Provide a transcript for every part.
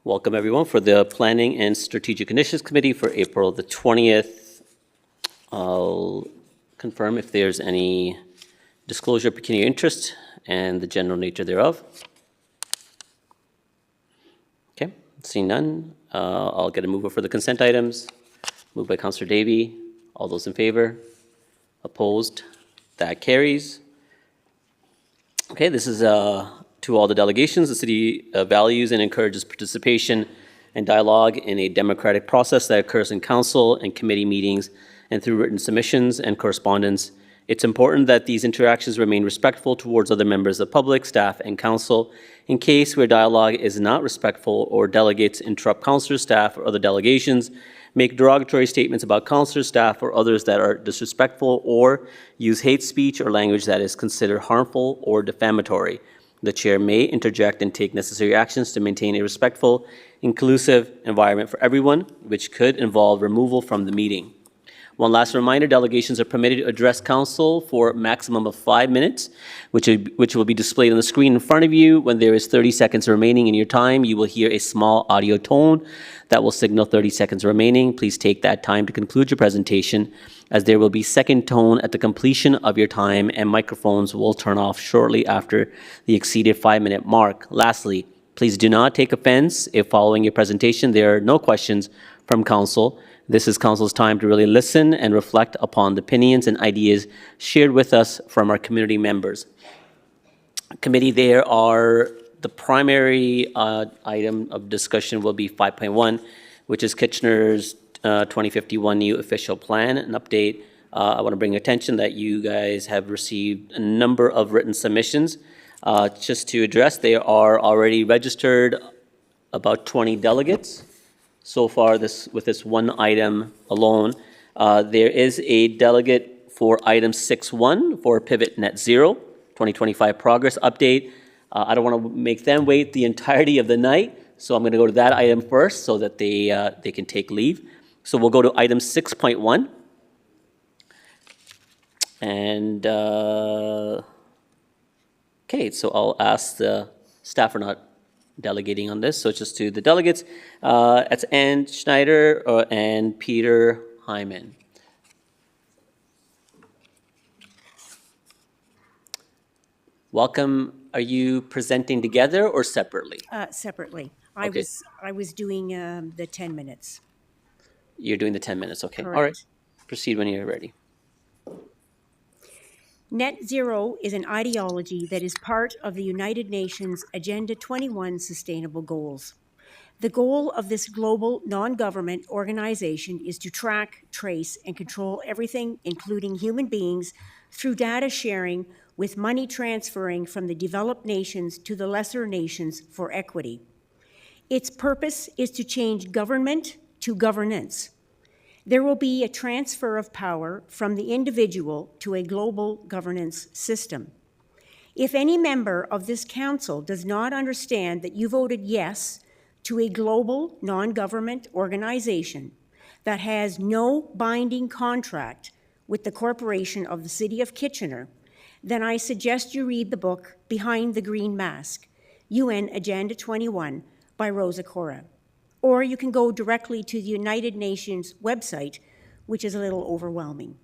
Welcome everyone for the Planning and Strategic Initiatives Committee for April the 20th. I'll confirm if there's any disclosure of pecuniary interest and the general nature thereof. Okay, seeing none, I'll get a mover for the consent items. Moved by Councillor Davey. All those in favor? Opposed? That carries. Okay, this is to all the delegations. The city values and encourages participation and dialogue in a democratic process that occurs in council and committee meetings and through written submissions and correspondence. It's important that these interactions remain respectful towards other members of the public, staff, and council. In case where dialogue is not respectful or delegates interrupt councillors, staff, or other delegations, make derogatory statements about councillors, staff, or others that are disrespectful, or use hate speech or language that is considered harmful or defamatory. The chair may interject and take necessary actions to maintain a respectful, inclusive environment for everyone, which could involve removal from the meeting. One last reminder, delegations are permitted to address council for a maximum of 5 minutes, which will be displayed on the screen in front of you. When there is 30 seconds remaining in your time, you will hear a small audio tone that will signal 30 seconds remaining. Please take that time to conclude your presentation, as there will be second tone at the completion of your time, and microphones will turn off shortly after the exceeded 5-minute mark. Lastly, please do not take offense if following your presentation there are no questions from council. This is council's time to really listen and reflect upon the opinions and ideas shared with us from our community members. Committee, there are the primary item of discussion will be 5.1, which is Kitchener's 2051 new official plan. An update. I want to bring attention that you guys have received a number of written submissions. Just to address, they are already registered about 20 delegates. So far, with this one item alone, there is a delegate for item 6.1 for Pivot Net Zero 2025 progress update. I don't want to make them wait the entirety of the night, so I'm going to go to that item first so that they can take leave. So we'll go to item 6.1. And okay, so I'll ask the staff or not delegating on this, so just to the delegates. It's Ann Schneider and Peter Hyman. Welcome. Are you presenting together or separately? Separately. Okay. I was doing the 10 minutes. You're doing the 10 minutes, okay. Correct. All right. Proceed when you're ready. Net zero is an ideology that is part of the United Nations Agenda 21 Sustainable Goals. The goal of this global non-government organization is to track, trace, and control everything, including human beings, through data sharing with money transferring from the developed nations to the lesser nations for equity. Its purpose is to change government to governance. There will be a transfer of power from the individual to a global governance system. If any member of this council does not understand that you voted yes to a global non-government organization that has no binding contract with the corporation of the City of Kitchener, then I suggest you read the book Behind the Green Mask, UN Agenda 21 by Rosa Cora. Or you can go directly to the United Nations website, which is a little overwhelming.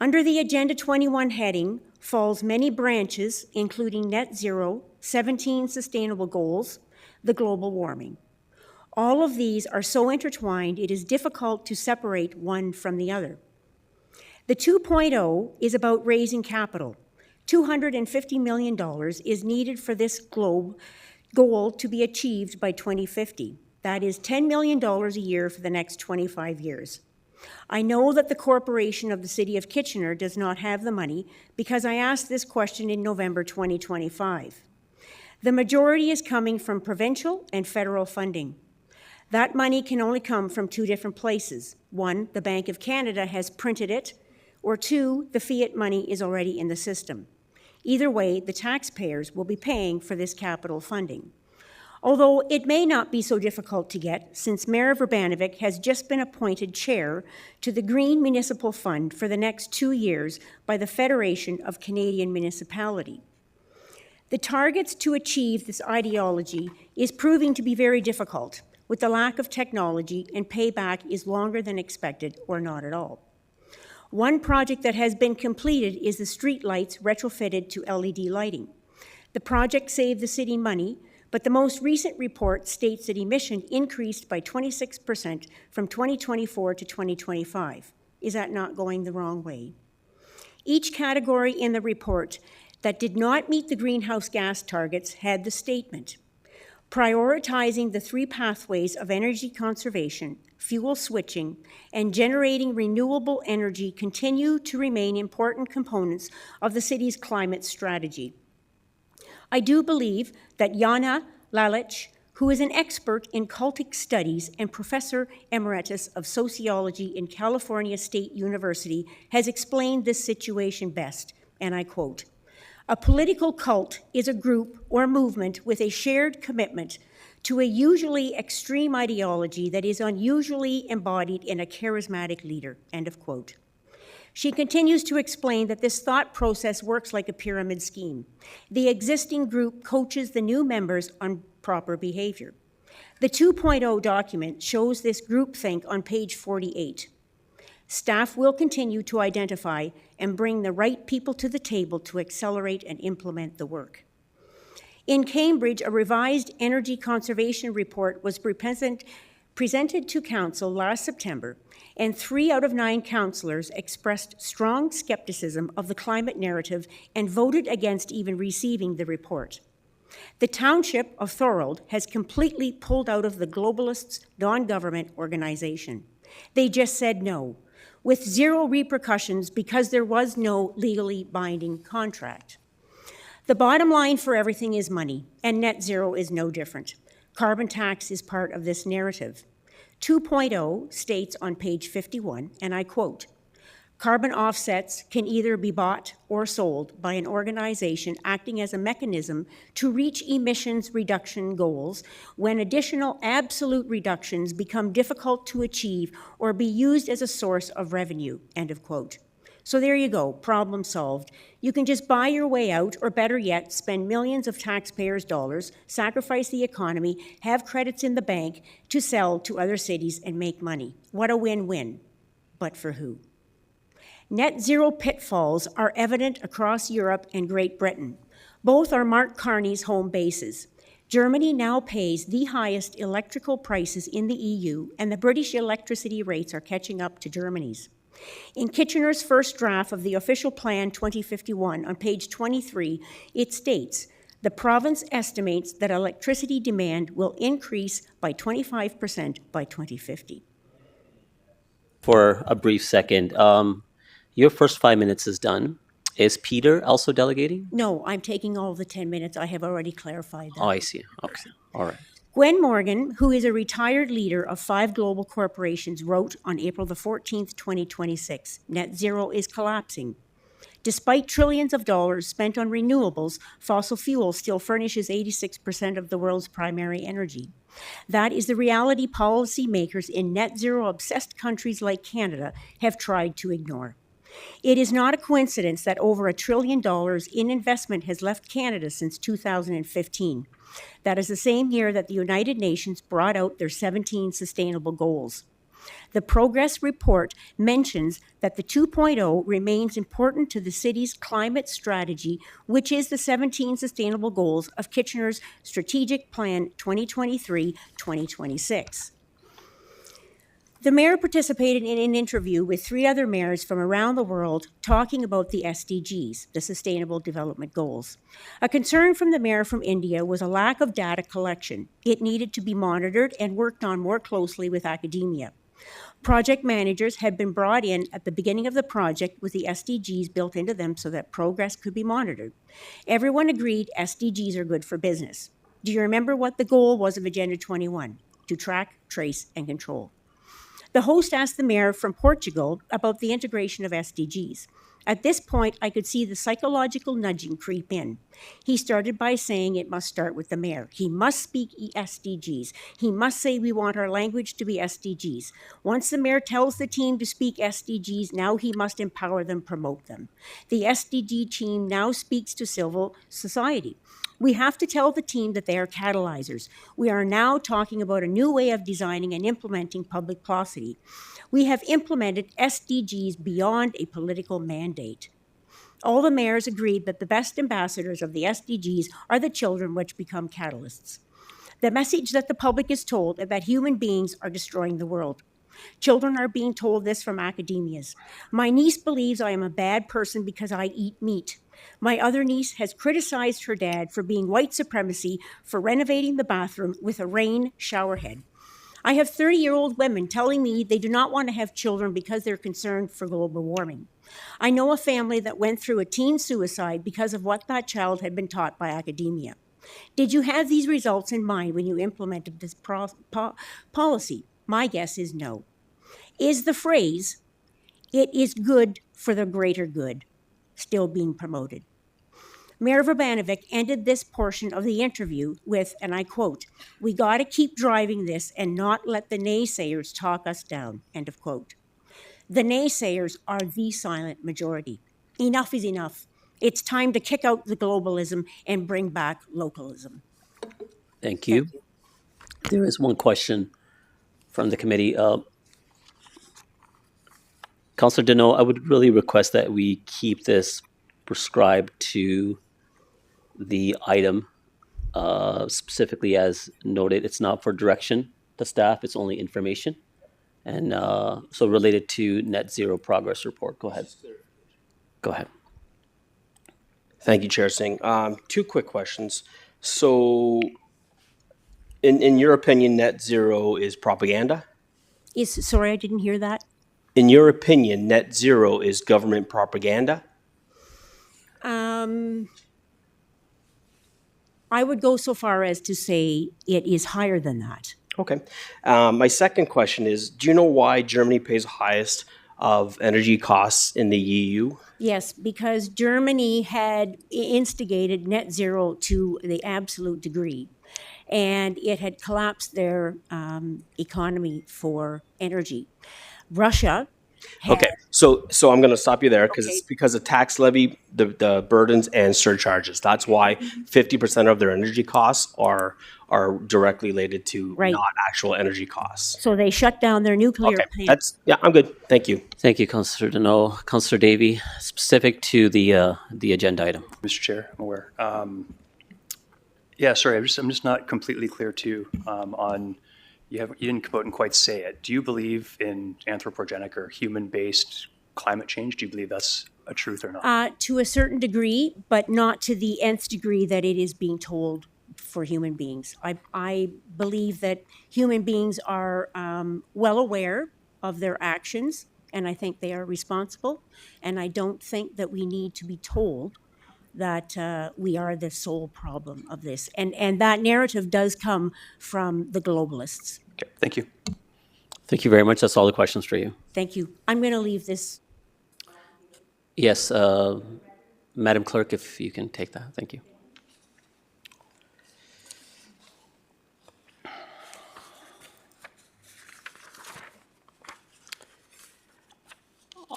Under the Agenda 21 heading falls many branches, including net zero, 17 sustainable goals, the global warming. All of these are so intertwined, it is difficult to separate one from the other. The 2.0 is about raising capital. $250 million is needed for this goal to be achieved by 2050. That is $10 million a year for the next 25 years. I know that the corporation of the City of Kitchener does not have the money because I asked this question in November 2025. The majority is coming from provincial and federal funding. That money can only come from two different places. One, the Bank of Canada has printed it, or two, the fiat money is already in the system. Either way, the taxpayers will be paying for this capital funding. Although it may not be so difficult to get, since Mayor Verbanovic has just been appointed chair to the Green Municipal Fund for the next 2 years by the Federation of Canadian Municipalities. The targets to achieve this ideology is proving to be very difficult, with the lack of technology, and payback is longer than expected or not at all. One project that has been completed is the street lights retrofitted to LED lighting. The project saved the city money, but the most recent report states that emission increased by 26% from 2024 to 2025. Is that not going the wrong way? Each category in the report that did not meet the greenhouse gas targets had the statement: prioritizing the three pathways of energy conservation, fuel switching, and generating renewable energy continue to remain important components of the city's climate strategy. I do believe that Jana Lalich, who is an expert in cultic studies and professor emeritus of sociology in California State University, has explained this situation best, and I quote, "A political cult is a group or movement with a shared commitment to a usually extreme ideology that is unusually embodied in a charismatic leader," end of quote. She continues to explain that this thought process works like a pyramid scheme. The existing group coaches the new members on proper behavior. The 2.0 document shows this groupthink on page 48. Staff will continue to identify and bring the right people to the table to accelerate and implement the work. In Cambridge, a revised energy conservation report was presented to Council last September, and 3 out of 9 councillors expressed strong skepticism of the climate narrative and voted against even receiving the report. The township of Thorold has completely pulled out of the globalists' non-government organization. They just said no, with zero repercussions because there was no legally binding contract. The bottom line for everything is money, and net zero is no different. Carbon tax is part of this narrative. 2.0 states on page 51, and I quote, "Carbon offsets can either be bought or sold by an organization acting as a mechanism to reach emissions reduction goals when additional absolute reductions become difficult to achieve or be used as a source of revenue," end of quote. So there you go, problem solved. You can just buy your way out, or better yet, spend millions of taxpayers' dollars, sacrifice the economy, have credits in the bank to sell to other cities and make money. What a win-win. But for who? Net zero pitfalls are evident across Europe and Great Britain. Both are Mark Carney's home bases. Germany now pays the highest electrical prices in the EU, and the British electricity rates are catching up to Germany's. In Kitchener's first draft of the official plan 2051 on page 23, it states, "The province estimates that electricity demand will increase by 25% by 2050. For a brief second, your first 5 minutes is done. Is Peter also delegating? No, I'm taking all the 10 minutes. I have already clarified that. Oh, I see. Okay, all right. Gwen Morgan, who is a retired leader of 5 global corporations, wrote on April the 14th, 2026, "Net zero is collapsing. Despite trillions of dollars spent on renewables, fossil fuel still furnishes 86% of the world's primary energy. That is the reality policymakers in net zero-obsessed countries like Canada have tried to ignore. It is not a coincidence that over $1 trillion in investment has left Canada since 2015. That is the same year that the United Nations brought out their 17 sustainable goals. The Progress Report mentions that the 2.0 remains important to the city's climate strategy, which is the 17 sustainable goals of Kitchener's Strategic Plan 2023-2026. The mayor participated in an interview with 3 other mayors from around the world talking about the SDGs, the Sustainable Development Goals. A concern from the mayor from India was a lack of data collection. It needed to be monitored and worked on more closely with academia. Project managers had been brought in at the beginning of the project with the SDGs built into them so that progress could be monitored. Everyone agreed SDGs are good for business. Do you remember what the goal was of Agenda 21? To track, trace, and control. The host asked the mayor from Portugal about the integration of SDGs. At this point, I could see the psychological nudging creep in. He started by saying it must start with the mayor. He must speak SDGs. He must say we want our language to be SDGs. Once the mayor tells the team to speak SDGs, now he must empower them, promote them. The SDG team now speaks to civil society. We have to tell the team that they are catalyzers. We are now talking about a new way of designing and implementing public policy. We have implemented SDGs beyond a political mandate. All the mayors agreed that the best ambassadors of the SDGs are the children, which become catalysts. The message that the public is told is that human beings are destroying the world. Children are being told this from academias. My niece believes I am a bad person because I eat meat. My other niece has criticized her dad for being white supremacy for renovating the bathroom with a rain shower head. I have 30-year-old women telling me they do not want to have children because they're concerned for global warming. I know a family that went through a teen suicide because of what that child had been taught by academia. Did you have these results in mind when you implemented this policy? My guess is no. Is the phrase, "it is good for the greater good," still being promoted? Mayor Verbanovic ended this portion of the interview with, and I quote, "We got to keep driving this and not let the naysayers talk us down," end of quote. The naysayers are the silent majority. Enough is enough. It's time to kick out the globalism and bring back localism. Thank you. There is one question from the committee. Councillor Deneau, I would really request that we keep this prescribed to the item, specifically as noted. It's not for direction to staff, it's only information. And so related to net zero progress report. Go ahead. Go ahead. Thank you, Chair Singh. Two quick questions. So, in your opinion, net zero is propaganda? Sorry, I didn't hear that. In your opinion, net zero is government propaganda? I would go so far as to say it is higher than that. Okay. My second question is, do you know why Germany pays the highest of energy costs in the EU? Yes, because Germany had instigated net zero to the absolute degree, and it had collapsed their economy for energy. Russia had, Okay, so I'm going to stop you there because Okay. it's because of tax levy, the burdens and surcharges. That's why 50% of their energy costs are directly related to Right. not actual energy costs. so they shut down their nuclear Okay, plants. I'm good. Thank you. Thank you, Councillor Deneau. Councillor Davey, specific to the agenda item. Mr. Chair, I'm aware. Yeah, sorry, I'm just not completely clear too on, you didn't come out and quite say it. Do you believe in anthropogenic or human-based climate change? Do you believe that's a truth or not? To a certain degree, but not to the nth degree that it is being told for human beings. I believe that human beings are well aware of their actions, and I think they are responsible. And I don't think that we need to be told that we are the sole problem of this. And that narrative does come from the globalists. Okay, thank you. Thank you very much. That's all the questions for you. Thank you. I'm going to leave this. Yes, Madam Clerk, if you can take that. Thank you.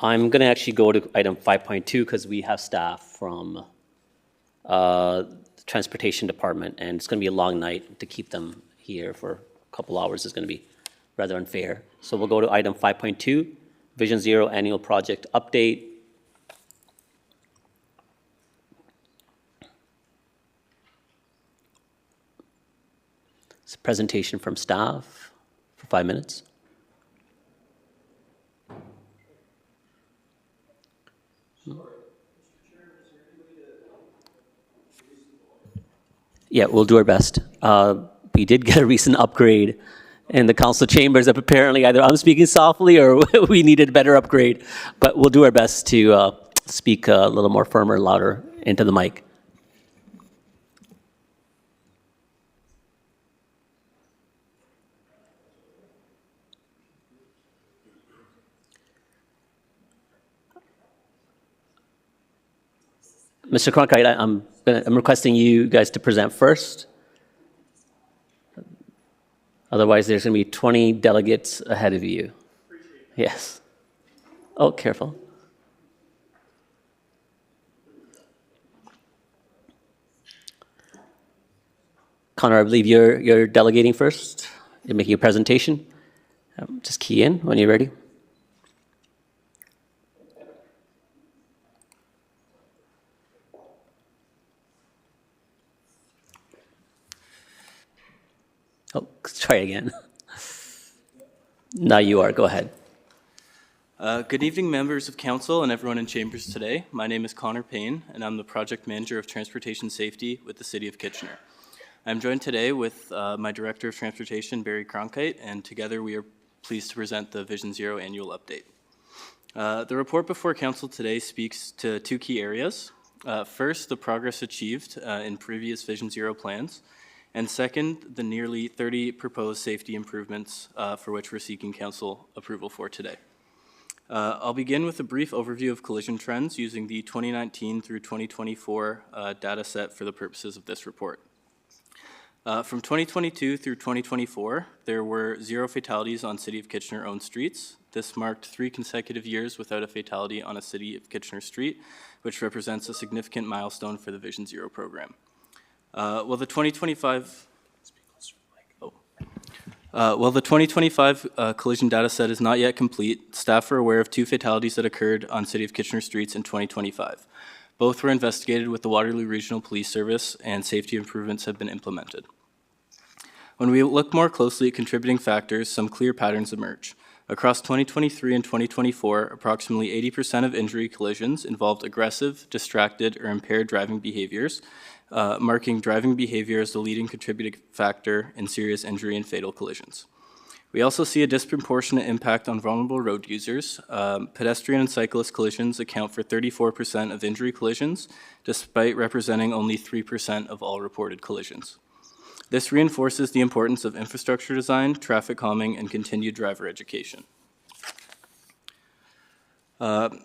I'm going to actually go to item 5.2 because we have staff from the Transportation Department, and it's going to be a long night. To keep them here for a couple hours is going to be rather unfair. So we'll go to item 5.2, Vision Zero Annual Project Update. It's a presentation from staff for 5 minutes. Yeah, we'll do our best. We did get a recent upgrade in the council chambers that apparently either I'm speaking softly or we needed a better upgrade, but we'll do our best to speak a little more firmer, louder into the mic. Mr. Cronkite, I'm requesting you guys to present first. Otherwise, there's going to be 20 delegates ahead of you. Yes. Oh, careful. Connor, I believe you're delegating first. You're making a presentation. Just key in when you're ready. Oh, let's try again. Now you are. Go ahead. Good evening, members of council and everyone in chambers today. My name is Connor Payne, and I'm the project manager of transportation safety with the City of Kitchener. I'm joined today with my director of transportation, Barry Cronkite, and together we are pleased to present the Vision Zero annual update. The report before council today speaks to two key areas. First, the progress achieved in previous Vision Zero plans, and second, the nearly 30 proposed safety improvements for which we're seeking council approval for today. I'll begin with a brief overview of collision trends using the 2019 through 2024 data set for the purposes of this report. From 2022 through 2024, there were 0 fatalities on City of Kitchener-owned streets. This marked 3 consecutive years without a fatality on a City of Kitchener street, which represents a significant milestone for the Vision Zero program. While the 2025 collision data set is not yet complete, staff are aware of 2 fatalities that occurred on City of Kitchener streets in 2025. Both were investigated with the Waterloo Regional Police Service, and safety improvements have been implemented. When we look more closely at contributing factors, some clear patterns emerge. Across 2023 and 2024, approximately 80% of injury collisions involved aggressive, distracted, or impaired driving behaviors, marking driving behavior as the leading contributing factor in serious injury and fatal collisions. We also see a disproportionate impact on vulnerable road users. Pedestrian and cyclist collisions account for 34% of injury collisions, despite representing only 3% of all reported collisions. This reinforces the importance of infrastructure design, traffic calming, and continued driver education.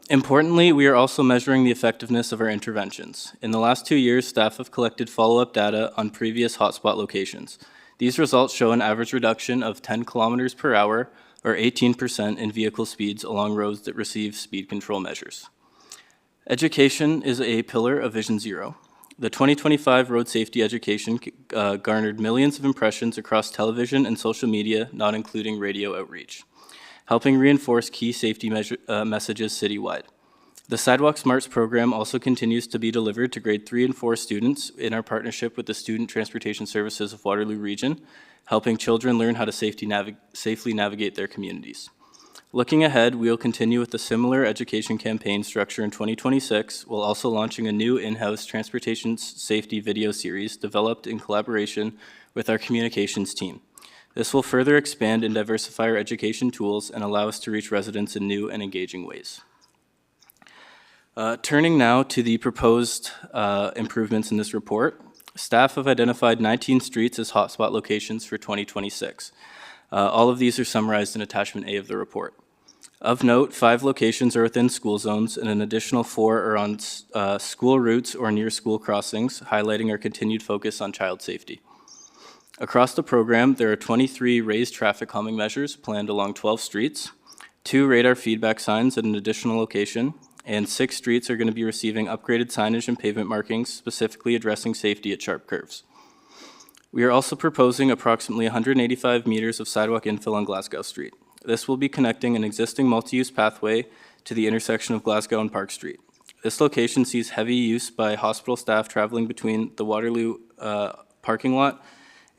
Importantly, we are also measuring the effectiveness of our interventions. In the last 2 years, staff have collected follow-up data on previous hotspot locations. These results show an average reduction of 10 kilometers per hour, or 18% in vehicle speeds along roads that receive speed control measures. Education is a pillar of Vision Zero. The 2025 road safety education garnered millions of impressions across television and social media, not including radio outreach, helping reinforce key safety messages citywide. The Sidewalk Smarts program also continues to be delivered to grade 3 and 4 students in our partnership with the Student Transportation Services of Waterloo Region, helping children learn how to safely navigate their communities. Looking ahead, we will continue with a similar education campaign structure in 2026, while also launching a new in-house transportation safety video series developed in collaboration with our communications team. This will further expand and diversify our education tools and allow us to reach residents in new and engaging ways. Turning now to the proposed improvements in this report, staff have identified 19 streets as hotspot locations for 2026. All of these are summarized in attachment A of the report. Of note, 5 locations are within school zones, and an additional 4 are on school routes or near school crossings, highlighting our continued focus on child safety. Across the program, there are 23 raised traffic calming measures planned along 12 streets, 2 radar feedback signs at an additional location, and 6 streets are going to be receiving upgraded signage and pavement markings specifically addressing safety at sharp curves. We are also proposing approximately 185 meters of sidewalk infill on Glasgow Street. This will be connecting an existing multi-use pathway to the intersection of Glasgow and Park Street. This location sees heavy use by hospital staff traveling between the Waterloo parking lot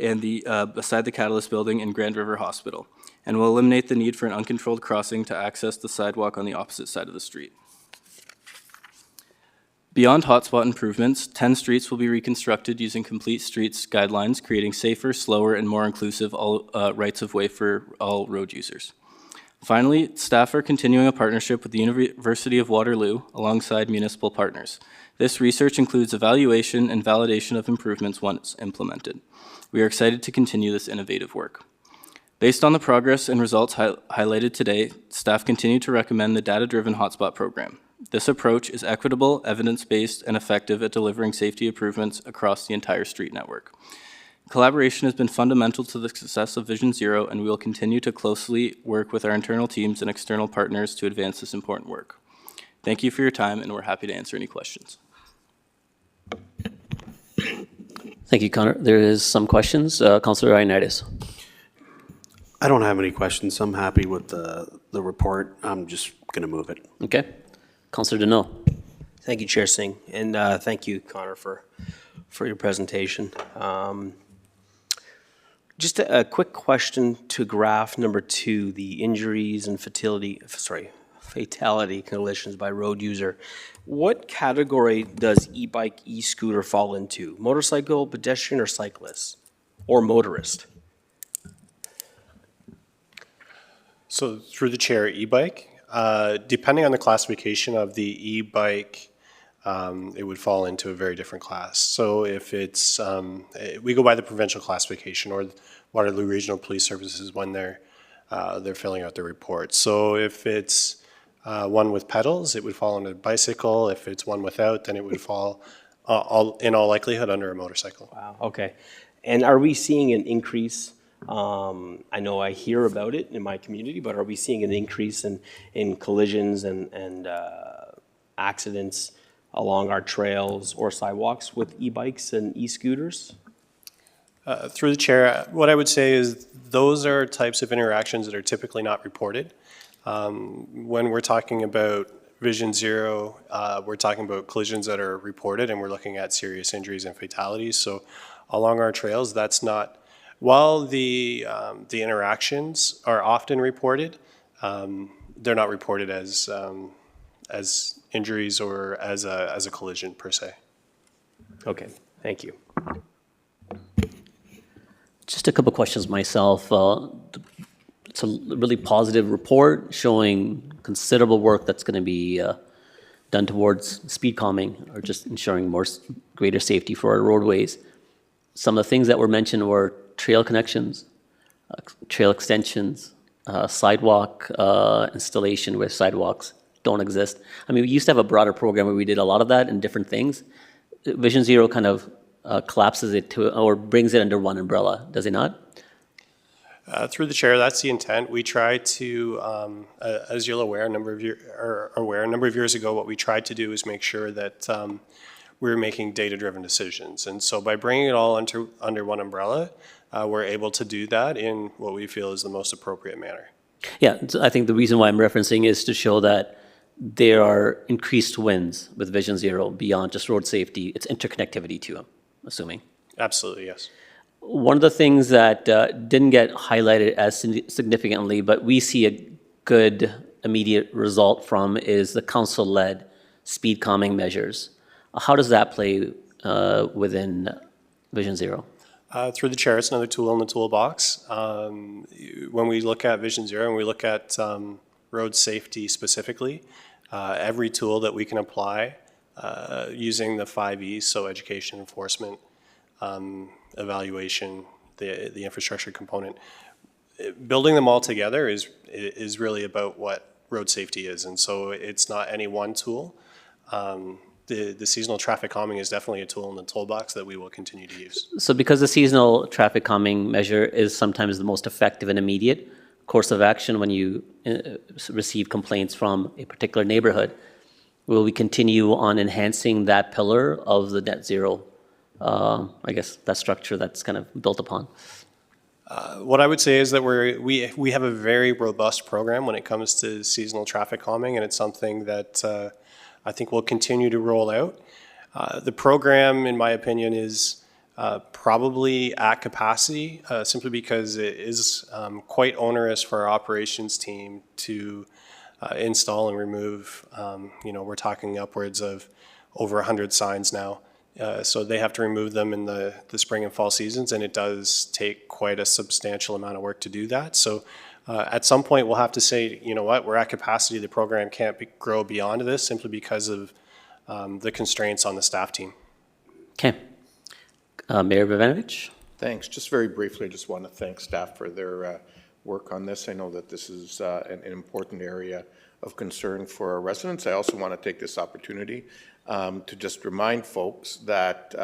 and beside the Catalyst building in Grand River Hospital, and will eliminate the need for an uncontrolled crossing to access the sidewalk on the opposite side of the street. Beyond hotspot improvements, 10 streets will be reconstructed using complete streets guidelines, creating safer, slower, and more inclusive rights of way for all road users. Finally, staff are continuing a partnership with the University of Waterloo alongside municipal partners. This research includes evaluation and validation of improvements once implemented. We are excited to continue this innovative work. Based on the progress and results highlighted today, staff continue to recommend the data-driven hotspot program. This approach is equitable, evidence-based, and effective at delivering safety improvements across the entire street network. Collaboration has been fundamental to the success of Vision Zero, and we will continue to closely work with our internal teams and external partners to advance this important work. Thank you for your time, and we're happy to answer any questions. Thank you, Connor. There is some questions. Councillor Ioannidis. I don't have any questions. I'm happy with the report. I'm just going to move it. Okay. Councillor Deneau. Thank you, Chair Singh, and thank you, Connor, for your presentation. Just a quick question to graph number 2, the injuries and fatality collisions by road user. What category does e-bike, e-scooter fall into? Motorcycle, pedestrian, or cyclist, or motorist? So through the chair, e-bike, depending on the classification of the e-bike, it would fall into a very different class. So if it's, we go by the provincial classification or Waterloo Regional Police Services when they're filling out their report. So if it's one with pedals, it would fall under bicycle. If it's one without, then it would fall in all likelihood under a motorcycle. Wow, okay. And are we seeing an increase? I know I hear about it in my community, but are we seeing an increase in collisions and accidents along our trails or sidewalks with e-bikes and e-scooters? Through the chair, what I would say is those are types of interactions that are typically not reported. When we're talking about Vision Zero, we're talking about collisions that are reported, and we're looking at serious injuries and fatalities. So along our trails, that's not, while the interactions are often reported, they're not reported as injuries or as a collision per se. Okay, thank you. Just a couple questions myself. It's a really positive report showing considerable work that's going to be done towards speed calming or just ensuring greater safety for our roadways. Some of the things that were mentioned were trail connections, trail extensions, sidewalk installation where sidewalks don't exist. I mean, we used to have a broader program where we did a lot of that and different things. Vision Zero kind of collapses it to, or brings it under one umbrella, does it not? Through the chair, that's the intent. We try to, as you're aware, a number of years ago, what we tried to do is make sure that we were making data-driven decisions. And so by bringing it all under one umbrella, we're able to do that in what we feel is the most appropriate manner. Yeah, so I think the reason why I'm referencing is to show that there are increased wins with Vision Zero beyond just road safety. It's interconnectivity too, I'm assuming. Absolutely, yes. One of the things that didn't get highlighted as significantly, but we see a good immediate result from is the council-led speed calming measures. How does that play within Vision Zero? Through the chair, it's another tool in the toolbox. When we look at Vision Zero and we look at road safety specifically, every tool that we can apply using the 5 E's, so education, enforcement, evaluation, the infrastructure component, building them all together is really about what road safety is. And so it's not any one tool. The seasonal traffic calming is definitely a tool in the toolbox that we will continue to use. So because the seasonal traffic calming measure is sometimes the most effective and immediate course of action when you receive complaints from a particular neighborhood, will we continue on enhancing that pillar of the net zero, I guess, that structure that's kind of built upon? What I would say is that we have a very robust program when it comes to seasonal traffic calming, and it's something that I think we'll continue to roll out. The program, in my opinion, is probably at capacity, simply because it is quite onerous for our operations team to install and remove. We're talking upwards of over 100 signs now. So they have to remove them in the spring and fall seasons, and it does take quite a substantial amount of work to do that. So at some point, we'll have to say, you know what, we're at capacity. The program can't grow beyond this simply because of the constraints on the staff team. Okay. Mayor Bogdanovic? Thanks. Just very briefly, I just want to thank staff for their work on this. I know that this is an important area of concern for our residents. I also want to take this opportunity to just remind folks that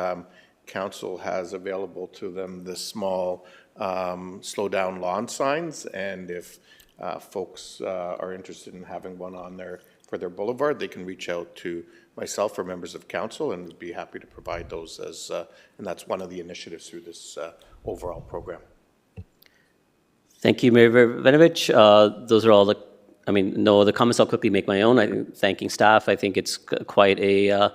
council has available to them the small slow down lawn signs, and if folks are interested in having one on there for their boulevard, they can reach out to myself or members of council, and we'd be happy to provide those as, and that's one of the initiatives through this overall program. Thank you, Mayor Vinovich. Those are all the, I mean, no other comments. I'll quickly make my own. Thanking staff. I think it's quite a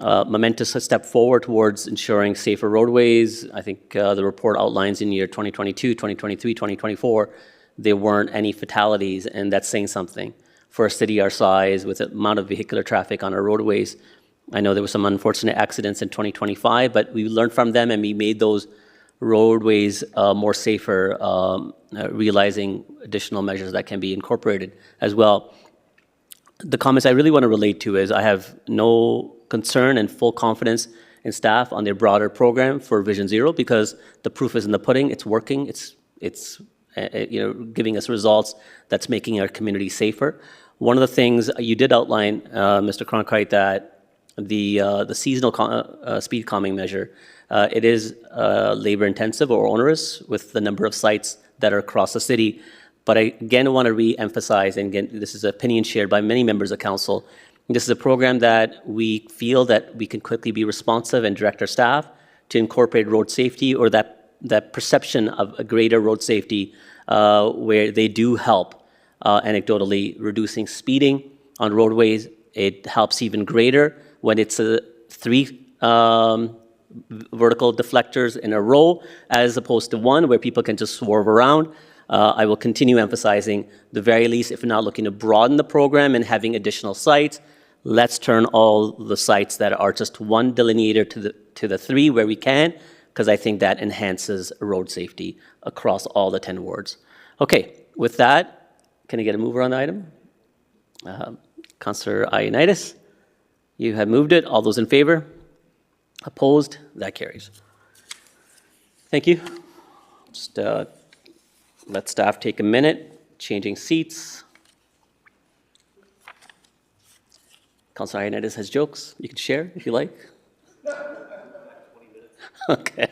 momentous step forward towards ensuring safer roadways. I think the report outlines in year 2022, 2023, 2024, there weren't any fatalities, and that's saying something. For a city our size, with the amount of vehicular traffic on our roadways, I know there were some unfortunate accidents in 2025, but we learned from them and we made those roadways more safer, realizing additional measures that can be incorporated as well. The comments I really want to relate to is I have no concern and full confidence in staff on their broader program for Vision Zero, because the proof is in the pudding. It's working. It's giving us results that's making our community safer. One of the things you did outline, Mr. Cronkite, that the seasonal speed calming measure, it is labor intensive or onerous with the number of sites that are across the city. But I again want to re-emphasize, and again, this is an opinion shared by many members of council. This is a program that we feel that we can quickly be responsive and direct our staff to incorporate road safety, or that perception of a greater road safety where they do help anecdotally reducing speeding on roadways. It helps even greater when it's three vertical deflectors in a row as opposed to one where people can just swerve around. I will continue emphasizing, the very least, if we're not looking to broaden the program and having additional sites, let's turn all the sites that are just one delineator to the three where we can, because I think that enhances road safety across all the 10 wards. Okay, with that, can I get a mover on the item? Councillor Ioannidis, you have moved it. All those in favor? Opposed? That carries. Thank you. Just let staff take a minute, changing seats. Councillor Ioannidis has jokes you can share if you like. Okay.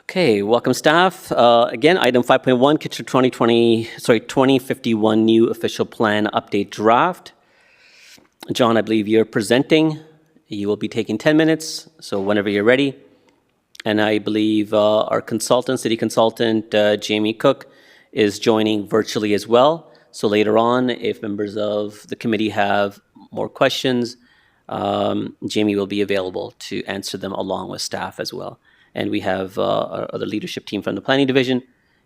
Okay, welcome staff. Again, item 5.1, Kitchener 2051 new official plan update draft. John, I believe you're presenting. You will be taking 10 minutes, so whenever you're ready. And I believe our consultant, city consultant, Jamie Cook, is joining virtually as well. So later on, if members of the committee have more questions, Jamie will be available to answer them along with staff as well. And we have our other leadership team from the planning division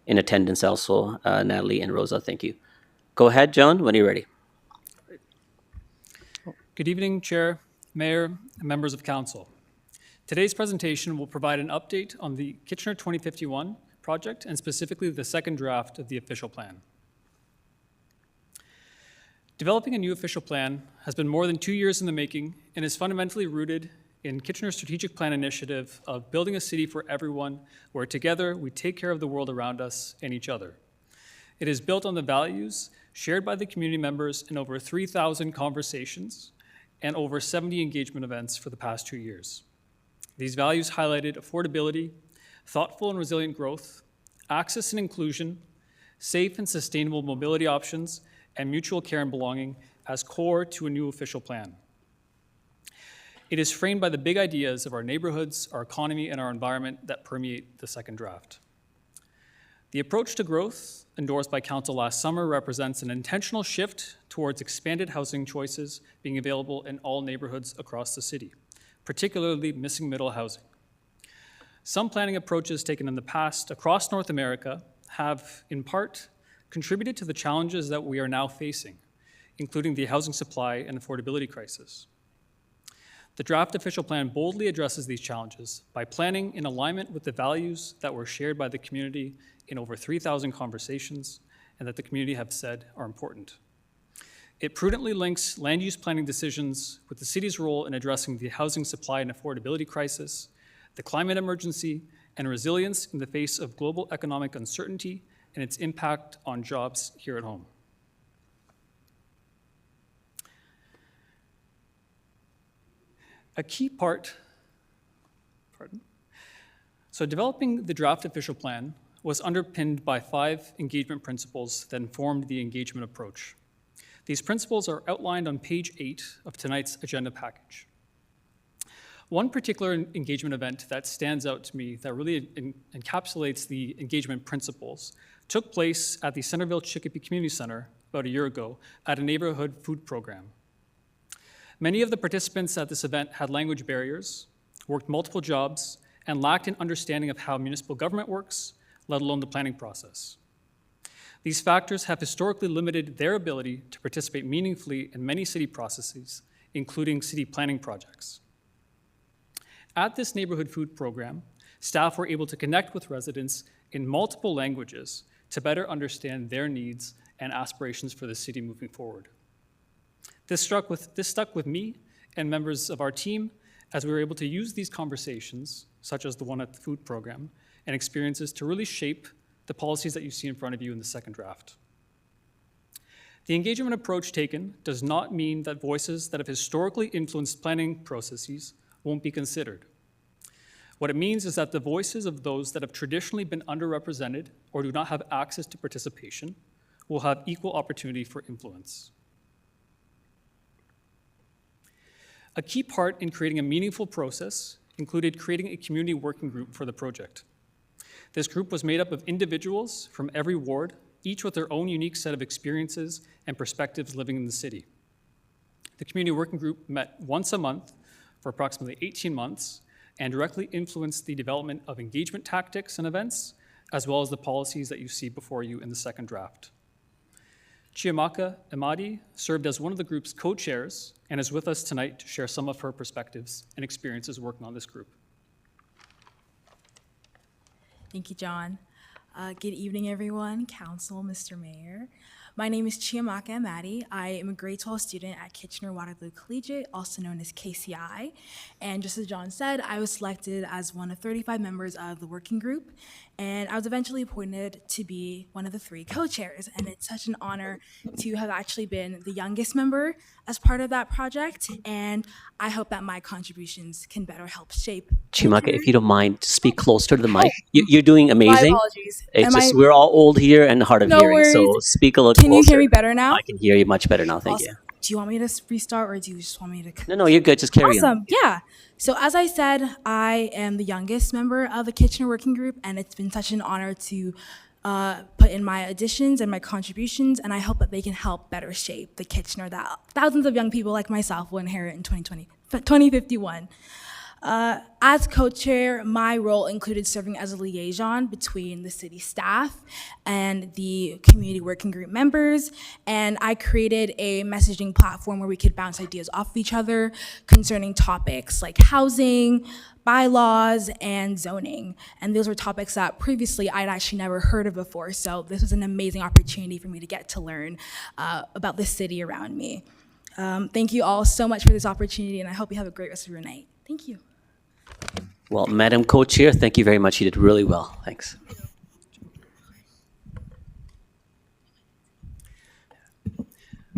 in attendance also, Natalie and Rosa. Thank you. Go ahead, John, when you're ready. Good evening, Chair, Mayor, and members of Council. Today's presentation will provide an update on the Kitchener 2051 project, and specifically the second draft of the official plan. Developing a new official plan has been more than 2 years in the making and is fundamentally rooted in Kitchener's strategic plan initiative of building a city for everyone, where together we take care of the world around us and each other. It is built on the values shared by the community members in over 3,000 conversations and over 70 engagement events for the past 2 years. These values highlighted affordability, thoughtful and resilient growth, access and inclusion, safe and sustainable mobility options, and mutual care and belonging as core to a new official plan. It is framed by the big ideas of our neighborhoods, our economy, and our environment that permeate the second draft. The approach to growth endorsed by Council last summer represents an intentional shift towards expanded housing choices being available in all neighborhoods across the city, particularly missing middle housing. Some planning approaches taken in the past across North America have, in part, contributed to the challenges that we are now facing, including the housing supply and affordability crisis. The draft official plan boldly addresses these challenges by planning in alignment with the values that were shared by the community in over 3,000 conversations and that the community have said are important. It prudently links land use planning decisions with the city's role in addressing the housing supply and affordability crisis, the climate emergency, and resilience in the face of global economic uncertainty and its impact on jobs here at home. A key part, So developing the draft official plan was underpinned by 5 engagement principles that informed the engagement approach. These principles are outlined on page 8 of tonight's agenda package. One particular engagement event that stands out to me that really encapsulates the engagement principles took place at the Centerville Chicopee Community Center about a year ago at a neighborhood food program. Many of the participants at this event had language barriers, worked multiple jobs, and lacked an understanding of how municipal government works, let alone the planning process. These factors have historically limited their ability to participate meaningfully in many city processes, including city planning projects. At this neighborhood food program, staff were able to connect with residents in multiple languages to better understand their needs and aspirations for the city moving forward. This stuck with me and members of our team as we were able to use these conversations, such as the one at the food program, and experiences to really shape the policies that you see in front of you in the second draft. The engagement approach taken does not mean that voices that have historically influenced planning processes won't be considered. What it means is that the voices of those that have traditionally been underrepresented or do not have access to participation will have equal opportunity for influence. A key part in creating a meaningful process included creating a community working group for the project. This group was made up of individuals from every ward, each with their own unique set of experiences and perspectives living in the city. The community working group met once a month for approximately 18 months and directly influenced the development of engagement tactics and events, as well as the policies that you see before you in the second draft. Chiamaka Amadi served as one of the group's co-chairs and is with us tonight to share some of her perspectives and experiences working on this group. Thank you, John. Good evening, everyone, Council, Mr. Mayor. My name is Chiamaka Amadi. I am a grade 12 student at Kitchener-Waterloo Collegiate, also known as KCI. And just as John said, I was selected as one of 35 members of the working group, and I was eventually appointed to be one of the 3 co-chairs. And it's such an honor to have actually been the youngest member as part of that project, and I hope that my contributions can better help shape. Chiamaka, if you don't mind, speak closer to the mic. You're doing amazing. My apologies. It's just we're all old here and hard of No hearing, so worries. speak a little closer. Can you hear me better now? I can hear you much better now, thank Awesome. you. Do you want me to restart, or do you just want me to? No, you're good, just carry on. Awesome, yeah. So as I said, I am the youngest member of the Kitchener Working Group, and it's been such an honor to put in my additions and my contributions, and I hope that they can help better shape the Kitchener that thousands of young people like myself will inherit in 2051. As co-chair, my role included serving as a liaison between the city staff and the community working group members, and I created a messaging platform where we could bounce ideas off of each other concerning topics like housing, bylaws, and zoning. And those were topics that previously I'd actually never heard of before, so this was an amazing opportunity for me to get to learn about the city around me. Thank you all so much for this opportunity, and I hope you have a great rest of your night. Thank you. Well, Madam Co-Chair, thank you very much. You did really well. Thanks.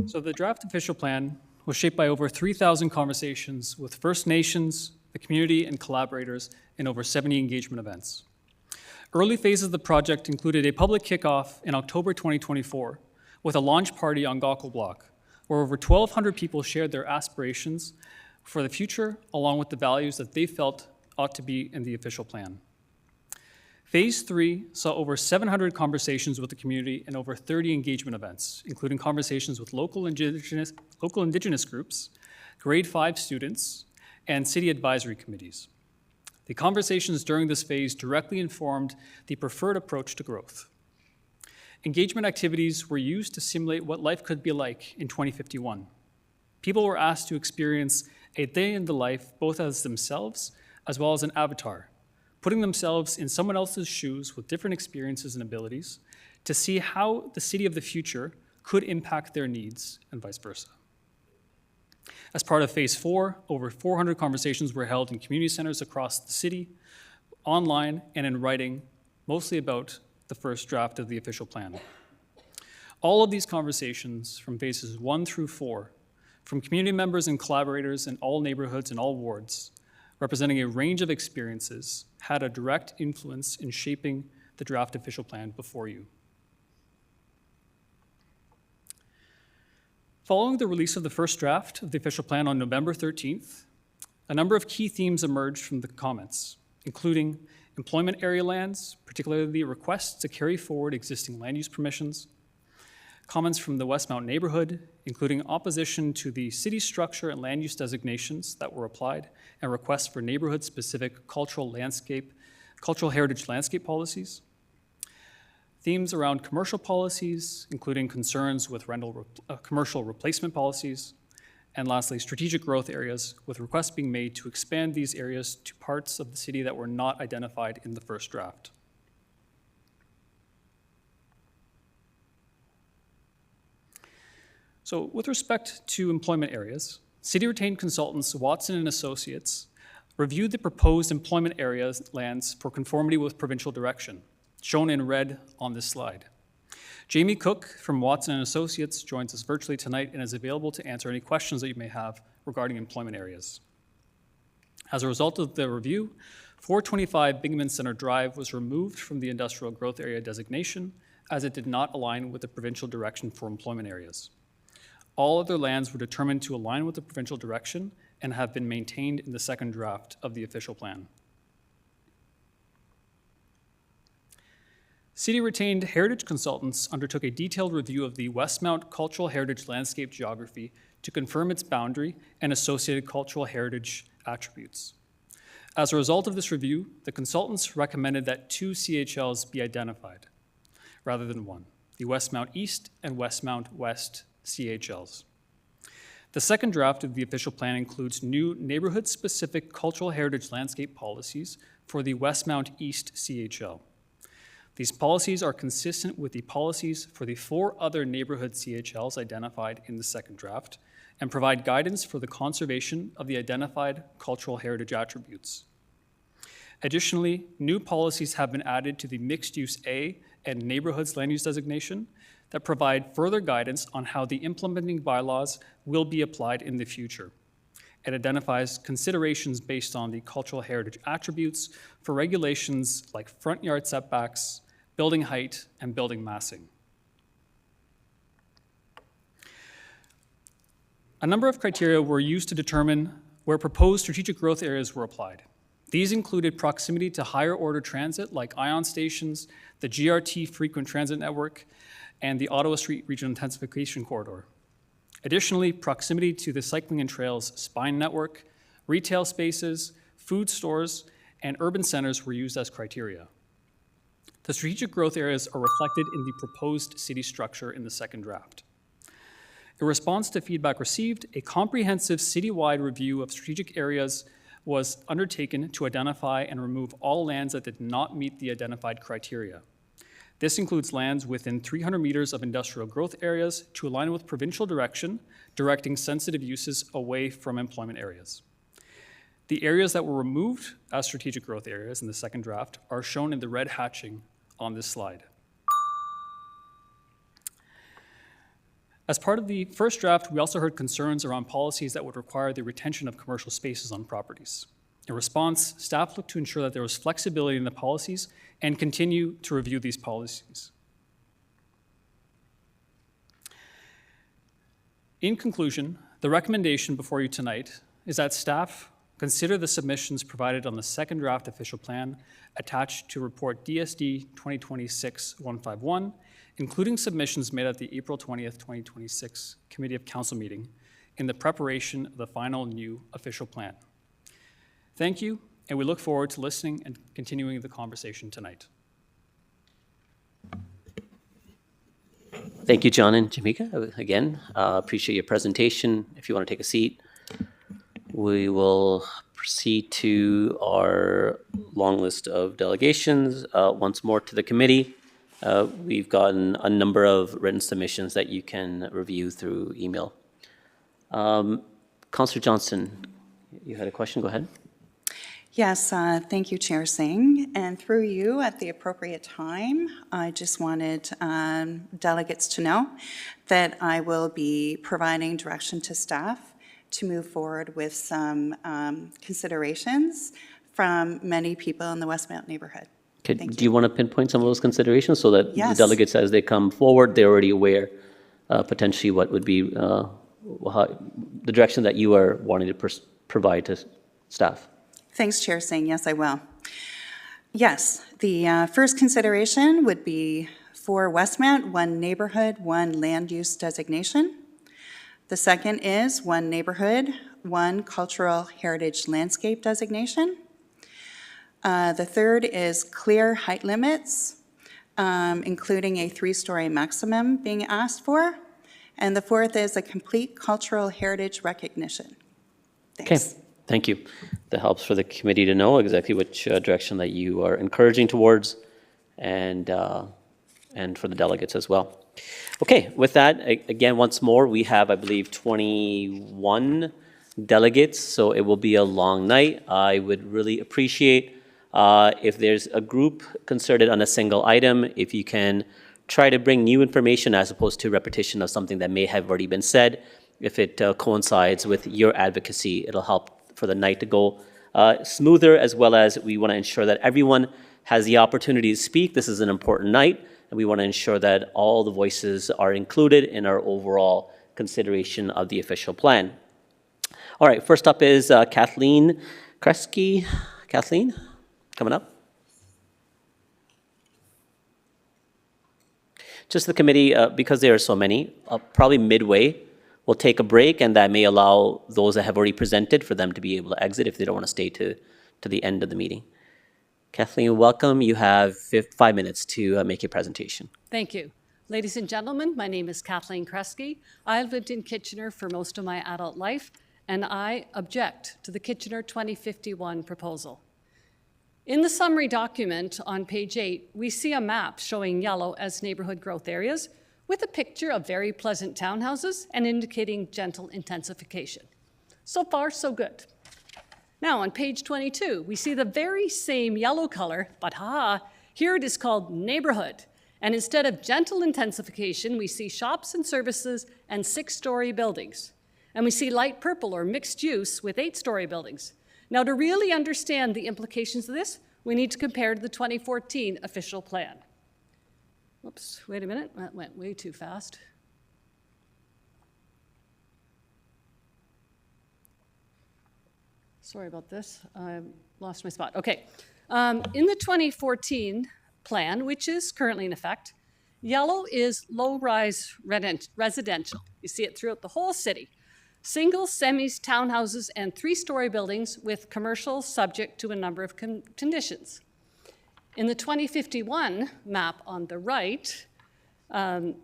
So the draft official plan was shaped by over 3,000 conversations with First Nations, the community, and collaborators in over 70 engagement events. Early phases of the project included a public kickoff in October 2024 with a launch party on Gaukel Block, where over 1,200 people shared their aspirations for the future, along with the values that they felt ought to be in the official plan. Phase 3 saw over 700 conversations with the community and over 30 engagement events, including conversations with local indigenous groups, grade 5 students, and city advisory committees. The conversations during this phase directly informed the preferred approach to growth. Engagement activities were used to simulate what life could be like in 2051. People were asked to experience a day in the life both as themselves as well as an avatar, putting themselves in someone else's shoes with different experiences and abilities to see how the city of the future could impact their needs and vice versa. As part of Phase 4, over 400 conversations were held in community centers across the city, online and in writing, mostly about the first draft of the official plan. All of these conversations from Phases 1 through 4, from community members and collaborators in all neighborhoods and all wards, representing a range of experiences, had a direct influence in shaping the draft official plan before you. Following the release of the first draft of the official plan on November 13th, a number of key themes emerged from the comments, including employment area lands, particularly requests to carry forward existing land use permissions, comments from the Westmount neighborhood, including opposition to the city structure and land use designations that were applied, and requests for neighborhood-specific cultural heritage landscape policies. Themes around commercial policies, including concerns with commercial replacement policies, and lastly, strategic growth areas, with requests being made to expand these areas to parts of the city that were not identified in the first draft. So with respect to employment areas, city retained consultants Watson and Associates reviewed the proposed employment areas lands for conformity with provincial direction, shown in red on this slide. Jamie Cook from Watson and Associates joins us virtually tonight and is available to answer any questions that you may have regarding employment areas. As a result of the review, 425 Binghamton Center Drive was removed from the industrial growth area designation as it did not align with the provincial direction for employment areas. All other lands were determined to align with the provincial direction and have been maintained in the second draft of the official plan. City retained heritage consultants undertook a detailed review of the Westmount Cultural Heritage Landscape Geography to confirm its boundary and associated cultural heritage attributes. As a result of this review, the consultants recommended that 2 CHLs be identified rather than 1, the Westmount East and Westmount West CHLs. The second draft of the official plan includes new neighborhood-specific cultural heritage landscape policies for the Westmount East CHL. These policies are consistent with the policies for the 4 other neighborhood CHLs identified in the second draft and provide guidance for the conservation of the identified cultural heritage attributes. Additionally, new policies have been added to the mixed-use A and neighborhoods land use designation that provide further guidance on how the implementing bylaws will be applied in the future. It identifies considerations based on the cultural heritage attributes for regulations like front yard setbacks, building height, and building massing. A number of criteria were used to determine where proposed strategic growth areas were applied. These included proximity to higher order transit like ION stations, the GRT frequent transit network, and the Ottawa Street Regional Intensification Corridor. Additionally, proximity to the cycling and trails spine network, retail spaces, food stores, and urban centers were used as criteria. The strategic growth areas are reflected in the proposed city structure in the second draft. In response to feedback received, a comprehensive citywide review of strategic areas was undertaken to identify and remove all lands that did not meet the identified criteria. This includes lands within 300 meters of industrial growth areas to align with provincial direction, directing sensitive uses away from employment areas. The areas that were removed as strategic growth areas in the second draft are shown in the red hatching on this slide. As part of the first draft, we also heard concerns around policies that would require the retention of commercial spaces on properties. In response, staff looked to ensure that there was flexibility in the policies and continue to review these policies. In conclusion, the recommendation before you tonight is that staff consider the submissions provided on the second draft official plan attached to report DSD 2026-151, including submissions made at the April 20th, 2026 Committee of Council meeting in the preparation of the final new official plan. Thank you, and we look forward to listening and continuing the conversation tonight. Thank you, John and Jamika. Again, appreciate your presentation. If you want to take a seat, we will proceed to our long list of delegations. Once more to the committee. We've gotten a number of written submissions that you can review through email. Councillor Johnston, you had a question, go ahead. Yes, thank you, Chair Singh. And through you, at the appropriate time, I just wanted delegates to know that I will be providing direction to staff to move forward with some considerations from many people in the Westmount neighborhood. Okay, Thank do you want to pinpoint some of those considerations so that the Yes. delegates, as they come forward, they're already aware potentially what would be the direction that you are wanting to provide to staff? Thanks, Chair Singh. Yes, I will. Yes, the first consideration would be for Westmount, one neighborhood, one land use designation. The second is one neighborhood, one cultural heritage landscape designation. The third is clear height limits, including a 3-story maximum being asked for. And the fourth is a complete cultural heritage recognition. Okay, Thanks. thank you. That helps for the committee to know exactly which direction that you are encouraging towards and for the delegates as well. Okay, with that, again, once more, we have, I believe, 21 delegates, so it will be a long night. I would really appreciate if there's a group concerted on a single item, if you can try to bring new information as opposed to repetition of something that may have already been said. If it coincides with your advocacy, it'll help for the night to go smoother, as well as we want to ensure that everyone has the opportunity to speak. This is an important night, and we want to ensure that all the voices are included in our overall consideration of the official plan. All right, first up is Kathleen Kresge. Kathleen, coming up. Just the committee, because there are so many, probably midway, we'll take a break, and that may allow those that have already presented for them to be able to exit if they don't want to stay to the end of the meeting. Kathleen, welcome. You have 5 minutes to make your presentation. Thank you. Ladies and gentlemen, my name is Kathleen Kresge. I have lived in Kitchener for most of my adult life, and I object to the Kitchener 2051 proposal. In the summary document on page 8, we see a map showing yellow as neighborhood growth areas with a picture of very pleasant townhouses and indicating gentle intensification. So far, so good. Now, on page 22, we see the very same yellow color, but here it is called neighborhood. And instead of gentle intensification, we see shops and services and 6-story buildings. And we see light purple or mixed use with 8-story buildings. Now, to really understand the implications of this, we need to compare to the 2014 official plan. Oops, wait a minute, that went way too fast. Sorry about this, I lost my spot. Okay, in the 2014 plan, which is currently in effect, yellow is low-rise residential. You see it throughout the whole city. Single, semis, townhouses, and 3-story buildings with commercial subject to a number of conditions. In the 2051 map on the right, the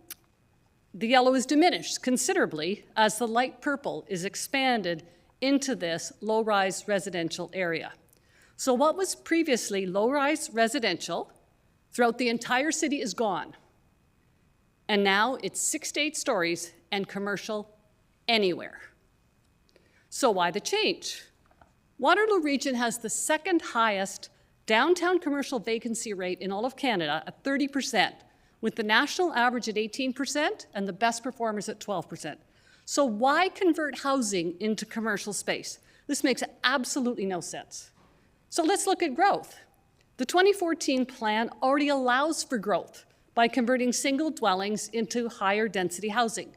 yellow is diminished considerably as the light purple is expanded into this low-rise residential area. So what was previously low-rise residential throughout the entire city is gone. And now it's 6 to 8 stories and commercial anywhere. So why the change? Waterloo Region has the second highest downtown commercial vacancy rate in all of Canada at 30%, with the national average at 18% and the best performers at 12%. So why convert housing into commercial space? This makes absolutely no sense. So let's look at growth. The 2014 plan already allows for growth by converting single dwellings into higher density housing.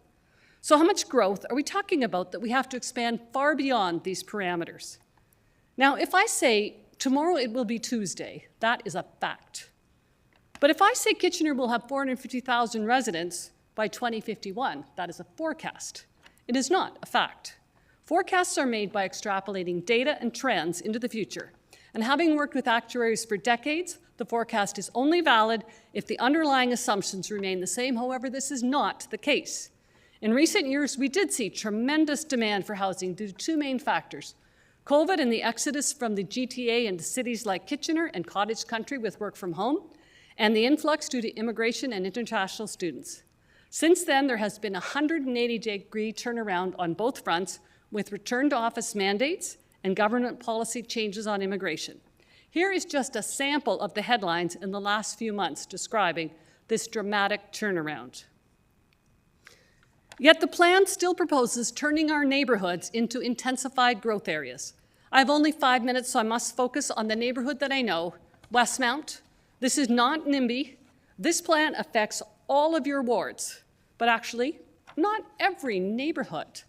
So how much growth are we talking about that we have to expand far beyond these parameters? Now, if I say tomorrow it will be Tuesday, that is a fact. But if I say Kitchener will have 450,000 residents by 2051, that is a forecast. It is not a fact. Forecasts are made by extrapolating data and trends into the future. And having worked with actuaries for decades, the forecast is only valid if the underlying assumptions remain the same. However, this is not the case. In recent years, we did see tremendous demand for housing due to 2 main factors: COVID and the exodus from the GTA into cities like Kitchener and cottage country with work from home, and the influx due to immigration and international students. Since then, there has been a 180-degree turnaround on both fronts with return to office mandates and government policy changes on immigration. Here is just a sample of the headlines in the last few months describing this dramatic turnaround. Yet the plan still proposes turning our neighborhoods into intensified growth areas. I have only 5 minutes, so I must focus on the neighborhood that I know, Westmount. This is not NIMBY. This plan affects all of your wards, but actually not every neighborhood.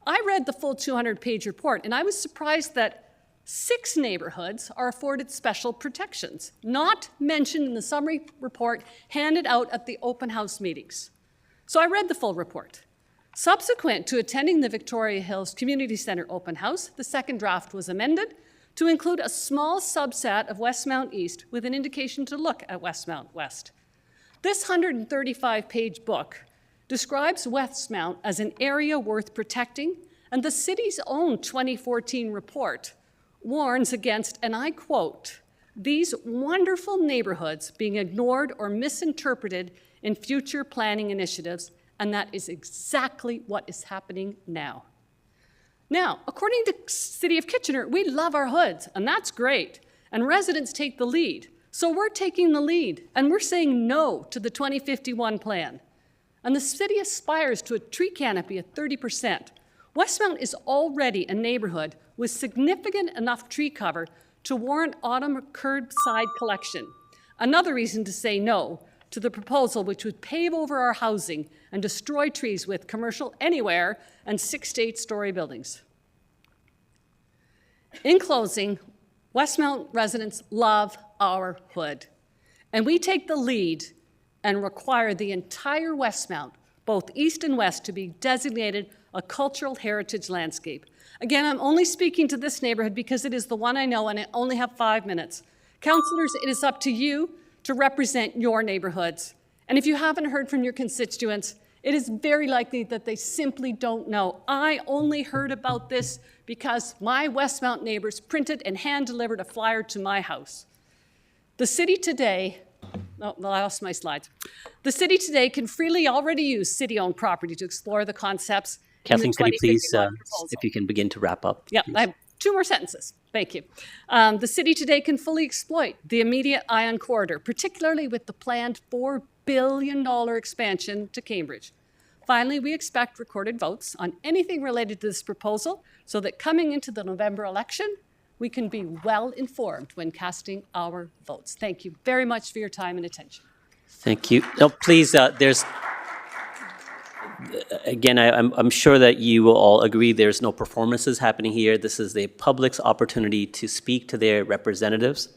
I read the full 200-page report, and I was surprised that 6 neighborhoods are afforded special protections, not mentioned in the summary report handed out at the open house meetings. So I read the full report. Subsequent to attending the Victoria Hills Community Centre open house, the second draft was amended to include a small subset of Westmount East with an indication to look at Westmount West. This 135-page book describes Westmount as an area worth protecting, and the city's own 2014 report warns against, and I quote, "these wonderful neighborhoods being ignored or misinterpreted in future planning initiatives," and that is exactly what is happening now. Now, according to City of Kitchener, we love our hoods, and that's great, and residents take the lead. So we're taking the lead, and we're saying no to the 2051 plan. And the city aspires to a tree canopy of 30%. Westmount is already a neighborhood with significant enough tree cover to warrant autumn curbside collection. Another reason to say no to the proposal, which would pave over our housing and destroy trees with commercial anywhere and 6 to 8-story buildings. In closing, Westmount residents love our hood, and we take the lead and require the entire Westmount, both east and west, to be designated a cultural heritage landscape. Again, I'm only speaking to this neighborhood because it is the one I know, and I only have 5 minutes. Councillors, it is up to you to represent your neighborhoods. And if you haven't heard from your constituents, it is very likely that they simply don't know. I only heard about this because my Westmount neighbors printed and hand-delivered a flyer to my house. The city today, oh, I lost my slides. The city today can freely already use city-owned property to explore the concepts. Kathleen, in the could you please, 2051 proposal. if you can begin to wrap up? Yeah, please. I have 2 more sentences. Thank you. The city today can fully exploit the immediate Ion Corridor, particularly with the planned $4 billion expansion to Cambridge. Finally, we expect recorded votes on anything related to this proposal so that coming into the November election, we can be well informed when casting our votes. Thank you very much for your time and attention. Thank you. No, please, there's, again, I'm sure that you will all agree there's no performances happening here. This is the public's opportunity to speak to their representatives.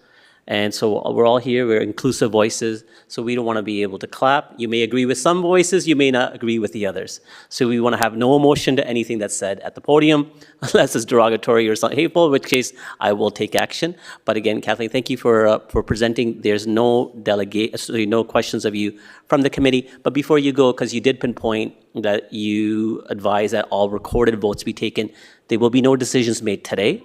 And so we're all here, we're inclusive voices, so we don't want to be able to clap. You may agree with some voices, you may not agree with the others. So we want to have no emotion to anything that's said at the podium, unless it's derogatory or something hateful, in which case I will take action. But again, Kathleen, thank you for presenting. There's no no questions of you from the committee. But before you go, because you did pinpoint that you advise that all recorded votes be taken, there will be no decisions made today.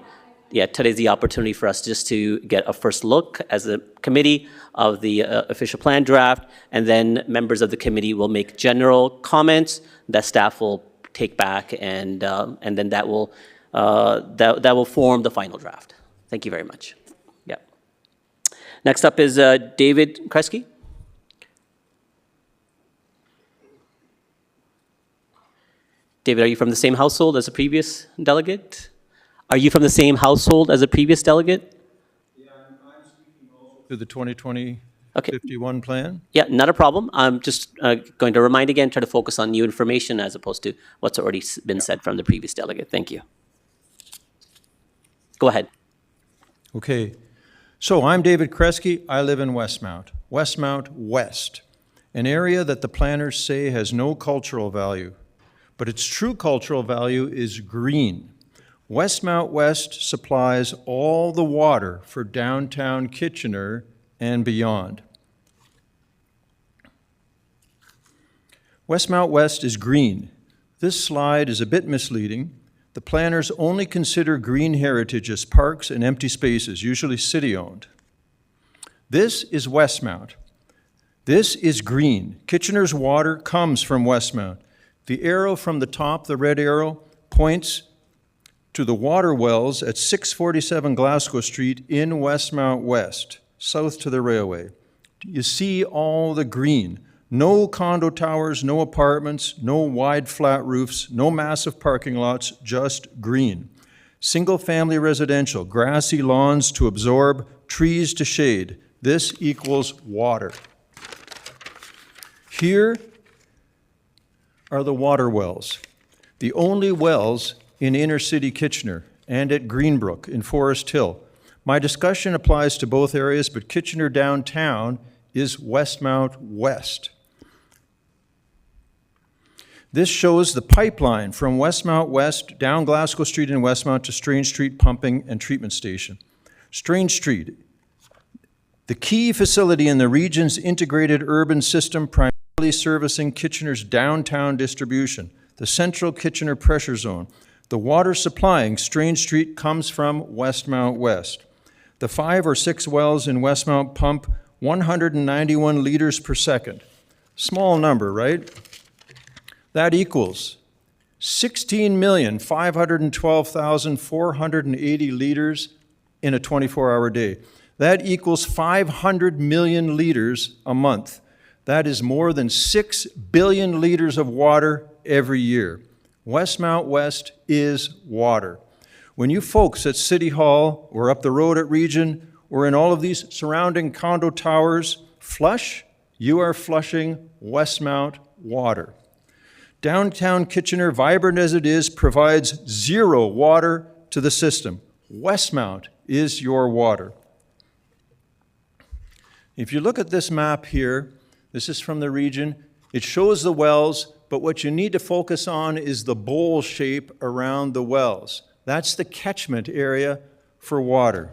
Yeah, today's the opportunity for us just to get a first look as a committee of the official plan draft, and then members of the committee will make general comments that staff will take back, and then that will form the final draft. Thank you very much. Yeah. Next up is David Kresge. David, are you from the same household as the previous delegate? Are you from the same household as a previous delegate? Yeah, I'm speaking also to the 2020-51 plan. Yeah, not a problem. I'm just going to remind again, try to focus on new information as opposed to what's already been said from the previous delegate. Thank you. Go ahead. Okay, so I'm David Kresge. I live in Westmount, Westmount West, an area that the planners say has no cultural value, but its true cultural value is green. Westmount West supplies all the water for downtown Kitchener and beyond. Westmount West is green. This slide is a bit misleading. The planners only consider green heritage as parks and empty spaces, usually city-owned. This is Westmount. This is green. Kitchener's water comes from Westmount. The arrow from the top, the red arrow, points to the water wells at 647 Glasgow Street in Westmount West, south to the railway. You see all the green. No condo towers, no apartments, no wide flat roofs, no massive parking lots, just green. Single-family residential, grassy lawns to absorb, trees to shade. This equals water. Here are the water wells, the only wells in inner-city Kitchener and at Greenbrook in Forest Hill. My discussion applies to both areas, but Kitchener downtown is Westmount West. This shows the pipeline from Westmount West down Glasgow Street in Westmount to Strange Street Pumping and Treatment Station. Strange Street, the key facility in the region's integrated urban system, primarily servicing Kitchener's downtown distribution, the central Kitchener pressure zone. The water supplying Strange Street comes from Westmount West. The 5 or 6 wells in Westmount pump 191 liters per second. Small number, right? That equals 16,512,480 liters in a 24-hour day. That equals 500 million liters a month. That is more than 6 billion liters of water every year. Westmount West is water. When you folks at City Hall or up the road at Region or in all of these surrounding condo towers flush, you are flushing Westmount water. Downtown Kitchener, vibrant as it is, provides zero water to the system. Westmount is your water. If you look at this map here, this is from the region, it shows the wells, but what you need to focus on is the bowl shape around the wells. That's the catchment area for water.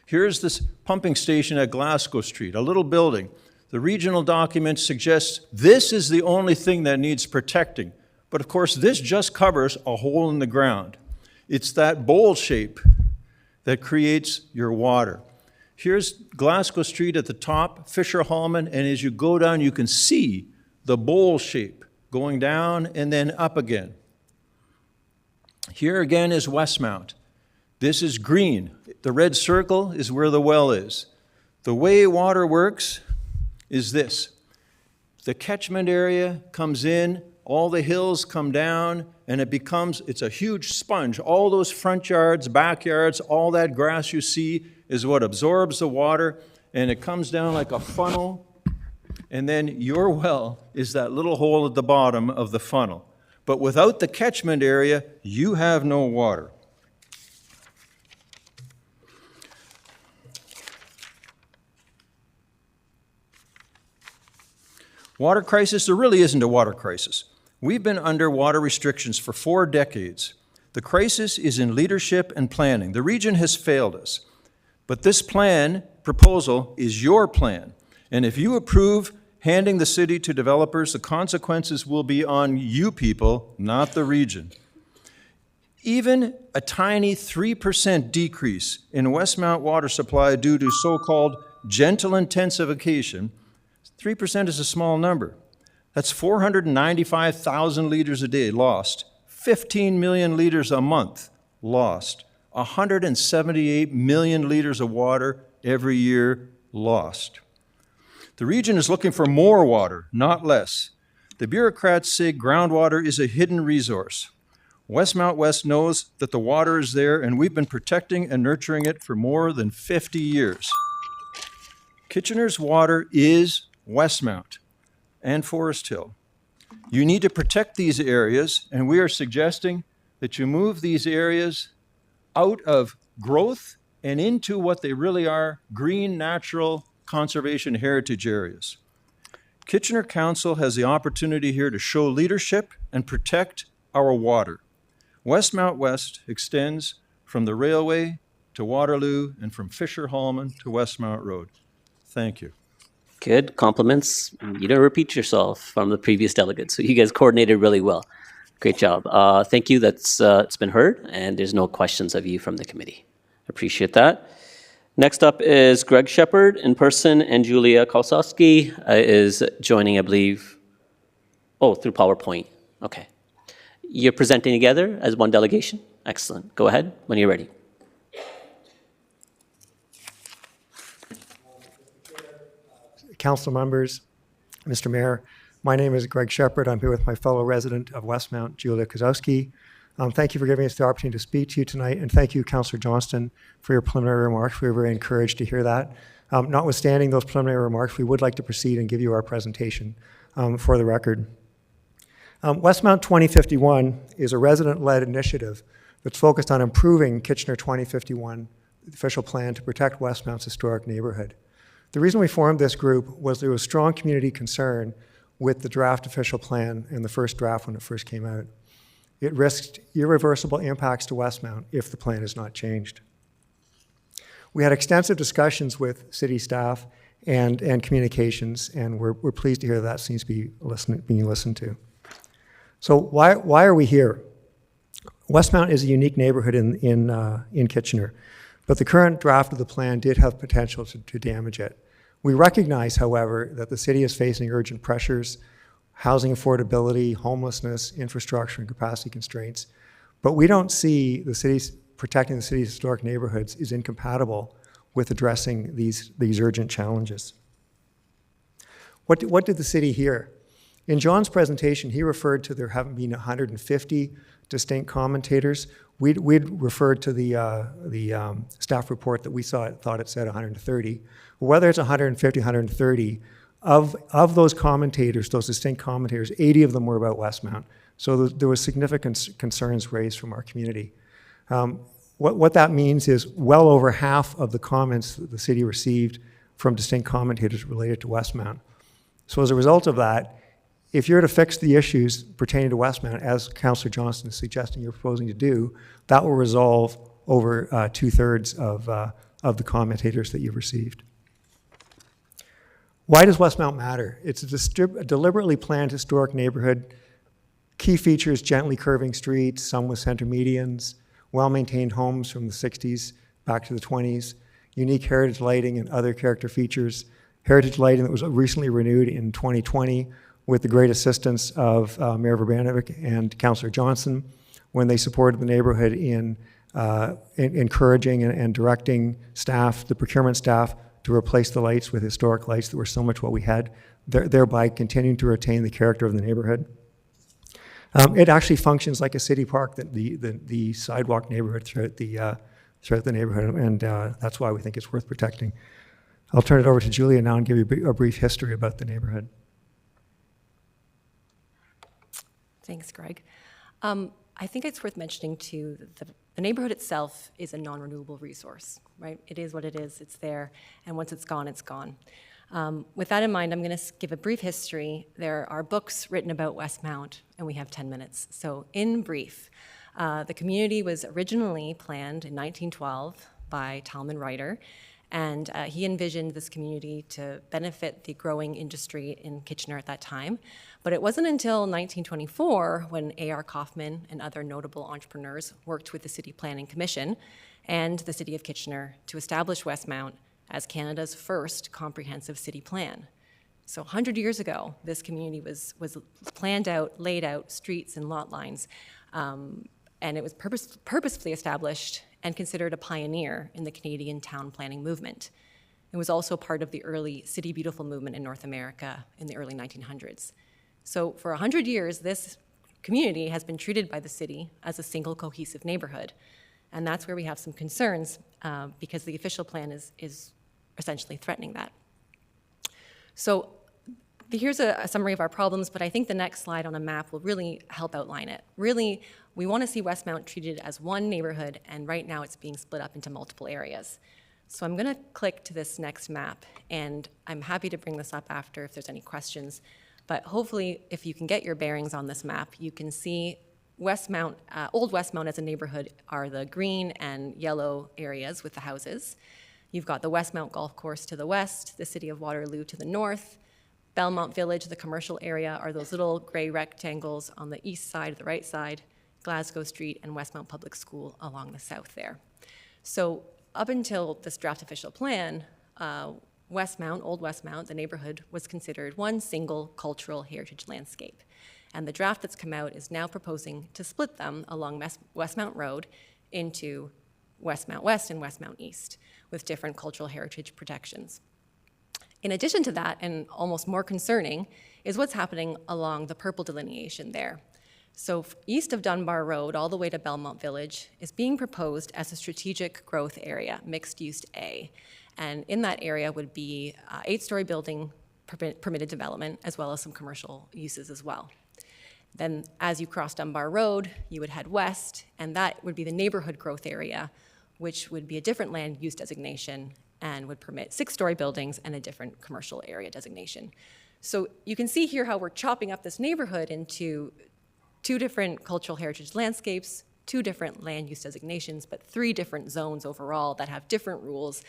Here's this pumping station at Glasgow Street, a little building. The regional document suggests this is the only thing that needs protecting. But of course, this just covers a hole in the ground. It's that bowl shape that creates your water. Here's Glasgow Street at the top, Fisher Hallman, and as you go down, you can see the bowl shape going down and then up again. Here again is Westmount. This is green. The red circle is where the well is. The way water works is this. The catchment area comes in, all the hills come down, and it's a huge sponge. All those front yards, backyards, all that grass you see is what absorbs the water, and it comes down like a funnel, and then your well is that little hole at the bottom of the funnel. But without the catchment area, you have no water. Water crisis, there really isn't a water crisis. We've been under water restrictions for 4 decades. The crisis is in leadership and planning. The region has failed us. But this proposal is your plan. And if you approve handing the city to developers, the consequences will be on you people, not the region. Even a tiny 3% decrease in Westmount water supply due to so-called gentle intensification, 3% is a small number. That's 495,000 liters a day lost, 15 million liters a month lost, 178 million liters of water every year lost. The region is looking for more water, not less. The bureaucrats say groundwater is a hidden resource. Westmount West knows that the water is there, and we've been protecting and nurturing it for more than 50 years. Kitchener's water is Westmount and Forest Hill. You need to protect these areas, and we are suggesting that you move these areas out of growth and into what they really are, green, natural, conservation heritage areas. Kitchener Council has the opportunity here to show leadership and protect our water. Westmount West extends from the railway to Waterloo and from Fisher Hallman to Westmount Road. Thank you. Good, compliments. You didn't repeat yourself from the previous delegates, so you guys coordinated really well. Great job. Thank you, it's been heard, and there's no questions of you from the committee. Appreciate that. Next up is Greg Shepard in person, and Julia Kosowski is joining, I believe, through PowerPoint. Okay. You're presenting together as one delegation? Excellent. Go ahead when you're ready. Council members, Mr. Mayor, my name is Greg Shepard. I'm here with my fellow resident of Westmount, Julia Kozowski. Thank you for giving us the opportunity to speak to you tonight, and thank you, Councillor Johnston, for your preliminary remarks. We were very encouraged to hear that. Notwithstanding those preliminary remarks, we would like to proceed and give you our presentation for the record. Westmount 2051 is a resident-led initiative that's focused on improving Kitchener 2051, the official plan to protect Westmount's historic neighborhood. The reason we formed this group was there was strong community concern with the draft official plan and the first draft when it first came out. It risked irreversible impacts to Westmount if the plan is not changed. We had extensive discussions with city staff and communications, and we're pleased to hear that seems to be being listened to. So why are we here? Westmount is a unique neighborhood in Kitchener, but the current draft of the plan did have potential to damage it. We recognize, however, that the city is facing urgent pressures, housing affordability, homelessness, infrastructure, and capacity constraints, but we don't see protecting the city's historic neighborhoods is incompatible with addressing these urgent challenges. What did the city hear? In John's presentation, he referred to there having been 150 distinct commentators. We'd referred to the staff report that we thought it said 130. Whether it's 150, 130, of those commentators, those distinct commentators, 80 of them were about Westmount. So there was significant concerns raised from our community. What that means is well over half of the comments that the city received from distinct commentators related to Westmount. So as a result of that, if you're to fix the issues pertaining to Westmount, as Councillor Johnston is suggesting you're proposing to do, that will resolve over 2/3 of the commentators that you've received. Why does Westmount matter? It's a deliberately planned historic neighborhood. Key features: gently curving streets, some with center medians, well-maintained homes from the 60s back to the 20s, unique heritage lighting and other character features. Heritage lighting that was recently renewed in 2020 with the great assistance of Mayor Verbanovic and Councillor Johnson when they supported the neighborhood in encouraging and directing staff, the procurement staff, to replace the lights with historic lights that were so much what we had, thereby continuing to retain the character of the neighborhood. It actually functions like a city park, the sidewalk neighborhood throughout the neighborhood, and that's why we think it's worth protecting. I'll turn it over to Julia now and give you a brief history about the neighborhood. Thanks, Greg. I think it's worth mentioning too that the neighborhood itself is a non-renewable resource, right? It is what it is, it's there, and once it's gone, it's gone. With that in mind, I'm going to give a brief history. There are books written about Westmount, and we have 10 minutes. So in brief, the community was originally planned in 1912 by Talman Ryder, and he envisioned this community to benefit the growing industry in Kitchener at that time. But it wasn't until 1924 when A.R. Kaufman and other notable entrepreneurs worked with the City Planning Commission and the City of Kitchener to establish Westmount as Canada's first comprehensive city plan. So 100 years ago, this community was planned out, laid out, streets and lot lines, and it was purposefully established and considered a pioneer in the Canadian town planning movement. It was also part of the early City Beautiful movement in North America in the early 1900s. So for 100 years, this community has been treated by the city as a single cohesive neighborhood. And that's where we have some concerns because the official plan is essentially threatening that. So here's a summary of our problems, but I think the next slide on a map will really help outline it. Really, we want to see Westmount treated as one neighborhood, and right now it's being split up into multiple areas. So I'm going to click to this next map, and I'm happy to bring this up after if there's any questions. But hopefully, if you can get your bearings on this map, you can see Westmount, Old Westmount as a neighborhood are the green and yellow areas with the houses. You've got the Westmount Golf Course to the west, the City of Waterloo to the north. Belmont Village, the commercial area, are those little gray rectangles on the east side, the right side, Glasgow Street, and Westmount Public School along the south there. So up until this draft official plan, Westmount, Old Westmount, the neighborhood, was considered one single cultural heritage landscape. And the draft that's come out is now proposing to split them along Westmount Road into Westmount West and Westmount East with different cultural heritage protections. In addition to that, and almost more concerning, is what's happening along the purple delineation there. So east of Dunbar Road, all the way to Belmont Village, is being proposed as a strategic growth area, mixed-use A. And in that area would be 8-story building permitted development, as well as some commercial uses as well. Then as you cross Dunbar Road, you would head west, and that would be the neighborhood growth area, which would be a different land use designation and would permit 6-story buildings and a different commercial area designation. So you can see here how we're chopping up this neighborhood into 2 different cultural heritage landscapes, 2 different land use designations, but 3 different zones overall that have different rules,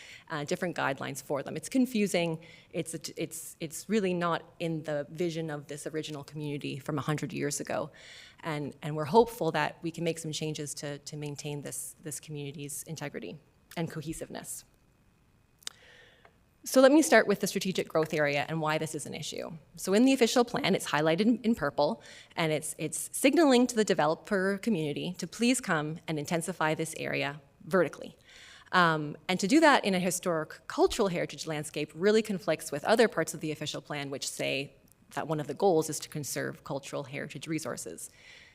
different guidelines for them. It's confusing. It's really not in the vision of this original community from 100 years ago. And we're hopeful that we can make some changes to maintain this community's integrity and cohesiveness. So let me start with the strategic growth area and why this is an issue. So in the official plan, it's highlighted in purple, and it's signaling to the developer community to please come and intensify this area vertically. And to do that in a historic cultural heritage landscape really conflicts with other parts of the official plan which say that one of the goals is to conserve cultural heritage resources.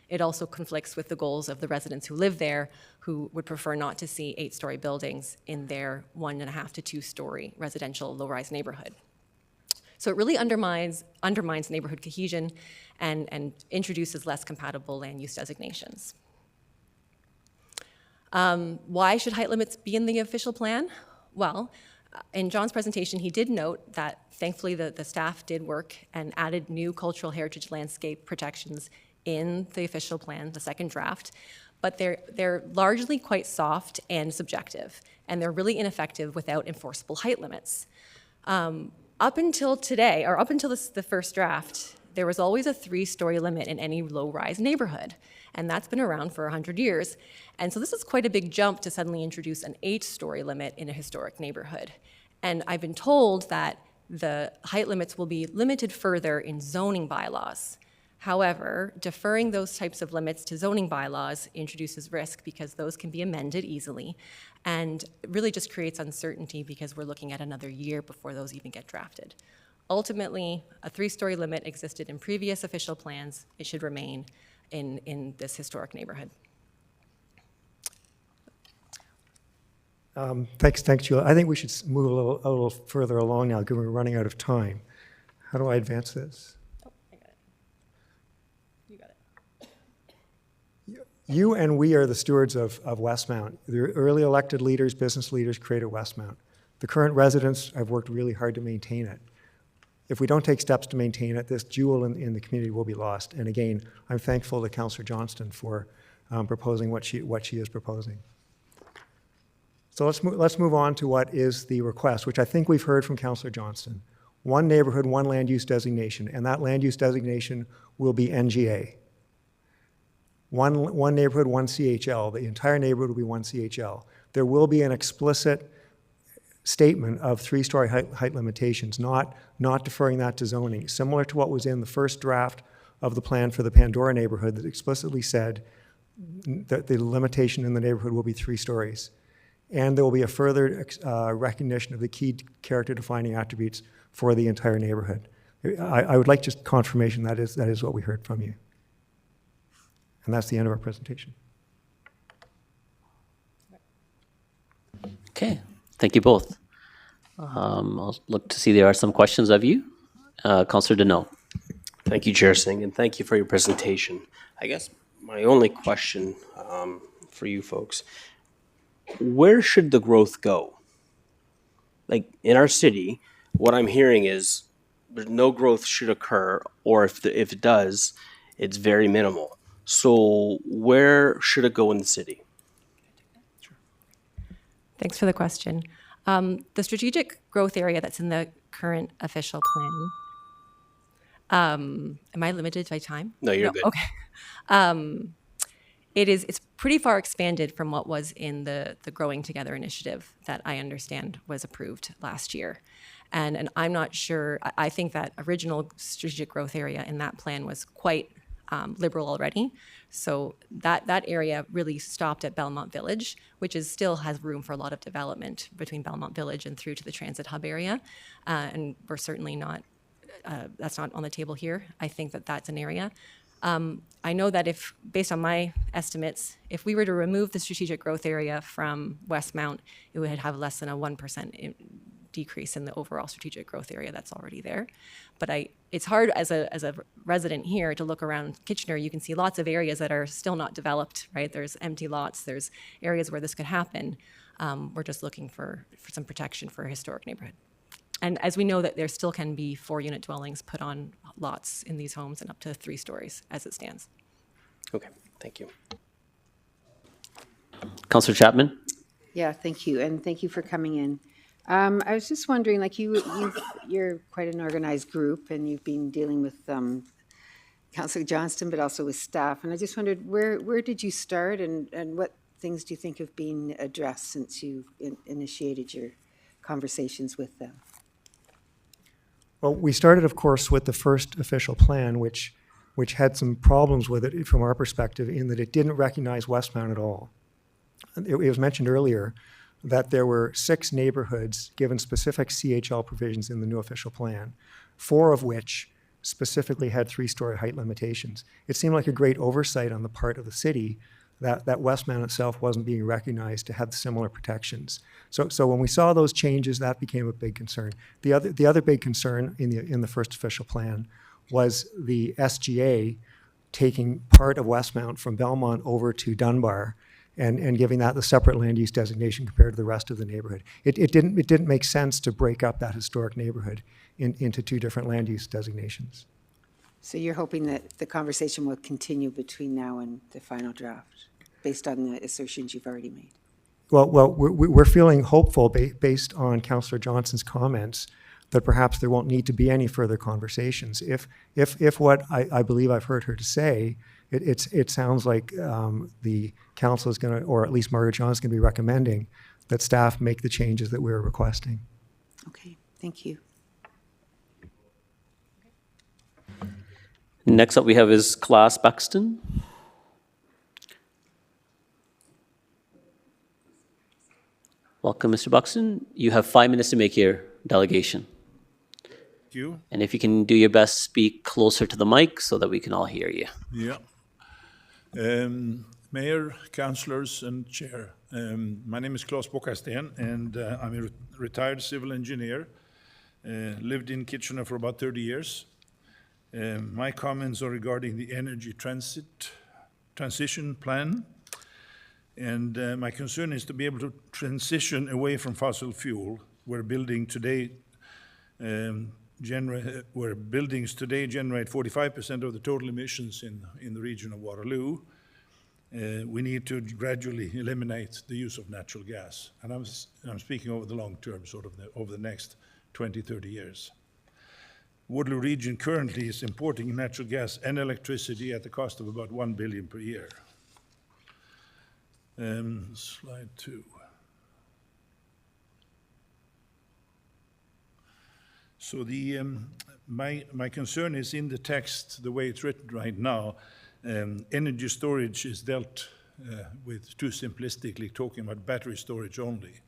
It also conflicts with the goals of the residents who live there, who would prefer not to see 8-story buildings in their 1.5 to 2-story residential low-rise neighborhood. So it really undermines neighborhood cohesion and introduces less compatible land use designations. Why should height limits be in the official plan? Well, in John's presentation, he did note that thankfully the staff did work and added new cultural heritage landscape protections in the official plan, the second draft, but they're largely quite soft and subjective, and they're really ineffective without enforceable height limits. Up until today, or up until the first draft, there was always a 3-story limit in any low-rise neighborhood, and that's been around for 100 years. And so this is quite a big jump to suddenly introduce an 8-story limit in a historic neighborhood. And I've been told that the height limits will be limited further in zoning bylaws. However, deferring those types of limits to zoning bylaws introduces risk because those can be amended easily, and it really just creates uncertainty because we're looking at another year before those even get drafted. Ultimately, a 3-story limit existed in previous official plans. It should remain in this historic neighborhood. Thanks, Julia. I think we should move a little further along now, given we're running out of time. How do I advance this? You and we are the stewards of Westmount. The early elected leaders, business leaders created Westmount. The current residents have worked really hard to maintain it. If we don't take steps to maintain it, this jewel in the community will be lost. And again, I'm thankful to Councillor Johnston for proposing what she is proposing. So let's move on to what is the request, which I think we've heard from Councillor Johnston. One neighborhood, one land use designation, and that land use designation will be NGA. One neighborhood, one CHL. The entire neighborhood will be one CHL. There will be an explicit statement of 3-story height limitations, not deferring that to zoning, similar to what was in the first draft of the plan for the Pandora neighborhood that explicitly said that the limitation in the neighborhood will be 3 stories. And there will be a further recognition of the key character defining attributes for the entire neighborhood. I would like just confirmation that is what we heard from you. And that's the end of our presentation. Okay, thank you both. I'll look to see there are some questions of you. Councillor Deneau. Thank you, Chair Singh, and thank you for your presentation. I guess my only question for you folks, where should the growth go? Like in our city, what I'm hearing is no growth should occur, or if it does, it's very minimal. So where should it go in the city? Thanks for the question. The strategic growth area that's in the current official plan, am I limited by time? No, you're good. Okay. it's pretty far expanded from what was in the Growing Together initiative that I understand was approved last year. And I'm not sure, I think that original strategic growth area in that plan was quite liberal already. So that area really stopped at Belmont Village, which still has room for a lot of development between Belmont Village and through to the transit hub area. And we're certainly not, that's not on the table here. I think that that's an area. I know that based on my estimates, if we were to remove the strategic growth area from Westmount, it would have less than a 1% decrease in the overall strategic growth area that's already there. But it's hard as a resident here to look around Kitchener. You can see lots of areas that are still not developed, right? There's empty lots, there's areas where this could happen. We're just looking for some protection for a historic neighborhood. And as we know that there still can be 4-unit dwellings put on lots in these homes and up to 3 stories as it stands. Okay, thank you. Councillor Chapman? Yeah, thank you, and thank you for coming in. I was just wondering, like you're quite an organized group, and you've been dealing with Councillor Johnston, but also with staff. And I just wondered, where did you start, and what things do you think have been addressed since you initiated your conversations with them? Well, we started, of course, with the first official plan, which had some problems with it from our perspective, in that it didn't recognize Westmount at all. It was mentioned earlier that there were 6 neighborhoods given specific CHL provisions in the new official plan, 4 of which specifically had 3-story height limitations. It seemed like a great oversight on the part of the city that Westmount itself wasn't being recognized to have similar protections. So when we saw those changes, that became a big concern. The other big concern in the first official plan was the SGA taking part of Westmount from Belmont over to Dunbar and giving that the separate land use designation compared to the rest of the neighborhood. It didn't make sense to break up that historic neighborhood into 2 different land use designations. So you're hoping that the conversation will continue between now and the final draft, based on the assertions you've already made? Well, we're feeling hopeful based on Councillor Johnston's comments that perhaps there won't need to be any further conversations. If what I believe I've heard her to say, it sounds like the council is going to, or at least Margaret John is going to be recommending that staff make the changes that we're requesting. Okay, thank you. Next up we have is Claas Buxton. Welcome, Mr. Buxton. You have 5 minutes to make your delegation. Thank you. And if you can do your best, speak closer to the mic so that we can all hear you. Yeah. Mayor, councillors, and chair. My name is Claes Bockasten, and I'm a retired civil engineer. Lived in Kitchener for about 30 years. My comments are regarding the energy transition plan. And my concern is to be able to transition away from fossil fuel, where buildings today generate 45% of the total emissions in the region of Waterloo. We need to gradually eliminate the use of natural gas. And I'm speaking over the long term, sort of over the next 20, 30 years. Waterloo region currently is importing natural gas and electricity at the cost of about $1 billion per year. Slide 2. So my concern is in the text, the way it's written right now, energy storage is dealt with too simplistically, talking about battery storage only.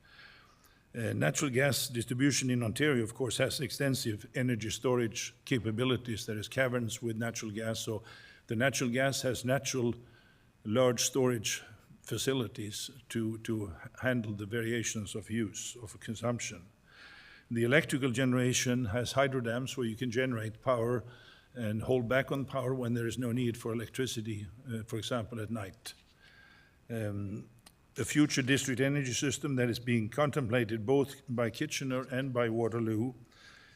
Natural gas distribution in Ontario, of course, has extensive energy storage capabilities. There is caverns with natural gas, so the natural gas has natural large storage facilities to handle the variations of use, of consumption. The electrical generation has hydro dams where you can generate power and hold back on power when there is no need for electricity, for example, at night. The future district energy system that is being contemplated both by Kitchener and by Waterloo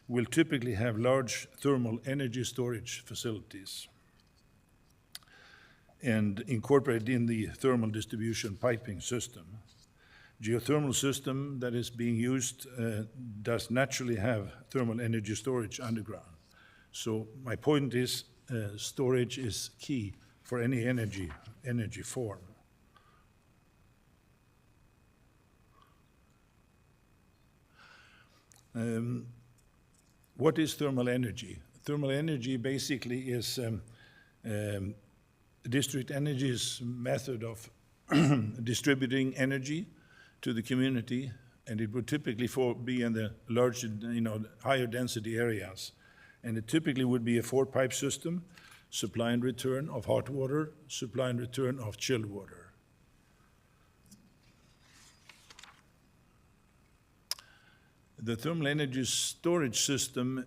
will typically have large thermal energy storage facilities and incorporated in the thermal distribution piping system. Geothermal system that is being used does naturally have thermal energy storage underground. So my point is storage is key for any energy form. What is thermal energy? Thermal energy basically is district energy's method of distributing energy to the community, and it would typically be in the larger, higher density areas. And it typically would be a 4-pipe system, supply and return of hot water, supply and return of chilled water. The thermal energy storage system,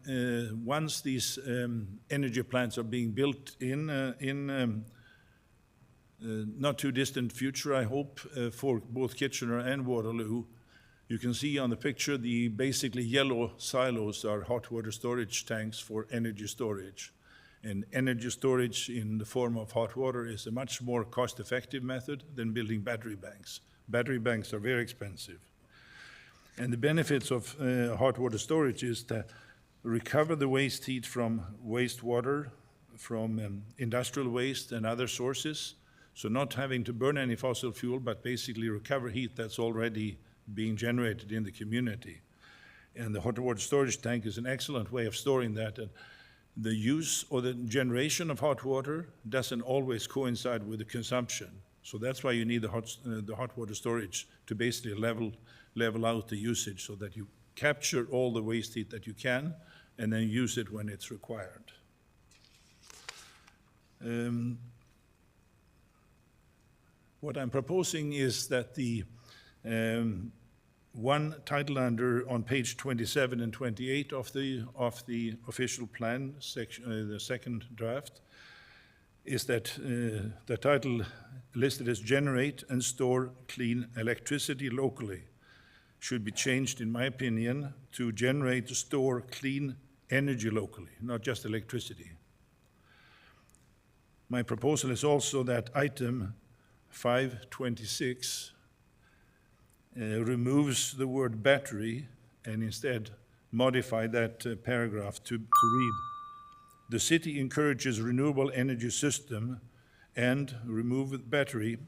once these energy plants are being built in not too distant future, I hope, for both Kitchener and Waterloo, you can see on the picture the basically yellow silos are hot water storage tanks for energy storage. And energy storage in the form of hot water is a much more cost-effective method than building battery banks. Battery banks are very expensive. And the benefits of hot water storage is to recover the waste heat from wastewater, from industrial waste and other sources. So not having to burn any fossil fuel, but basically recover heat that's already being generated in the community. And the hot water storage tank is an excellent way of storing that. And the use or the generation of hot water doesn't always coincide with the consumption. So that's why you need the hot water storage to basically level out the usage so that you capture all the waste heat that you can and then use it when it's required. What I'm proposing is that the one title under on page 27 and 28 of the official plan section, the second draft, is that the title listed as generate and store clean electricity locally should be changed, in my opinion, to generate and store clean energy locally, not just electricity. My proposal is also that item 526 removes the word battery and instead modify that paragraph to read, the city encourages renewable energy system and remove battery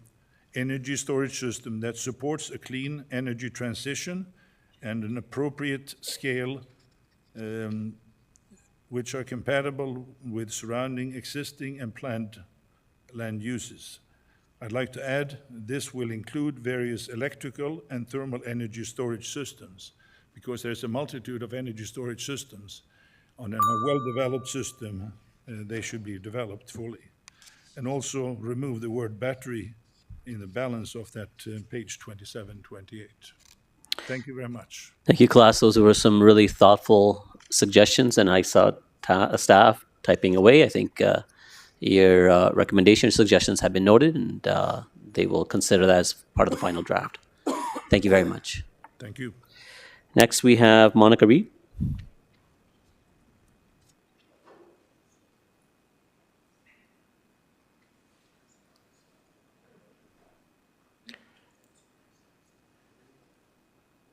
energy storage system that supports a clean energy transition and an appropriate scale which are compatible with surrounding existing and planned land uses. I'd like to add this will include various electrical and thermal energy storage systems, because there's a multitude of energy storage systems. On a well-developed system, they should be developed fully. And also remove the word battery in the balance of that page 27, 28. Thank you very much. Thank you, class. Those were some really thoughtful suggestions, and I saw staff typing away. I think your recommendation suggestions have been noted, and they will consider that as part of the final draft. Thank you very much. Thank you. Next, we have Monica Reed.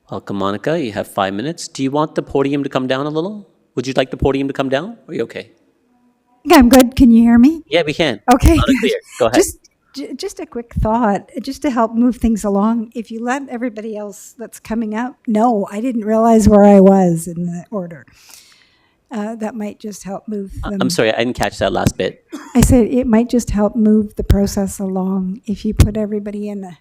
Welcome, Monica. You have 5 minutes. Do you want the podium to come down a little? Would you like the podium to come down? Are you okay? Yeah, I'm good. Can you hear me? Yeah, we can. Okay. Loud and clear. Go ahead. Just a quick thought, just to help move things along. If you let everybody else that's coming up know, I didn't realize where I was in the order. That might just help move them. I'm sorry, I didn't catch that last bit. I said it might just help move the process along if you put everybody in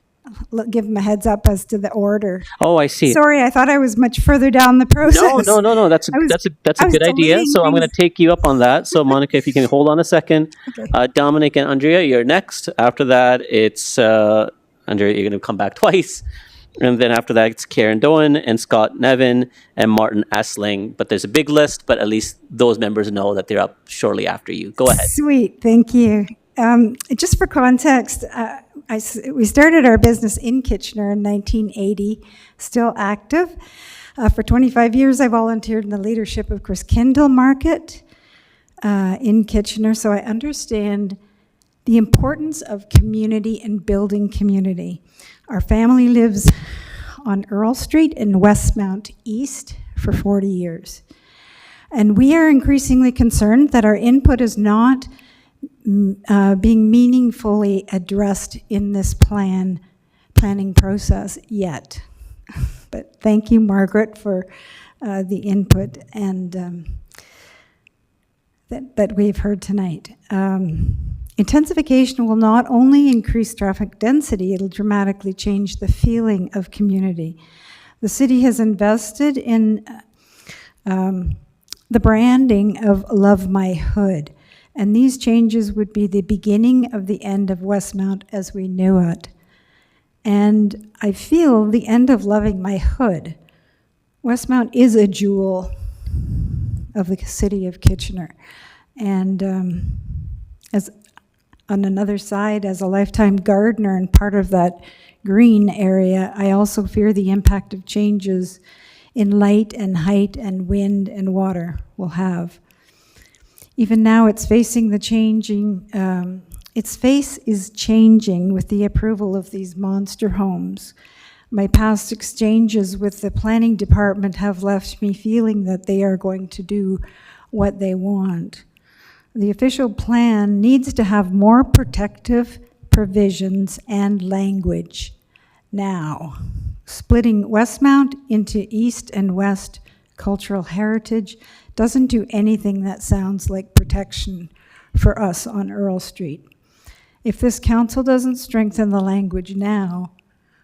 give them a heads up as to the order. Oh, I see. Sorry, I thought I was much further down the process. No. That's a good idea. So I'm going to take you up on that. So Monica, if you can hold on a second. Okay. Dominic and Andrea, you're next. After that, it's Andrea. You're going to come back twice, and then after that, it's Karen Doan and Scott Nevin and Martin Essling. But there's a big list. But at least those members know that they're up shortly after you. Go ahead. Sweet, thank you. Just for context, we started our business in Kitchener in 1980, still active. For 25 years, I volunteered in the leadership of Christkindl Market in Kitchener, so I understand the importance of community and building community. Our family lives on Earl Street in Westmount East for 40 years. And we are increasingly concerned that our input is not being meaningfully addressed in this planning process yet. But thank you, Margaret, for the input and that we've heard tonight. Intensification will not only increase traffic density, it'll dramatically change the feeling of community. The city has invested in the branding of Love My Hood, and these changes would be the beginning of the end of Westmount as we knew it. And I feel the end of Loving My Hood. Westmount is a jewel of the city of Kitchener. And as on another side, as a lifetime gardener and part of that green area, I also fear the impact of changes in light and height and wind and water will have. Even now, it's facing the changing, its face is changing with the approval of these monster homes. My past exchanges with the planning department have left me feeling that they are going to do what they want. The official plan needs to have more protective provisions and language now. Splitting Westmount into East and West cultural heritage doesn't do anything that sounds like protection for us on Earl Street. If this council doesn't strengthen the language now,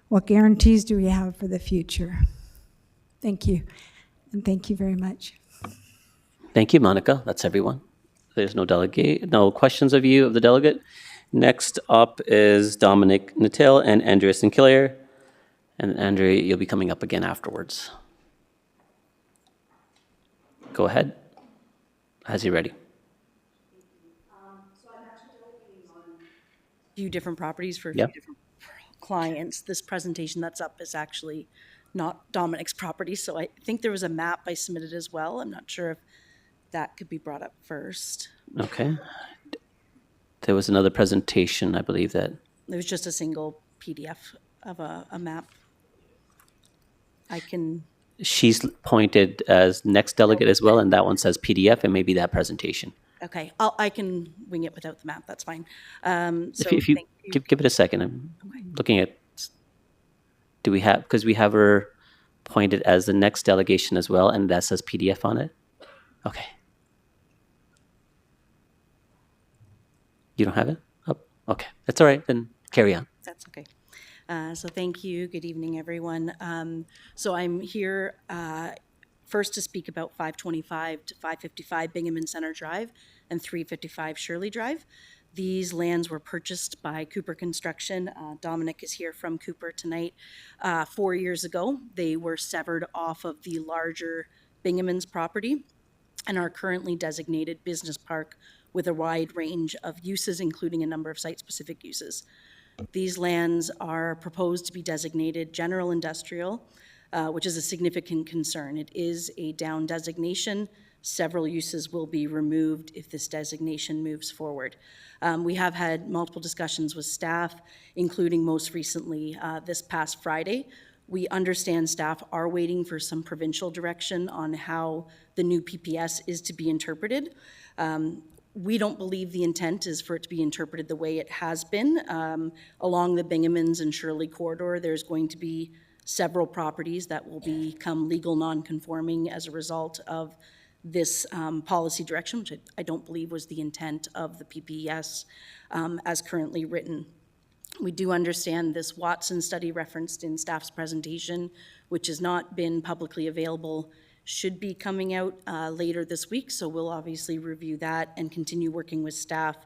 what guarantees do we have for the future? Thank you, and thank you very much. Thank you, Monica. That's everyone. There's no questions of you, of the delegate. Next up is Dominic Natil and Andrea Sinclair. And Andrea, you'll be coming up again afterwards. Go ahead, as you're ready. So I'm actually delegating on a few different properties for a Yep. few different clients. This presentation that's up is actually not Dominic's property, so I think there was a map I submitted as well. I'm not sure if that could be brought up first. Okay. There was another presentation, I believe, that, It was just a single PDF of a map. I can, she's pointed as next delegate as well, and that one says PDF, and maybe that presentation. okay, I can wing it without the map, that's fine. So If you thank you. give it a second, I'm looking at, do we have, because we have her pointed as the next delegation as well, and that says PDF on it? Okay. You don't have it? Oh, okay, that's all right, then carry on. That's okay. So thank you. Good evening, everyone. So I'm here first to speak about 525 to 555 Binghamton Center Drive and 355 Shirley Drive. These lands were purchased by Cooper Construction. Dominic is here from Cooper tonight. 4 years ago, they were severed off of the larger Binghamton's property and are currently designated business park with a wide range of uses, including a number of site-specific uses. These lands are proposed to be designated general industrial, which is a significant concern. It is a down designation. Several uses will be removed if this designation moves forward. We have had multiple discussions with staff, including most recently this past Friday. We understand staff are waiting for some provincial direction on how the new PPS is to be interpreted. We don't believe the intent is for it to be interpreted the way it has been. Along the Binghamton's and Shirley corridor, there's going to be several properties that will become legal non-conforming as a result of this policy direction, which I don't believe was the intent of the PPS as currently written. We do understand this Watson study referenced in staff's presentation, which has not been publicly available, should be coming out later this week, so we'll obviously review that and continue working with staff,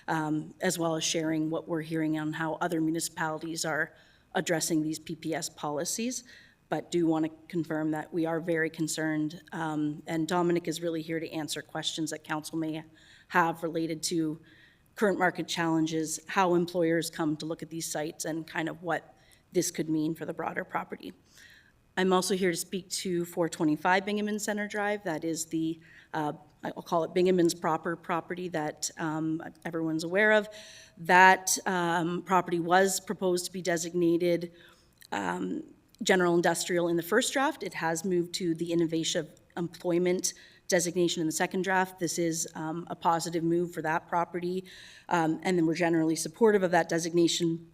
as well as sharing what we're hearing on how other municipalities are addressing these PPS policies. But do want to confirm that we are very concerned, and Dominic is really here to answer questions that council may have related to current market challenges, how employers come to look at these sites, and kind of what this could mean for the broader property. I'm also here to speak to 425 Binghamton Center Drive. That is the, I'll call it Binghamton's proper property that everyone's aware of. That property was proposed to be designated general industrial in the first draft. It has moved to the innovation employment designation in the second draft. This is a positive move for that property, and then we're generally supportive of that designation.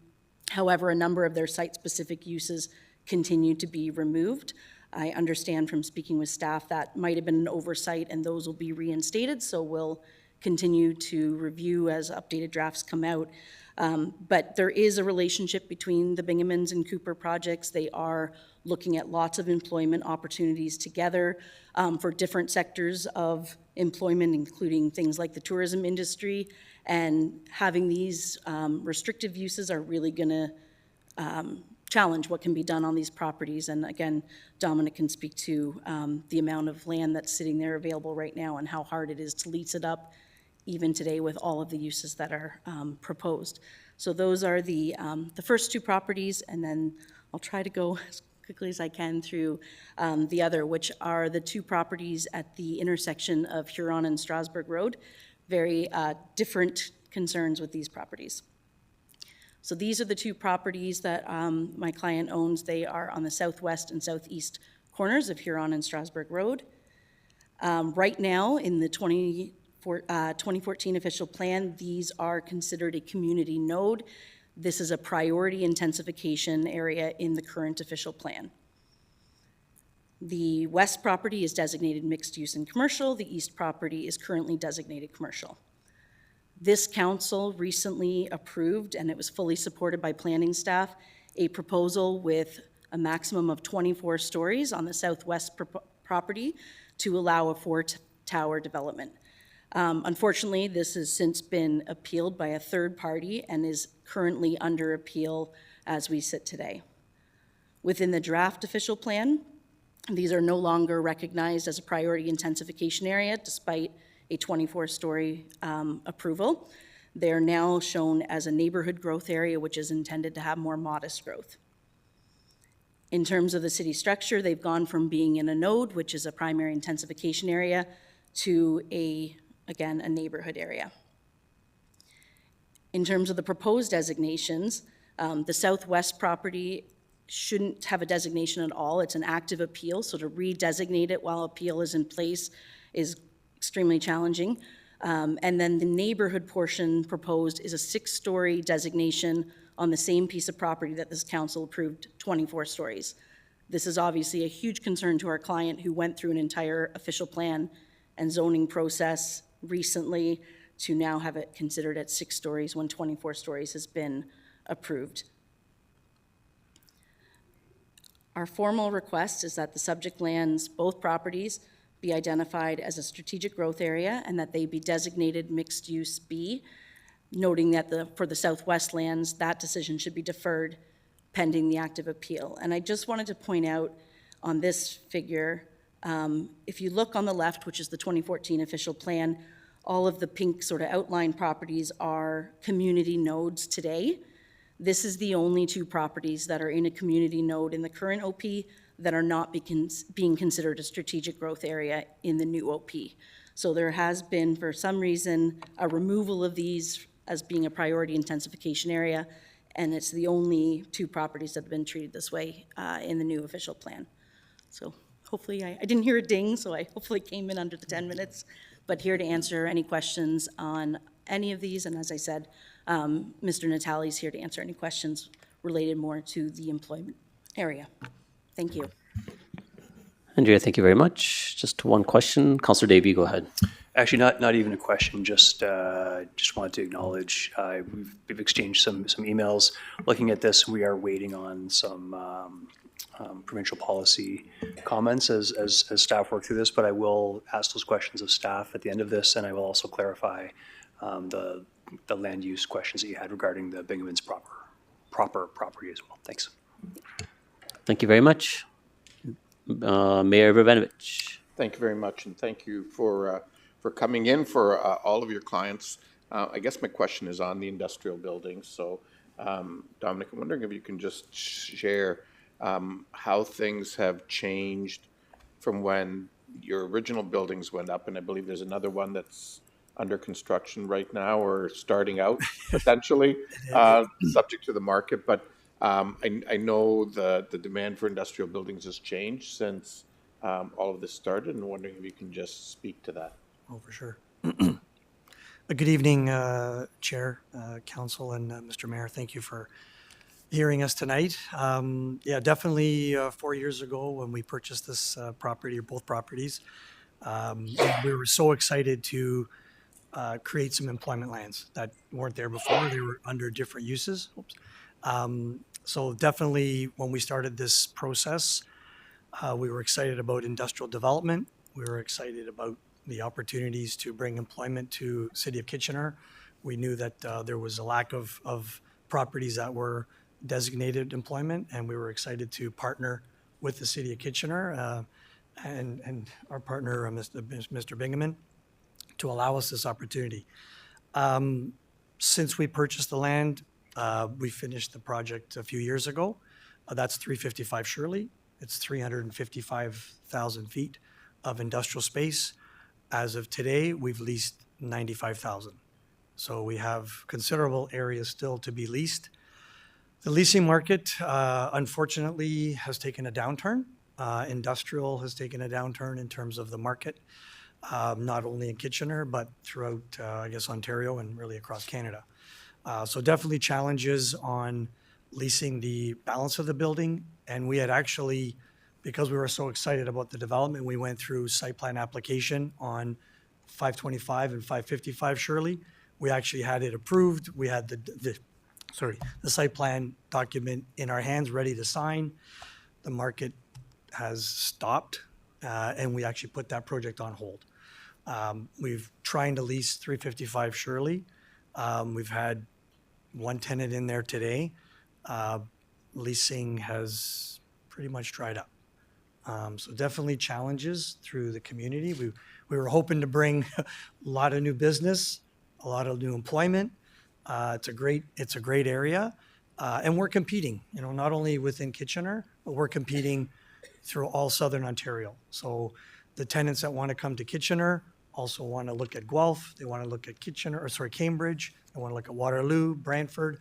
However, a number of their site-specific uses continue to be removed. I understand from speaking with staff that might have been an oversight and those will be reinstated, so we'll continue to review as updated drafts come out. But there is a relationship between the Bingamons and Cooper projects. They are looking at lots of employment opportunities together for different sectors of employment, including things like the tourism industry. And having these restrictive uses are really going to challenge what can be done on these properties. And again, Dominic can speak to the amount of land that's sitting there available right now and how hard it is to lease it up even today with all of the uses that are proposed. So those are the first two properties, and then I'll try to go as quickly as I can through the other, which are the two properties at the intersection of Huron and Strasbourg Road. Very different concerns with these properties. So these are the two properties that my client owns. They are on the southwest and southeast corners of Huron and Strasbourg Road. Right now, in the 2014 official plan, these are considered a community node. This is a priority intensification area in the current official plan. The west property is designated mixed use and commercial. The east property is currently designated commercial. This council recently approved, and it was fully supported by planning staff, a proposal with a maximum of 24 stories on the southwest property to allow a 4-tower development. Unfortunately, this has since been appealed by a third party and is currently under appeal as we sit today. Within the draft official plan, these are no longer recognized as a priority intensification area despite a 24-story approval. They are now shown as a neighborhood growth area, which is intended to have more modest growth. In terms of the city structure, they've gone from being in a node, which is a primary intensification area, to again, a neighborhood area. In terms of the proposed designations, the southwest property shouldn't have a designation at all. It's an active appeal, so to redesignate it while appeal is in place is extremely challenging. And then the neighborhood portion proposed is a 6-story designation on the same piece of property that this council approved 24 stories. This is obviously a huge concern to our client who went through an entire official plan and zoning process recently to now have it considered at 6 stories when 24 stories has been approved. Our formal request is that the subject lands, both properties, be identified as a strategic growth area and that they be designated mixed use B, noting that for the southwest lands, that decision should be deferred pending the active appeal. And I just wanted to point out on this figure, if you look on the left, which is the 2014 official plan, all of the pink sort of outline properties are community nodes today. This is the only two properties that are in a community node in the current OP that are not being considered a strategic growth area in the new OP. So there has been, for some reason, a removal of these as being a priority intensification area, and it's the only two properties that have been treated this way in the new official plan. So hopefully, I didn't hear a ding, so I hopefully came in under the 10 minutes, but here to answer any questions on any of these, and as I said, Mr. Natale's here to answer any questions related more to the employment area. Thank you. Andrea, thank you very much. Just one question. Councillor Davey, go ahead. Actually, not even a question. Just wanted to acknowledge we've exchanged some emails. Looking at this, we are waiting on some provincial policy comments as staff work through this. But I will ask those questions of staff at the end of this, and I will also clarify the land use questions that you had regarding the Bingaman's proper property as well. Thanks. Thank you very much. Mayor Verbenovich. Thank you very much, and thank you for coming in for all of your clients. I guess my question is on the industrial buildings. So, Dominic, I'm wondering if you can just share how things have changed from when your original buildings went up, and I believe there's another one that's under construction right now or starting out potentially, subject to the market. But I know the demand for industrial buildings has changed since all of this started, and wondering if you can just speak to that. Oh, for sure. Good evening, Chair, Council, and Mr. Mayor. Thank you for hearing us tonight. Yeah, definitely 4 years ago when we purchased this property, or both properties, we were so excited to create some employment lands that weren't there before. They were under different uses. Oops. So definitely when we started this process, we were excited about industrial development. We were excited about the opportunities to bring employment to City of Kitchener. We knew that there was a lack of properties that were designated employment, and we were excited to partner with the City of Kitchener and our partner, Mr. Bingaman, to allow us this opportunity. Since we purchased the land, we finished the project a few years ago. That's 355 Shirley. It's 355,000 feet of industrial space. As of today, we've leased 95,000. So we have considerable areas still to be leased. The leasing market, unfortunately, has taken a downturn. Industrial has taken a downturn in terms of the market, not only in Kitchener, but throughout, I guess, Ontario and really across Canada. So definitely challenges on leasing the balance of the building. And we had actually, because we were so excited about the development, we went through site plan application on 525 and 555 Shirley. We actually had it approved. We had the site plan document in our hands, ready to sign. The market has stopped, and we actually put that project on hold. We've trying to lease 355 Shirley. We've had one tenant in there today. Leasing has pretty much dried up. So definitely challenges through the community. We were hoping to bring a lot of new business, a lot of new employment. It's a great area, and we're competing. Not only within Kitchener, but we're competing through all Southern Ontario. So the tenants that want to come to Kitchener also want to look at Guelph. They want to look at Cambridge. They want to look at Waterloo, Brantford.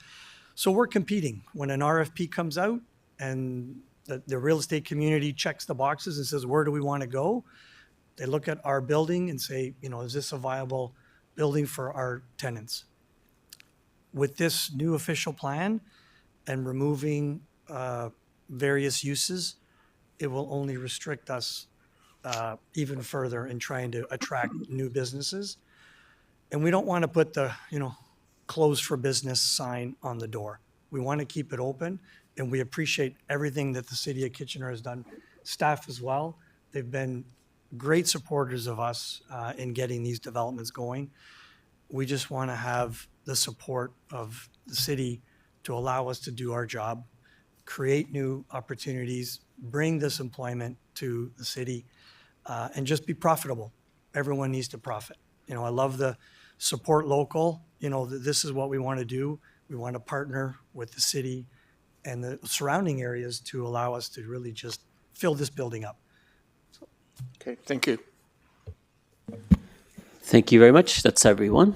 So we're competing. When an RFP comes out and the real estate community checks the boxes and says, where do we want to go? They look at our building and say, is this a viable building for our tenants? With this new official plan and removing various uses, it will only restrict us even further in trying to attract new businesses. And we don't want to put the, closed for business sign on the door. We want to keep it open, and we appreciate everything that the City of Kitchener has done. Staff as well. They've been great supporters of us in getting these developments going. We just want to have the support of the city to allow us to do our job, create new opportunities, bring this employment to the city, and just be profitable. Everyone needs to profit. I love the support local. This is what we want to do. We want to partner with the city and the surrounding areas to allow us to really just fill this building up. Okay, thank you. Thank you very much. That's everyone.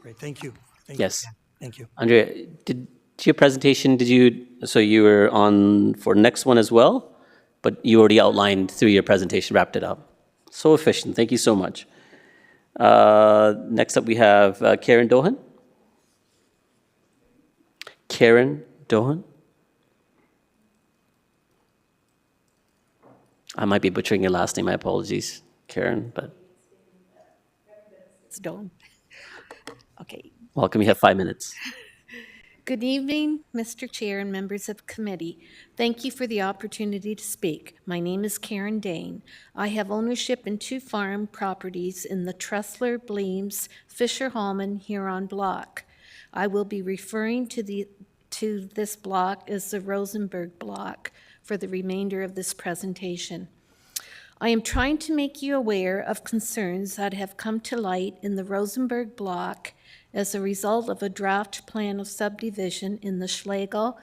Great, thank you. Yes. Thank you. Andrea, did your presentation, so you were on for next one as well, but you already outlined through your presentation, wrapped it up. So efficient. Thank you so much. Next up, we have Karen Dohan. Karen Dohan. I might be butchering your last name. My apologies, Karen, but. It's Dohan. Okay. Welcome. You have 5 minutes. Good evening, Mr. Chair and members of the committee. Thank you for the opportunity to speak. My name is Karen Dane. I have ownership in 2 farm properties in the Tressler, Bleems, Fisher-Hallman, Huron block. I will be referring to this block as the Rosenberg block for the remainder of this presentation. I am trying to make you aware of concerns that have come to light in the Rosenberg block as a result of a draft plan of subdivision in the Schlegel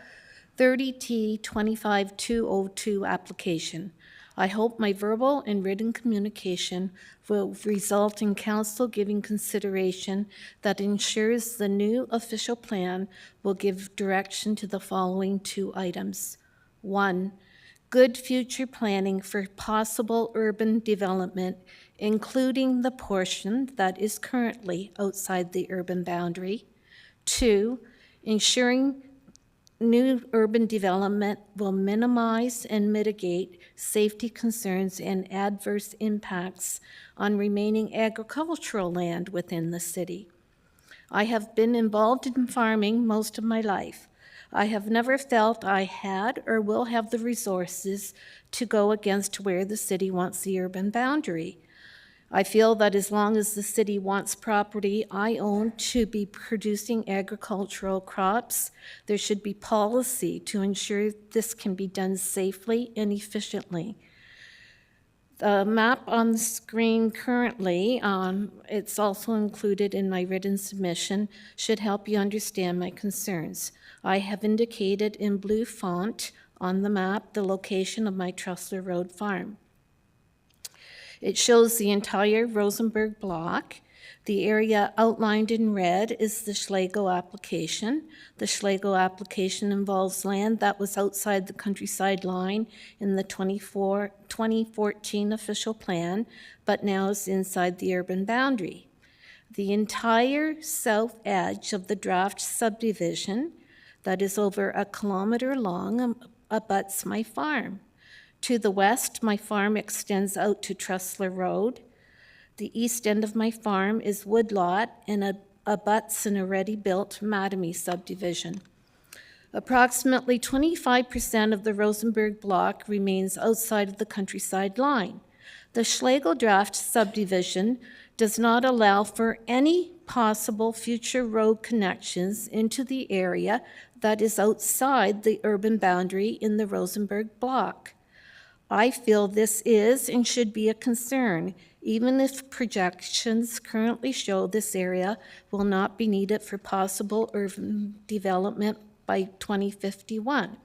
30T 25202 application. I hope my verbal and written communication will result in council giving consideration that ensures the new official plan will give direction to the following 2 items. 1, good future planning for possible urban development, including the portion that is currently outside the urban boundary. 2, Ensuring new urban development will minimize and mitigate safety concerns and adverse impacts on remaining agricultural land within the city. I have been involved in farming most of my life. I have never felt I had or will have the resources to go against where the city wants the urban boundary. I feel that as long as the city wants property I own to be producing agricultural crops, there should be policy to ensure this can be done safely and efficiently. The map on the screen currently, it's also included in my written submission, should help you understand my concerns. I have indicated in blue font on the map the location of my Trustler Road farm. It shows the entire Rosenberg block. The area outlined in red is the Schlegel application. The Schlegel application involves land that was outside the countryside line in the 2014 official plan, but now is inside the urban boundary. The entire south edge of the draft subdivision, that is over 1 kilometer long, abuts my farm. To the west, my farm extends out to Trustler Road. The east end of my farm is woodlot and abuts an already built Mattamy subdivision. Approximately 25% of the Rosenberg block remains outside of the countryside line. The Schlegel draft subdivision does not allow for any possible future road connections into the area that is outside the urban boundary in the Rosenberg block. I feel this is and should be a concern, even if projections currently show this area will not be needed for possible urban development by 2051.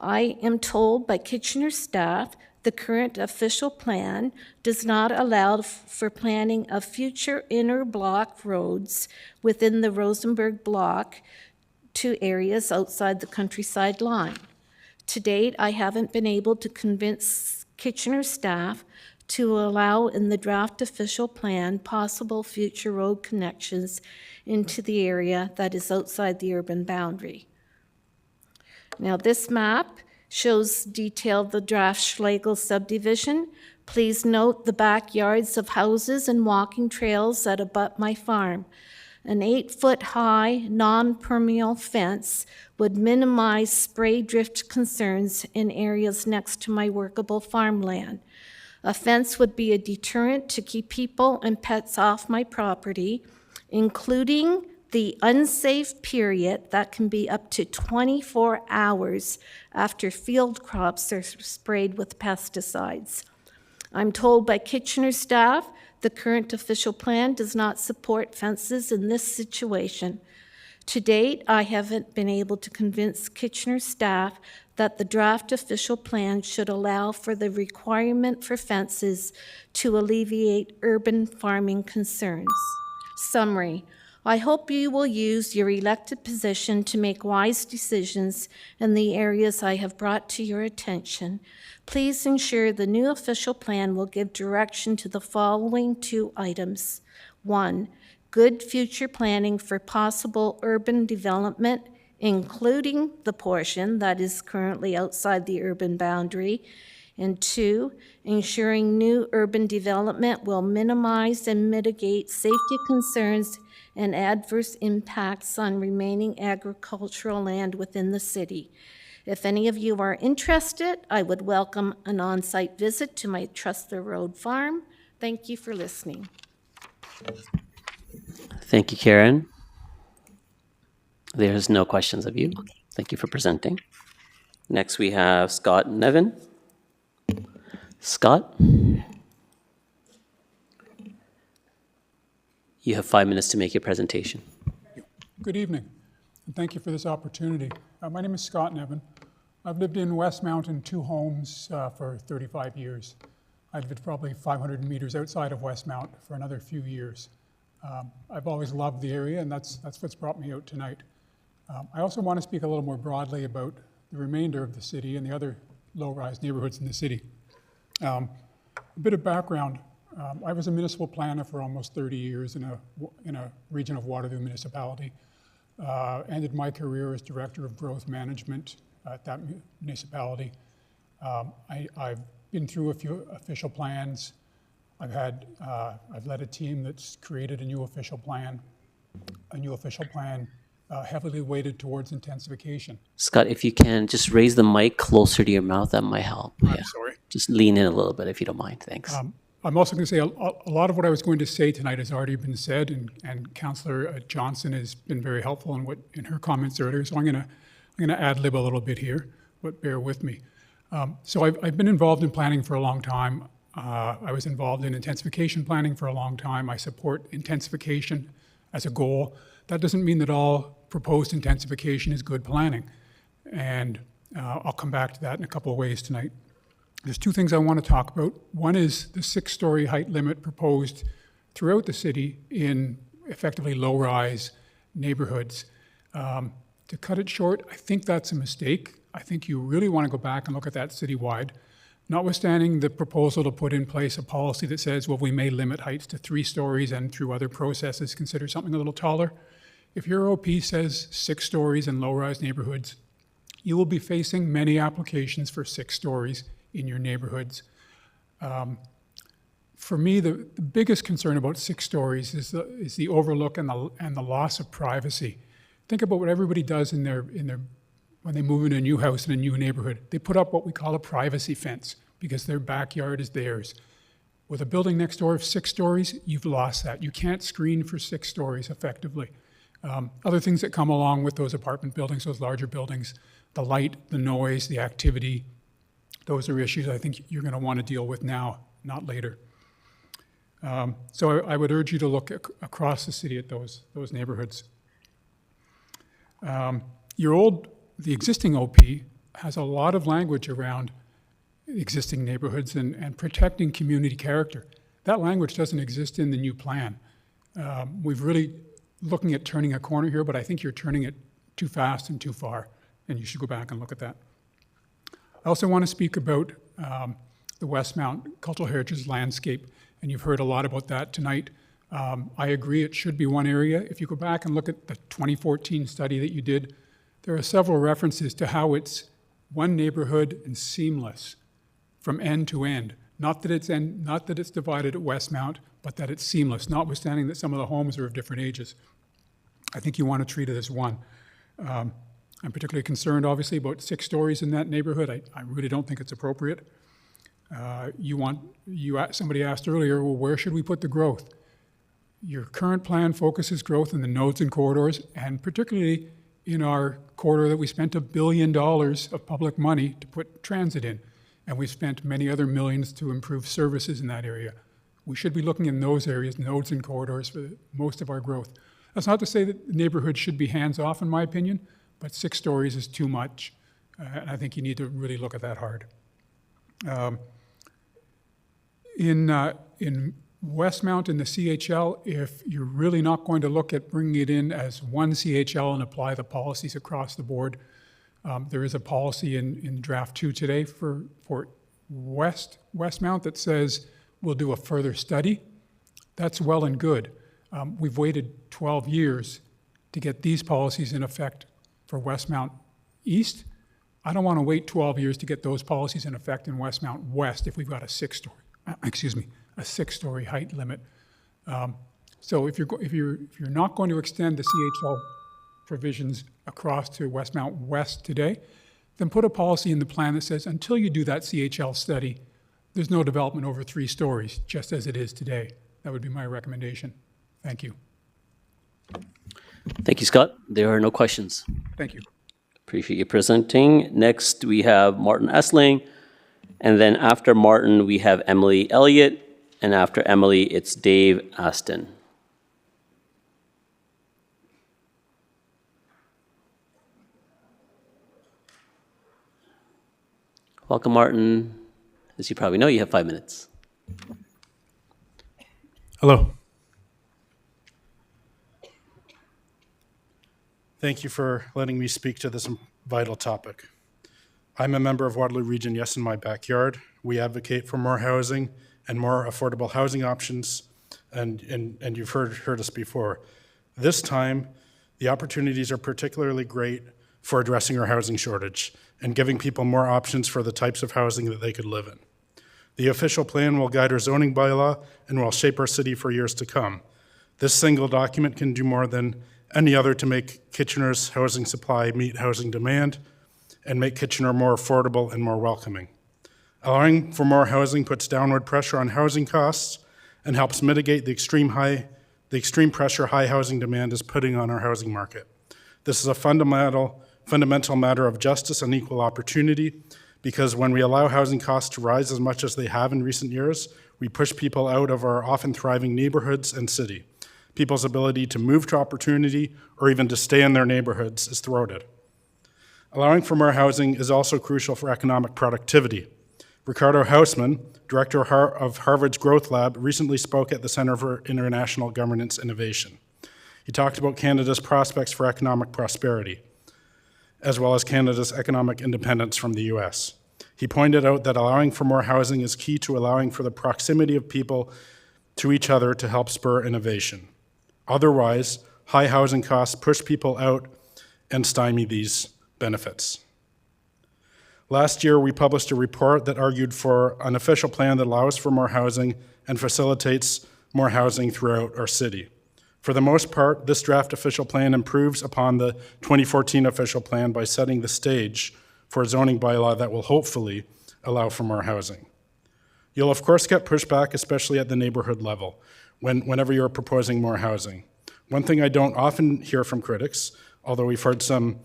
I am told by Kitchener staff the current official plan does not allow for planning of future inner block roads within the Rosenberg block to areas outside the countryside line. To date, I haven't been able to convince Kitchener staff to allow in the draft official plan possible future road connections into the area that is outside the urban boundary. Now, this map shows detailed the draft Schlegel subdivision. Please note the backyards of houses and walking trails that abut my farm. An 8-foot-high, non-permeable fence would minimize spray drift concerns in areas next to my workable farmland. A fence would be a deterrent to keep people and pets off my property, including the unsafe period that can be up to 24 hours after field crops are sprayed with pesticides. I'm told by Kitchener staff the current official plan does not support fences in this situation. To date, I haven't been able to convince Kitchener staff that the draft official plan should allow for the requirement for fences to alleviate urban farming concerns. Summary. I hope you will use your elected position to make wise decisions in the areas I have brought to your attention. Please ensure the new official plan will give direction to the following 2 items. 1, good future planning for possible urban development, including the portion that is currently outside the urban boundary. And 2, ensuring new urban development will minimize and mitigate safety concerns and adverse impacts on remaining agricultural land within the city. If any of you are interested, I would welcome an on-site visit to my Trustler Road farm. Thank you for listening. Thank you, Karen. There's no questions of you. Thank you for presenting. Next, we have Scott Nevin. Scott? You have 5 minutes to make your presentation. Good evening, and thank you for this opportunity. My name is Scott Nevin. I've lived in Westmount in 2 homes for 35 years. I've lived probably 500 meters outside of Westmount for another few years. I've always loved the area, and that's what's brought me out tonight. I also want to speak a little more broadly about the remainder of the city and the other low-rise neighborhoods in the city. A bit of background. I was a municipal planner for almost 30 years in a region of Waterloo municipality. Ended my career as Director of Growth Management at that municipality. I've been through a few official plans. I've led a team that's created a new official plan heavily weighted towards intensification. Scott, if you can, just raise the mic closer to your mouth, that might help. I'm sorry. Just lean in a little bit if you don't mind, thanks. I'm also going to say a lot of what I was going to say tonight has already been said, and Councillor Johnson has been very helpful in her comments earlier. So I'm going to ad-lib a little bit here, but bear with me. So I've been involved in planning for a long time. I was involved in intensification planning for a long time. I support intensification as a goal. That doesn't mean that all proposed intensification is good planning, and I'll come back to that in a couple of ways tonight. There's two things I want to talk about. One is the 6-story height limit proposed throughout the city in effectively low-rise neighborhoods. To cut it short, I think that's a mistake. I think you really want to go back and look at that citywide, notwithstanding the proposal to put in place a policy that says, well, we may limit heights to 3 stories and through other processes consider something a little taller. If your OP says 6 stories in low-rise neighborhoods, you will be facing many applications for 6 stories in your neighborhoods. For me, the biggest concern about 6 stories is the overlook and the loss of privacy. Think about what everybody does when they move into a new house in a new neighborhood. They put up what we call a privacy fence because their backyard is theirs. With a building next door of 6 stories, you've lost that. You can't screen for 6 stories effectively. Other things that come along with those apartment buildings, those larger buildings, the light, the noise, the activity, those are issues I think you're going to want to deal with now, not later. So I would urge you to look across the city at those neighborhoods. The existing OP has a lot of language around existing neighborhoods and protecting community character. That language doesn't exist in the new plan. We've really looking at turning a corner here, but I think you're turning it too fast and too far, and you should go back and look at that. I also want to speak about the Westmount Cultural Heritage Landscape, and you've heard a lot about that tonight. I agree it should be one area. If you go back and look at the 2014 study that you did, there are several references to how it's one neighborhood and seamless from end to end. Not that it's divided at Westmount, but that it's seamless, notwithstanding that some of the homes are of different ages. I think you want to treat it as one. I'm particularly concerned, obviously, about 6 stories in that neighborhood. I really don't think it's appropriate. Somebody asked earlier, well, where should we put the growth? Your current plan focuses growth in the nodes and corridors, and particularly in our corridor that we spent $1 billion of public money to put transit in, and we've spent many other millions to improve services in that area. We should be looking in those areas, nodes and corridors, for most of our growth. That's not to say that the neighborhood should be hands-off, in my opinion, but 6 stories is too much, and I think you need to really look at that hard. In Westmount in the CHL, if you're really not going to look at bringing it in as one CHL and apply the policies across the board, there is a policy in draft 2 today for Westmount that says we'll do a further study. That's well and good. We've waited 12 years to get these policies in effect for Westmount East. I don't want to wait 12 years to get those policies in effect in Westmount West if we've got a 6-story height limit. So if you're not going to extend the CHL provisions across to Westmount West today, then put a policy in the plan that says until you do that CHL study, there's no development over 3 stories, just as it is today. That would be my recommendation. Thank you. Thank you, Scott. There are no questions. Thank you. Appreciate you presenting. Next, we have Martin Essling, and then after Martin, we have Emily Elliott, and after Emily, it's Dave Aston. Welcome, Martin. As you probably know, you have 5 minutes. Hello. Thank you for letting me speak to this vital topic. I'm a member of Waterloo Region Yes in My Backyard. We advocate for more housing and more affordable housing options, and you've heard us before. This time, The opportunities are particularly great for addressing our housing shortage and giving people more options for the types of housing that they could live in. The official plan will guide our zoning bylaw and will shape our city for years to come. This single document can do more than any other to make Kitchener's housing supply meet housing demand and make Kitchener more affordable and more welcoming. Allowing for more housing puts downward pressure on housing costs and helps mitigate the extreme pressure high housing demand is putting on our housing market. This is a fundamental matter of justice and equal opportunity, because when we allow housing costs to rise as much as they have in recent years, we push people out of our often thriving neighborhoods and city. People's ability to move to opportunity or even to stay in their neighborhoods is thwarted. Allowing for more housing is also crucial for economic productivity. Ricardo Hausman, director of Harvard's Growth Lab, recently spoke at the Center for International Governance Innovation. He talked about Canada's prospects for economic prosperity, as well as Canada's economic independence from the US. He pointed out that allowing for more housing is key to allowing for the proximity of people to each other to help spur innovation. Otherwise, high housing costs push people out and stymie these benefits. Last year, we published a report that argued for an official plan that allows for more housing and facilitates more housing throughout our city. For the most part, this draft official plan improves upon the 2014 official plan by setting the stage for a zoning bylaw that will hopefully allow for more housing. You'll of course get pushback, especially at the neighborhood level, whenever you're proposing more housing. One thing I don't often hear from critics, although we've heard some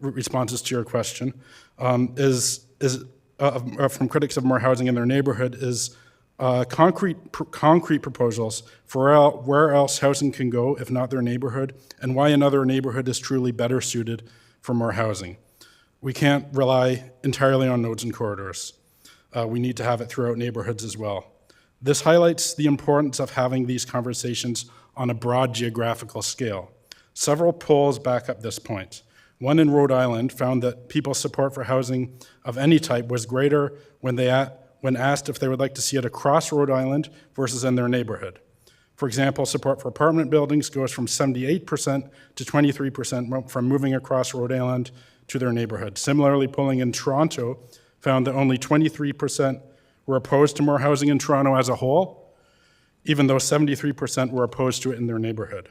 responses to your question, is from critics of more housing in their neighborhood is concrete proposals for where else housing can go if not their neighborhood, and why another neighborhood is truly better suited for more housing. We can't rely entirely on nodes and corridors. We need to have it throughout neighborhoods as well. This highlights the importance of having these conversations on a broad geographical scale. Several polls back up this point. One in Rhode Island found that people's support for housing of any type was greater when asked if they would like to see it across Rhode Island versus in their neighborhood. For example, support for apartment buildings goes from 78% to 23% from moving across Rhode Island to their neighborhood. Similarly, polling in Toronto found that only 23% were opposed to more housing in Toronto as a whole, even though 73% were opposed to it in their neighborhood.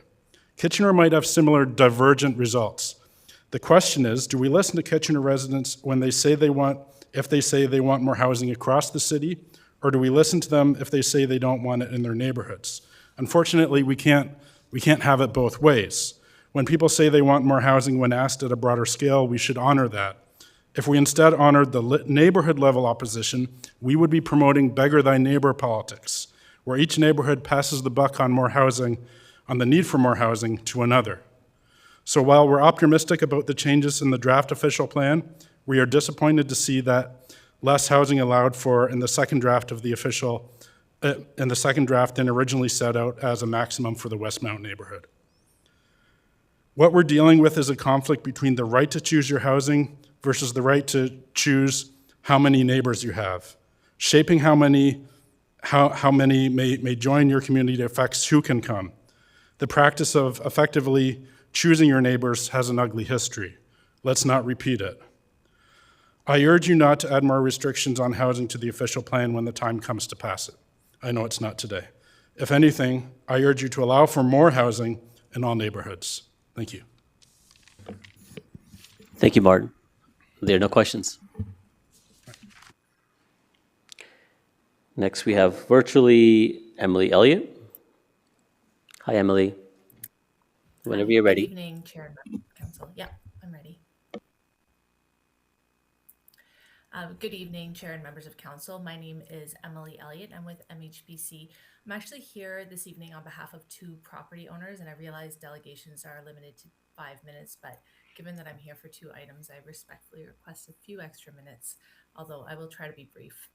Kitchener might have similar divergent results. The question is, do we listen to Kitchener residents when if they say they want more housing across the city, or do we listen to them if they say they don't want it in their neighborhoods? Unfortunately, we can't have it both ways. When people say they want more housing when asked at a broader scale, we should honor that. If we instead honored the neighborhood level opposition, we would be promoting beggar thy neighbor politics, where each neighborhood passes the buck on the need for more housing to another. So while we're optimistic about the changes in the draft official plan, we are disappointed to see that less housing allowed for in the second draft than originally set out as a maximum for the Westmount neighborhood. What we're dealing with is a conflict between the right to choose your housing versus the right to choose how many neighbors you have. Shaping how many may join your community affects who can come. The practice of effectively choosing your neighbors has an ugly history. Let's not repeat it. I urge you not to add more restrictions on housing to the official plan when the time comes to pass it. I know it's not today. If anything, I urge you to allow for more housing in all neighborhoods. Thank you. Thank you, Martin. There are no questions. Next, we have virtually Emily Elliott. Hi, Emily. Whenever you're ready. Good evening, Chair and Council. Yeah, I'm ready. Good evening, Chair and members of Council. My name is Emily Elliott. I'm with MHBC. I'm actually here this evening on behalf of two property owners, and I realize delegations are limited to 5 minutes, but given that I'm here for two items, I respectfully request a few extra minutes, although I will try to be brief.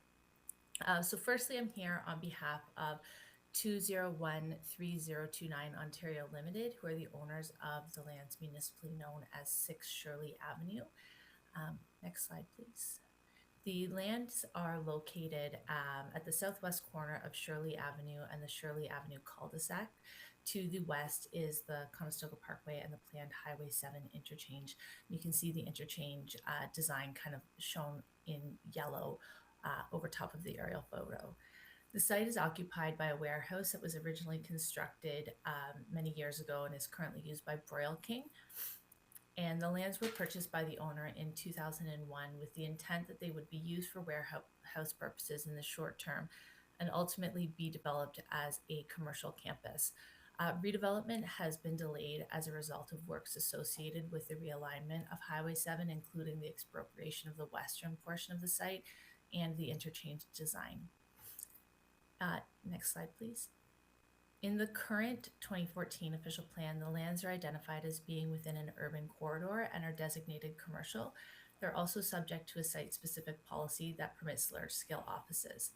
So firstly, I'm here on behalf of 2013029 Ontario Limited, who are the owners of the lands municipally known as 6 Shirley Avenue. Next slide, please. The lands are located at the southwest corner of Shirley Avenue and the Shirley Avenue cul-de-sac. To the west is the Conestoga Parkway and the planned Highway 7 interchange. You can see the interchange design kind of shown in yellow over top of the aerial photo. The site is occupied by a warehouse that was originally constructed many years ago and is currently used by Broyle King. And the lands were purchased by the owner in 2001 with the intent that they would be used for warehouse purposes in the short term and ultimately be developed as a commercial campus. Redevelopment has been delayed as a result of works associated with the realignment of Highway 7, including the expropriation of the western portion of the site and the interchange design. Next slide, please. In the current 2014 official plan, the lands are identified as being within an urban corridor and are designated commercial. They're also subject to a site-specific policy that permits large-scale offices.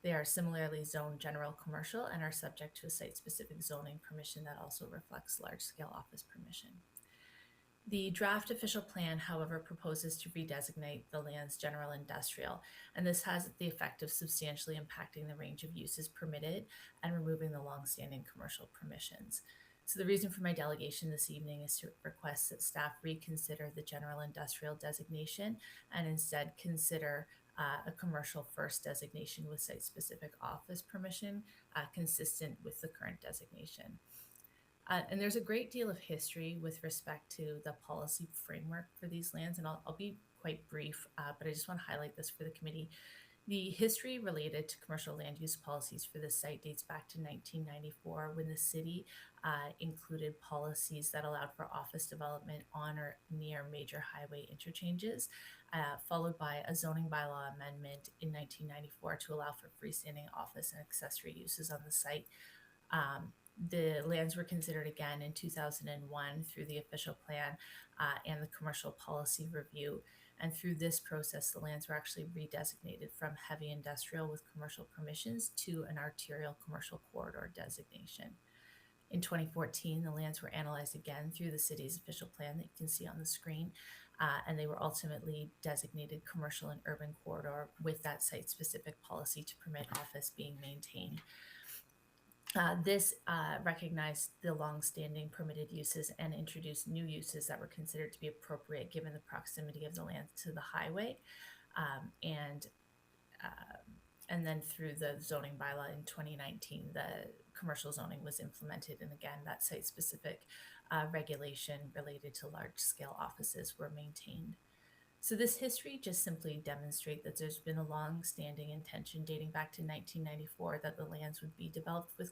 They are similarly zoned general commercial and are subject to a site-specific zoning permission that also reflects large-scale office permission. The draft official plan, however, proposes to redesignate the lands general industrial, and this has the effect of substantially impacting the range of uses permitted and removing the long-standing commercial permissions. So the reason for my delegation this evening is to request that staff reconsider the general industrial designation and instead consider a commercial first designation with site-specific office permission consistent with the current designation. And there's a great deal of history with respect to the policy framework for these lands, and I'll be quite brief, but I just want to highlight this for the committee. The history related to commercial land use policies for this site dates back to 1994, when the city included policies that allowed for office development on or near major highway interchanges, followed by a zoning bylaw amendment in 1994 to allow for freestanding office and accessory uses on the site. The lands were considered again in 2001 through the official plan and the commercial policy review. And through this process, the lands were actually redesignated from heavy industrial with commercial permissions to an arterial commercial corridor designation. In 2014, the lands were analyzed again through the city's official plan that you can see on the screen, and they were ultimately designated commercial and urban corridor with that site-specific policy to permit office being maintained. This recognized the long-standing permitted uses and introduced new uses that were considered to be appropriate given the proximity of the land to the highway. And then through the zoning bylaw in 2019, the commercial zoning was implemented. And again, that site-specific regulation related to large-scale offices were maintained. So this history just simply demonstrates that there's been a long-standing intention dating back to 1994 that the lands would be developed with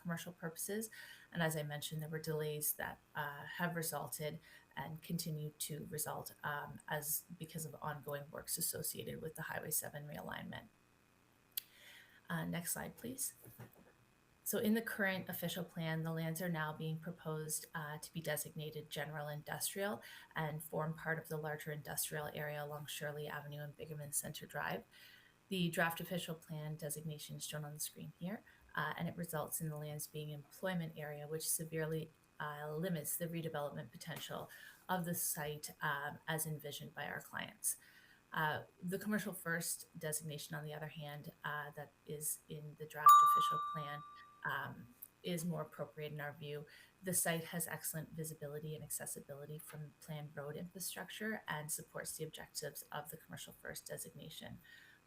commercial purposes. And as I mentioned, there were delays that have resulted and continue to result because of ongoing works associated with the Highway 7 realignment. Next slide, please. So in the current official plan, the lands are now being proposed to be designated general industrial and form part of the larger industrial area along Shirley Avenue and Bigerman Center Drive. The draft official plan designation is shown on the screen here, and it results in the lands being employment area, which severely limits the redevelopment potential of the site as envisioned by our clients. The commercial first designation, on the other hand, that is in the draft official plan, is more appropriate in our view. The site has excellent visibility and accessibility from planned road infrastructure and supports the objectives of the commercial first designation.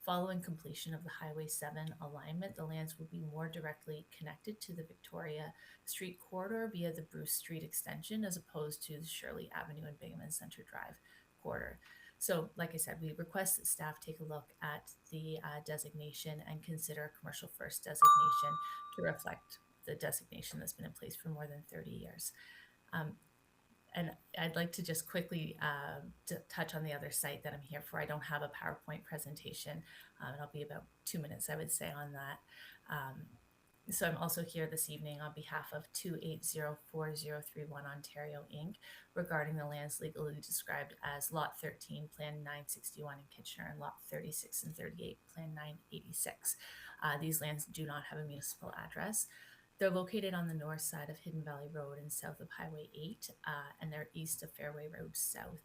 Following completion of the Highway 7 alignment, the lands will be more directly connected to the Victoria Street corridor via the Bruce Street extension as opposed to the Shirley Avenue and Bigerman Center Drive corridor. So, like I said, we request that staff take a look at the designation and consider a commercial first designation to reflect the designation that's been in place for more than 30 years. And I'd like to just quickly touch on the other site that I'm here for. I don't have a PowerPoint presentation, and I'll be about 2 minutes, I would say, on that. So I'm also here this evening on behalf of 2804031 Ontario Inc. regarding the lands legally described as Lot 13, Plan 961 in Kitchener, and Lot 36 and 38, Plan 986. These lands do not have a municipal address. They're located on the north side of Hidden Valley Road and south of Highway 8, and they're east of Fairway Road South.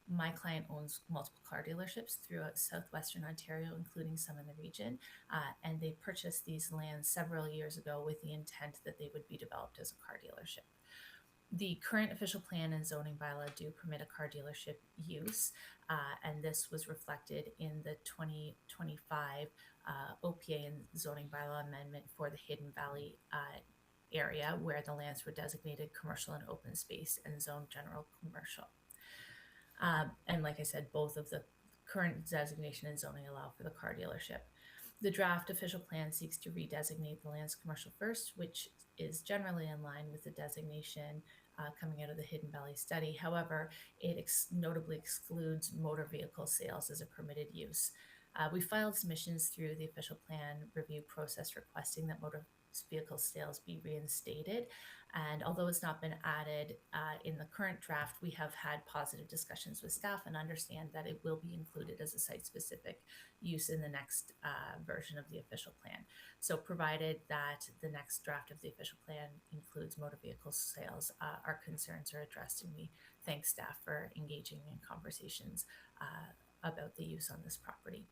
My client owns multiple car dealerships throughout southwestern Ontario, including some in the region, and they purchased these lands several years ago with the intent that they would be developed as a car dealership. The current official plan and zoning bylaw do permit a car dealership use, and this was reflected in the 2025 OPA and zoning bylaw amendment for the Hidden Valley area, where the lands were designated commercial and open space and zoned general commercial. And like I said, both of the current designation and zoning allow for the car dealership. The draft official plan seeks to redesignate the lands commercial first, which is generally in line with the designation coming out of the Hidden Valley study. However, it notably excludes motor vehicle sales as a permitted use. We filed submissions through the official plan review process requesting that motor vehicle sales be reinstated. And although it's not been added in the current draft, we have had positive discussions with staff and understand that it will be included as a site-specific use in the next version of the official plan. So provided that the next draft of the official plan includes motor vehicle sales, our concerns are addressed, and we thank staff for engaging in conversations about the use on this property.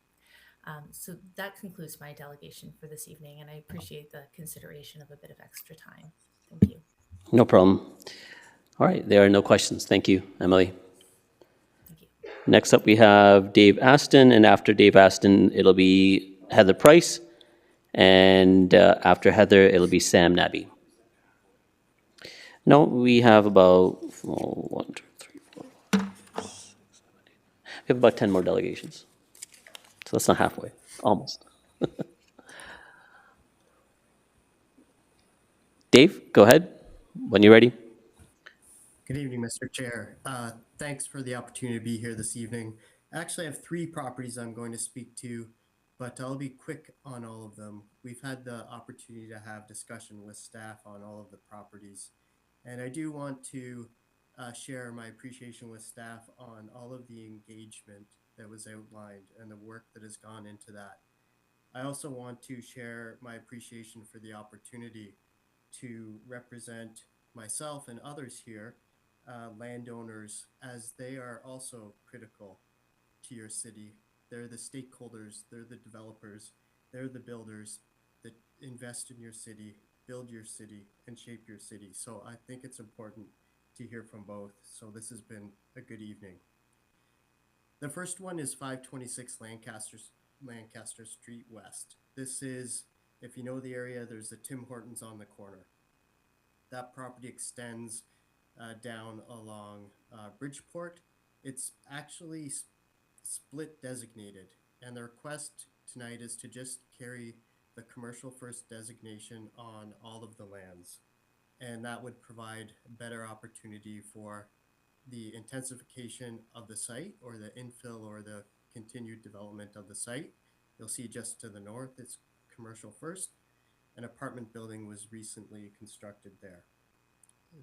So that concludes my delegation for this evening, and I appreciate the consideration of a bit of extra time. Thank you. No problem. All right, there are no questions. Thank you, Emily. Next up, we have Dave Aston, and after Dave Aston, it'll be Heather Price, and after Heather, it'll be Sam Nabi. No, we have about 1, 2, 3, 4, 5, 6, 7, 8. We have about 10 more delegations. So that's not halfway, almost. Dave, go ahead when you're ready. Good evening, Mr. Chair. Thanks for the opportunity to be here this evening. Actually, I have 3 properties I'm going to speak to, but I'll be quick on all of them. We've had the opportunity to have discussion with staff on all of the properties, and I do want to share my appreciation with staff on all of the engagement that was outlined and the work that has gone into that. I also want to share my appreciation for the opportunity to represent myself and others here, landowners, as they are also critical to your city. They're the stakeholders, they're the developers, they're the builders that invest in your city, build your city, and shape your city. So I think it's important to hear from both. So this has been a good evening. The first one is 526 Lancaster Street West. This is, if you know the area, there's the Tim Hortons on the corner. That property extends down along Bridgeport. It's actually split designated, and the request tonight is to just carry the commercial first designation on all of the lands. And that would provide a better opportunity for the intensification of the site, or the infill or the continued development of the site. You'll see just to the north, it's commercial first. An apartment building was recently constructed there.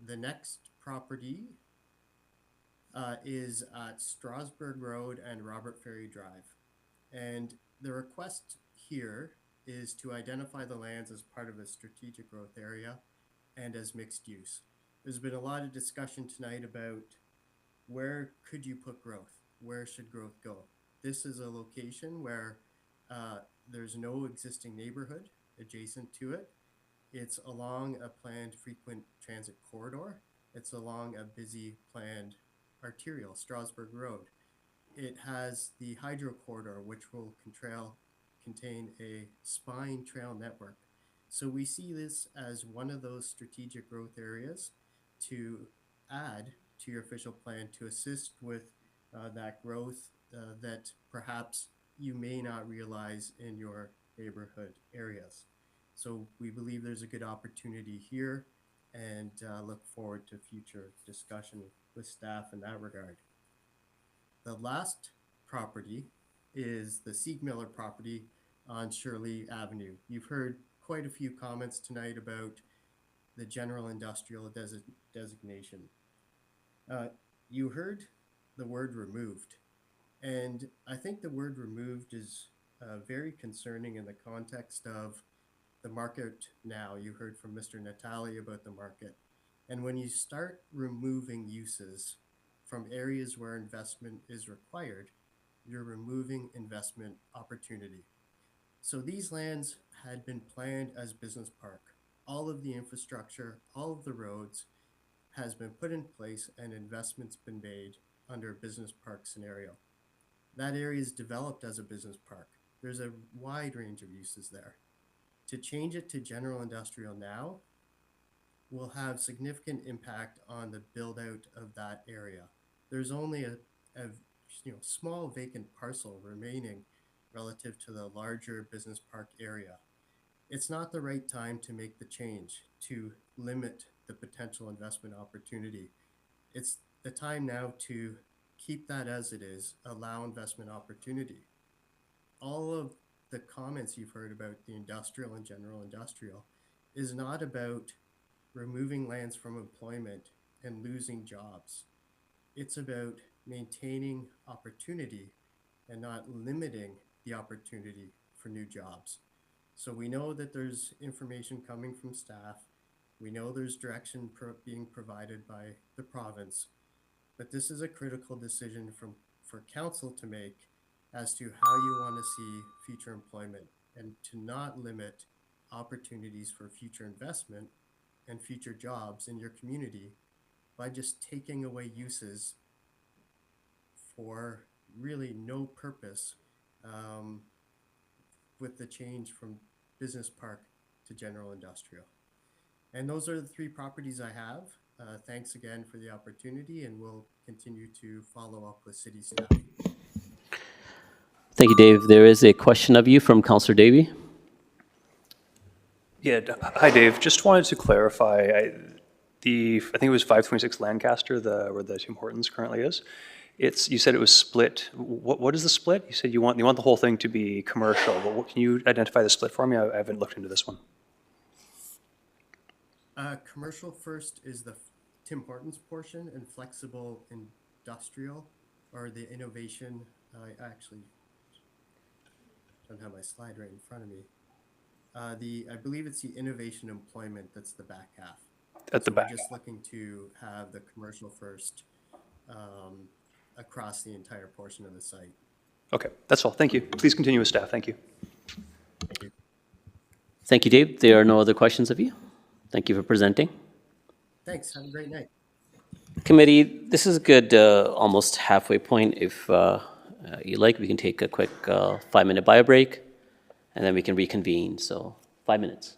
The next property is at Strasburg Road and Robert Ferry Drive. And the request here is to identify the lands as part of a strategic growth area and as mixed use. There's been a lot of discussion tonight about where could you put growth? Where should growth go? This is a location where there's no existing neighborhood adjacent to it. It's along a planned frequent transit corridor. It's along a busy planned arterial, Strasburg Road. It has the hydro corridor, which will contain a spine trail network. So we see this as one of those strategic growth areas to add to your official plan to assist with that growth that perhaps you may not realize in your neighborhood areas. So we believe there's a good opportunity here, and look forward to future discussion with staff in that regard. The last property is the Siegmiller property on Shirley Avenue. You've heard quite a few comments tonight about the general industrial designation. You heard the word removed, and I think the word removed is very concerning in the context of the market now. You heard from Mr. Natali about the market. And when you start removing uses from areas where investment is required, you're removing investment opportunity. So these lands had been planned as business park. All of the infrastructure, all of the roads has been put in place and investments been made under a business park scenario. That area is developed as a business park. There's a wide range of uses there. To change it to general industrial now will have significant impact on the build out of that area. There's only a small vacant parcel remaining relative to the larger business park area. It's not the right time to make the change to limit the potential investment opportunity. It's the time now to keep that as it is, allow investment opportunity. All of the comments you've heard about the industrial and general industrial is not about removing lands from employment and losing jobs. It's about maintaining opportunity and not limiting the opportunity for new jobs. So we know that there's information coming from staff. We know there's direction being provided by the province, but this is a critical decision for council to make as to how you want to see future employment and to not limit opportunities for future investment and future jobs in your community by just taking away uses for really no purpose with the change from business park to general industrial. And those are the three properties I have. Thanks again for the opportunity, and we'll continue to follow up with city staff. Thank you, Dave. There is a question of you from Councillor Davey. Yeah, hi, Dave. Just wanted to clarify, I think it was 526 Lancaster, where the Tim Hortons currently is. You said it was split. What is the split? You said you want the whole thing to be commercial. But can you identify the split for me? I haven't looked into this one. Commercial first is the Tim Hortons portion, and flexible industrial, or the innovation. I actually don't have my slide right in front of me. I believe it's the innovation employment that's the back half. At the back. We're just looking to have the commercial first across the entire portion of the site. Okay, that's all. Thank you. Please continue with staff. Thank you. Thank you. Thank you, Dave. There are no other questions of you. Thank you for presenting. Thanks. Have a great night. Committee, this is a good almost halfway point. If you like, we can take a quick 5-minute bio break, and then we can reconvene. So 5 minutes.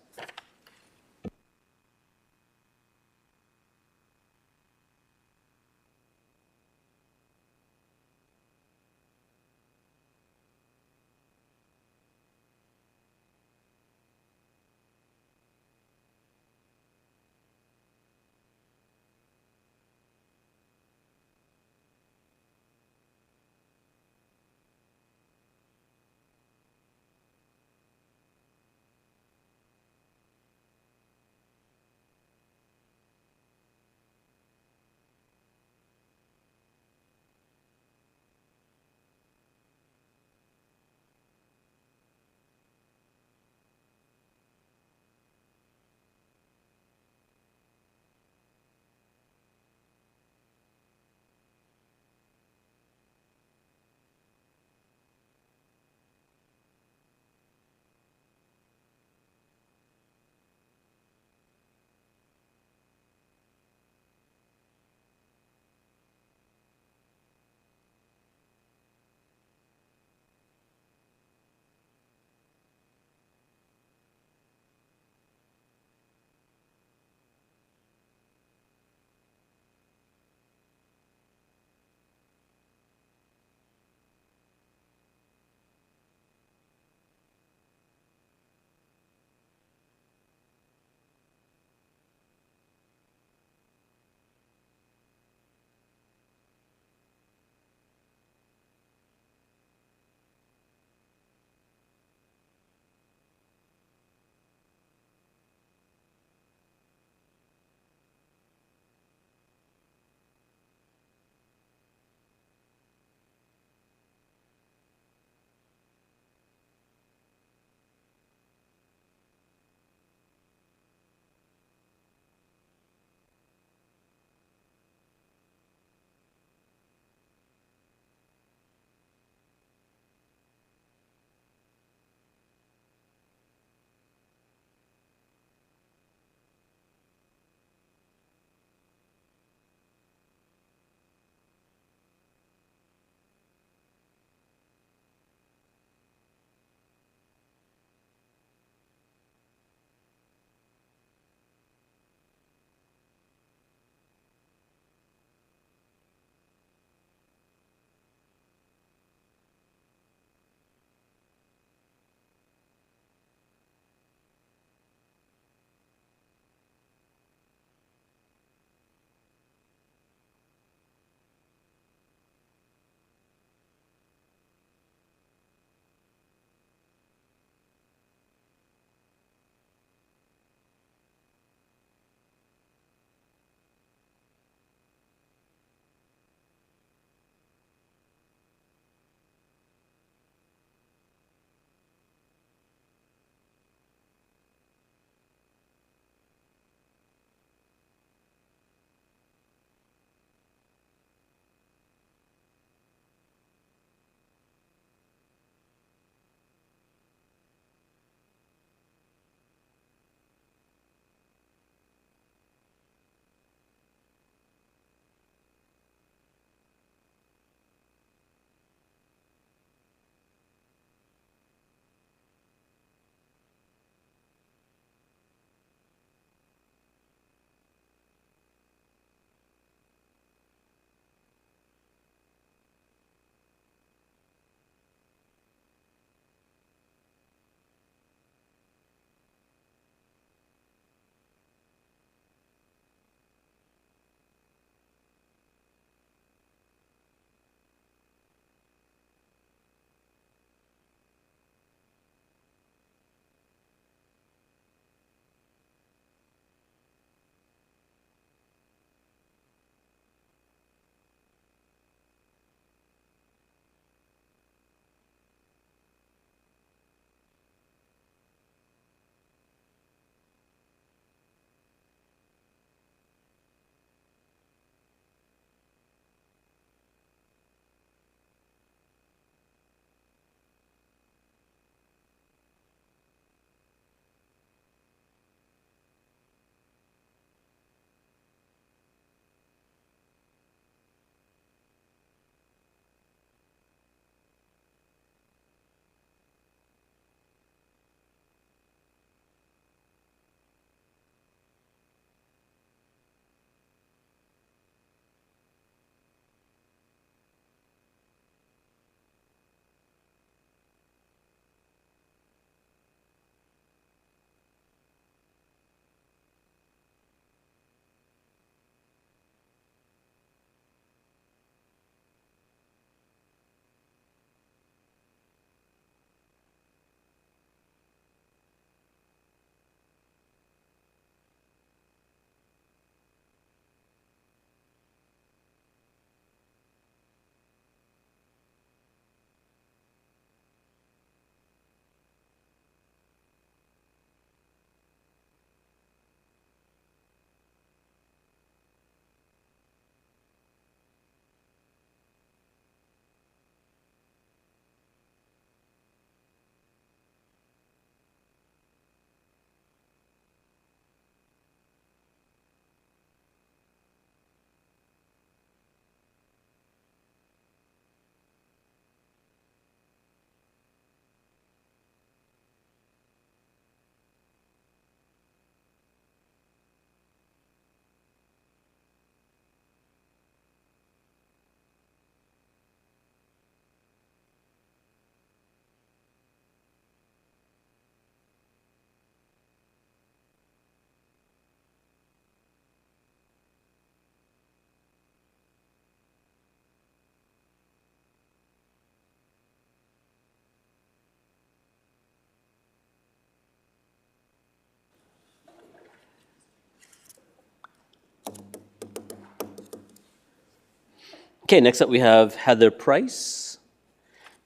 Okay, next up we have Heather Price,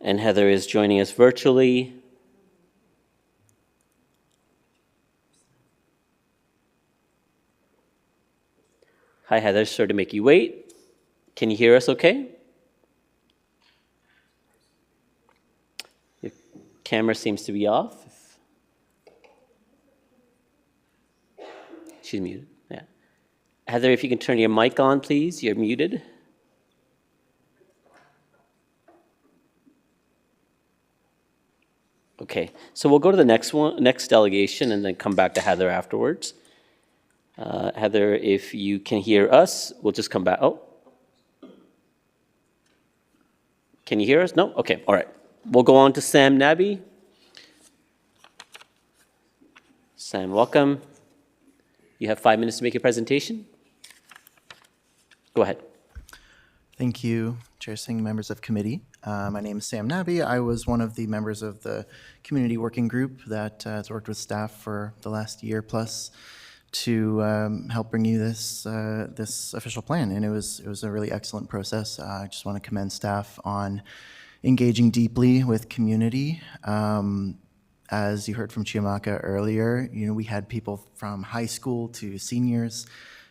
and Heather is joining us virtually. Hi, Heather. Sorry to make you wait. Can you hear us okay? Your camera seems to be off. She's muted, yeah. Heather, if you can turn your mic on, please. You're muted. Okay, so we'll go to the next delegation and then come back to Heather afterwards. Heather, if you can hear us, we'll just come back. Oh. Can you hear us? No? Okay, all right. We'll go on to Sam Nabi. Sam, welcome. You have 5 minutes to make your presentation. Go ahead. Thank you, Chair Singh, members of committee. My name is Sam Nabi. I was one of the members of the community working group that has worked with staff for the last year plus to help bring you this this official plan, and it was a really excellent process. I just want to commend staff on engaging deeply with community. As you heard from Chiamaka earlier, we had people from high school to seniors,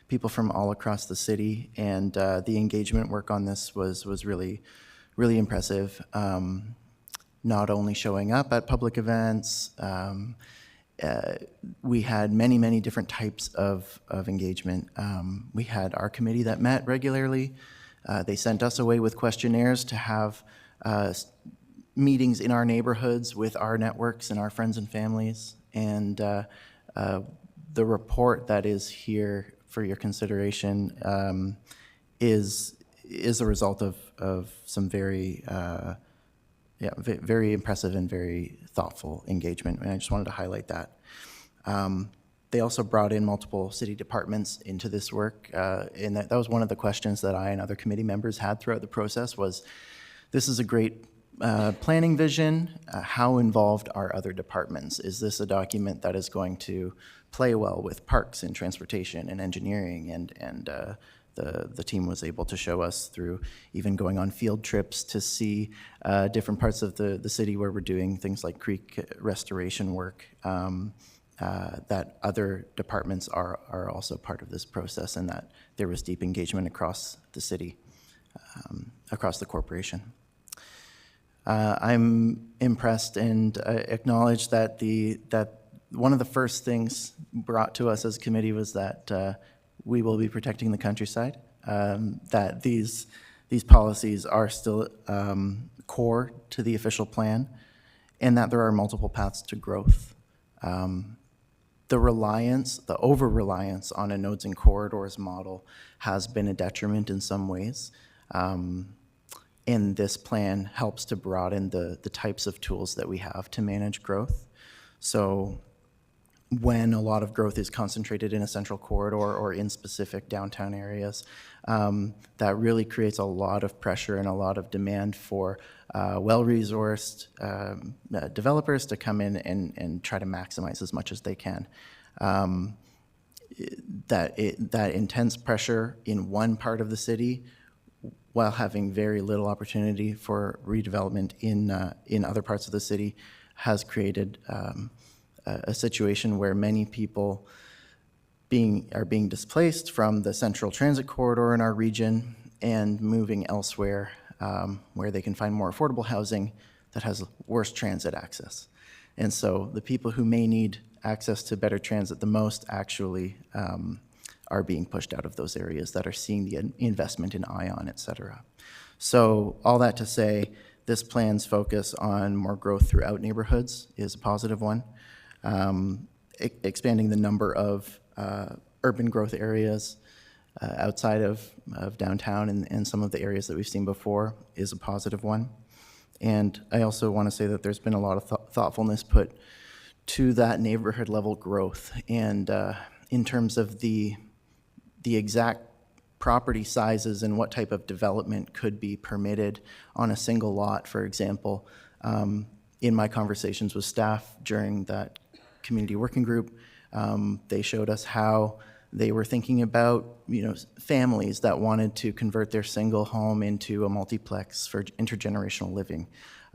people from all across the city, and the engagement work on this was really impressive. Not only showing up at public events, we had many different types of engagement. We had our committee that met regularly. They sent us away with questionnaires to have meetings in our neighborhoods with our networks and our friends and families. And the report that is here for your consideration is a result of some very impressive and very thoughtful engagement, and I just wanted to highlight that. They also brought in multiple city departments into this work, and that was one of the questions that I and other committee members had throughout the process was, this is a great planning vision. How involved are other departments? Is this a document that is going to play well with parks and transportation and engineering? And the team was able to show us through even going on field trips to see different parts of the city where we're doing things like creek restoration work, that other departments are also part of this process, and that there was deep engagement across the city, across the corporation. I'm impressed and acknowledge that one of the first things brought to us as a committee was that we will be protecting the countryside, that these policies are still core to the official plan, and that there are multiple paths to growth. The over-reliance on a nodes and corridors model has been a detriment in some ways. And this plan helps to broaden the types of tools that we have to manage growth. So when a lot of growth is concentrated in a central corridor or in specific downtown areas, that really creates a lot of pressure and a lot of demand for well-resourced developers to come in and try to maximize as much as they can. That intense pressure in one part of the city, while having very little opportunity for redevelopment in other parts of the city, has created a situation where many people are being displaced from the central transit corridor in our region and moving elsewhere where they can find more affordable housing that has worse transit access. And so the people who may need access to better transit the most actually are being pushed out of those areas that are seeing the investment in ION, et cetera. So all that to say, this plan's focus on more growth throughout neighborhoods is a positive one. Expanding the number of urban growth areas outside of downtown and some of the areas that we've seen before is a positive one. And I also want to say that there's been a lot of thoughtfulness put to that neighborhood level growth. And in terms of the exact property sizes and what type of development could be permitted on a single lot, for example, in my conversations with staff during that community working group, they showed us how They were thinking about, families that wanted to convert their single home into a multiplex for intergenerational living.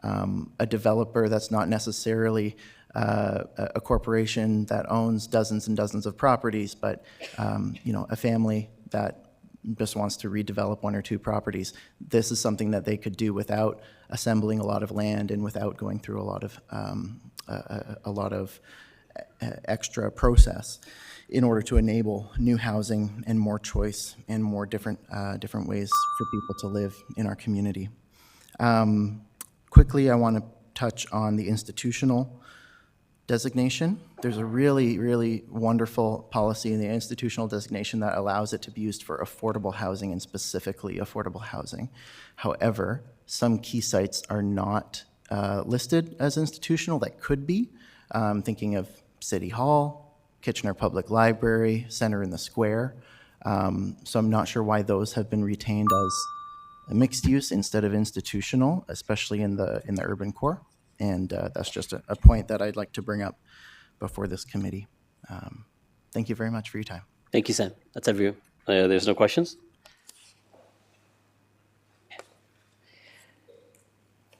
A developer that's not necessarily a corporation that owns dozens and dozens of properties, but a family that just wants to redevelop one or two properties. This is something that they could do without assembling a lot of land and without going through a lot of extra process in order to enable new housing and more choice and more different ways for people to live in our community. Quickly, I want to touch on the institutional designation. There's a really, really wonderful policy in the institutional designation that allows it to be used for affordable housing and specifically affordable housing. However, some key sites are not listed as institutional that could be. Thinking of City Hall, Kitchener Public Library, Center in the Square. So I'm not sure why those have been retained as a mixed use instead of institutional, especially in the urban core. And that's just a point that I'd like to bring up before this committee. Thank you very much for your time. Thank you, Sam. That's everyone. There's no questions?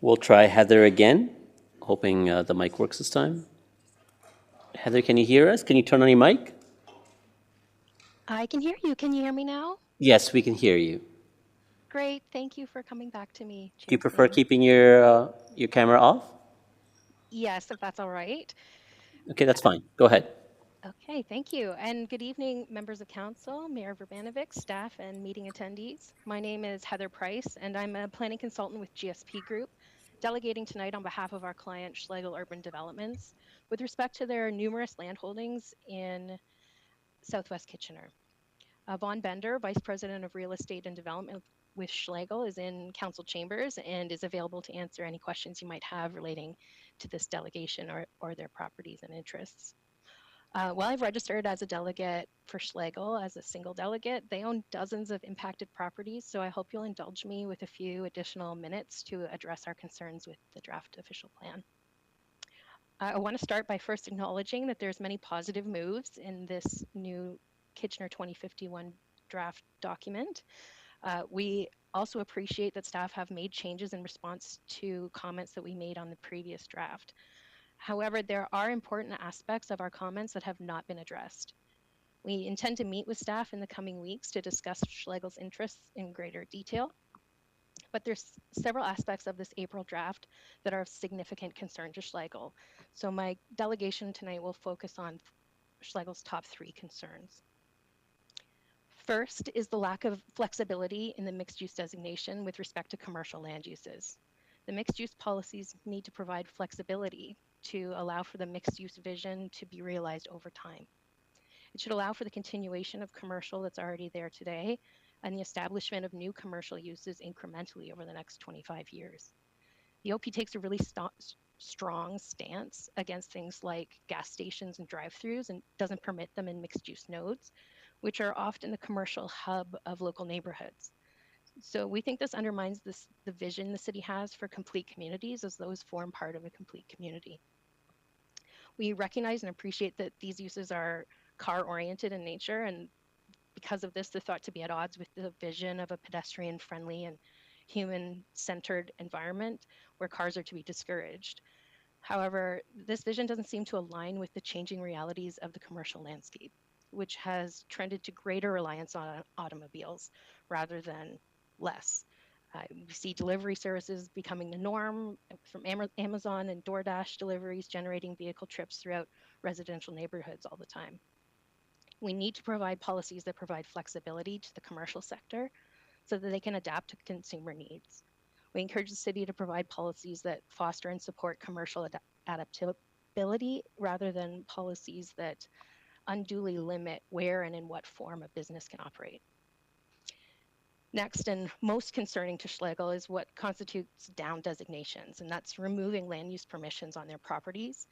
We'll try Heather again, hoping the mic works this time. Heather, can you hear us? Can you turn on your mic? I can hear you. Can you hear me now? Yes, we can hear you. Great. Thank you for coming back to me. Do you prefer keeping your camera off? Yes, if that's all right. Okay, that's fine. Go ahead. Okay, thank you. And good evening, members of council, Mayor Verbanovic, staff, and meeting attendees. My name is Heather Price, and I'm a planning consultant with GSP Group, delegating tonight on behalf of our client, Schlegel Urban Developments, with respect to their numerous land holdings in Southwest Kitchener. Vaughn Bender, Vice President of Real Estate and Development with Schlegel, is in council chambers and is available to answer any questions you might have relating to this delegation or their properties and interests. While I've registered as a delegate for Schlegel as a single delegate, they own dozens of impacted properties, so I hope you'll indulge me with a few additional minutes to address our concerns with the draft official plan. I want to start by first acknowledging that there's many positive moves in this new Kitchener 2051 draft document. We also appreciate that staff have made changes in response to comments that we made on the previous draft. However, there are important aspects of our comments that have not been addressed. We intend to meet with staff in the coming weeks to discuss Schlegel's interests in greater detail, but there's several aspects of this April draft that are of significant concern to Schlegel. So my delegation tonight will focus on Schlegel's top 3 concerns. First is the lack of flexibility in the mixed-use designation with respect to commercial land uses. The mixed-use policies need to provide flexibility to allow for the mixed-use vision to be realized over time. It should allow for the continuation of commercial that's already there today and the establishment of new commercial uses incrementally over the next 25 years. The OP takes a really strong stance against things like gas stations and drive-thrus and doesn't permit them in mixed-use nodes, which are often the commercial hub of local neighborhoods. So we think this undermines the vision the city has for complete communities, as those form part of a complete community. We recognize and appreciate that these uses are car-oriented in nature, and because of this, they're thought to be at odds with the vision of a pedestrian-friendly and human-centered environment where cars are to be discouraged. However, this vision doesn't seem to align with the changing realities of the commercial landscape, which has trended to greater reliance on automobiles rather than less. We see delivery services becoming the norm, from Amazon and DoorDash deliveries generating vehicle trips throughout residential neighborhoods all the time. We need to provide policies that provide flexibility to the commercial sector so that they can adapt to consumer needs. We encourage the city to provide policies that foster and support commercial adaptability rather than policies that unduly limit where and in what form a business can operate. Next, and most concerning to Schlegel, is what constitutes down designations, and that's removing land use permissions on their properties,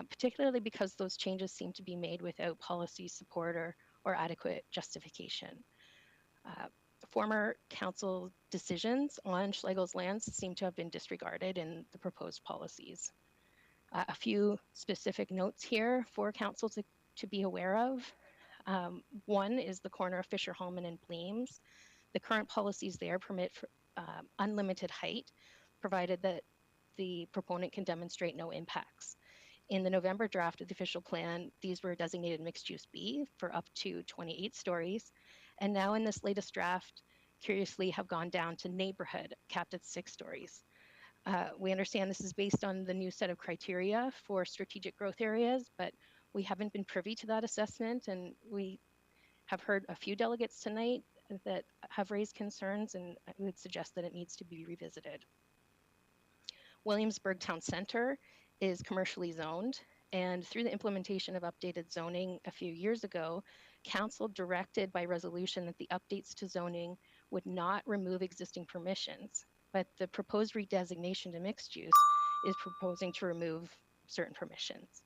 particularly because those changes seem to be made without policy support or adequate justification. Former council decisions on Schlegel's lands seem to have been disregarded in the proposed policies. A few specific notes here for council to be aware of. One is the corner of Fisher Holman and Bleems. The current policies there permit for, unlimited height, provided that the proponent can demonstrate no impacts. In the November draft of the official plan, these were designated mixed use B for up to 28 stories. And now in this latest draft, curiously have gone down to neighborhood, capped at 6 stories. We understand this is based on the new set of criteria for strategic growth areas, but we haven't been privy to that assessment, and we have heard a few delegates tonight that have raised concerns, and I would suggest that it needs to be revisited. Williamsburg Town Center is commercially zoned, and through the implementation of updated zoning a few years ago, Council directed by resolution that the updates to zoning would not remove existing permissions, but the proposed redesignation to mixed use is proposing to remove certain permissions.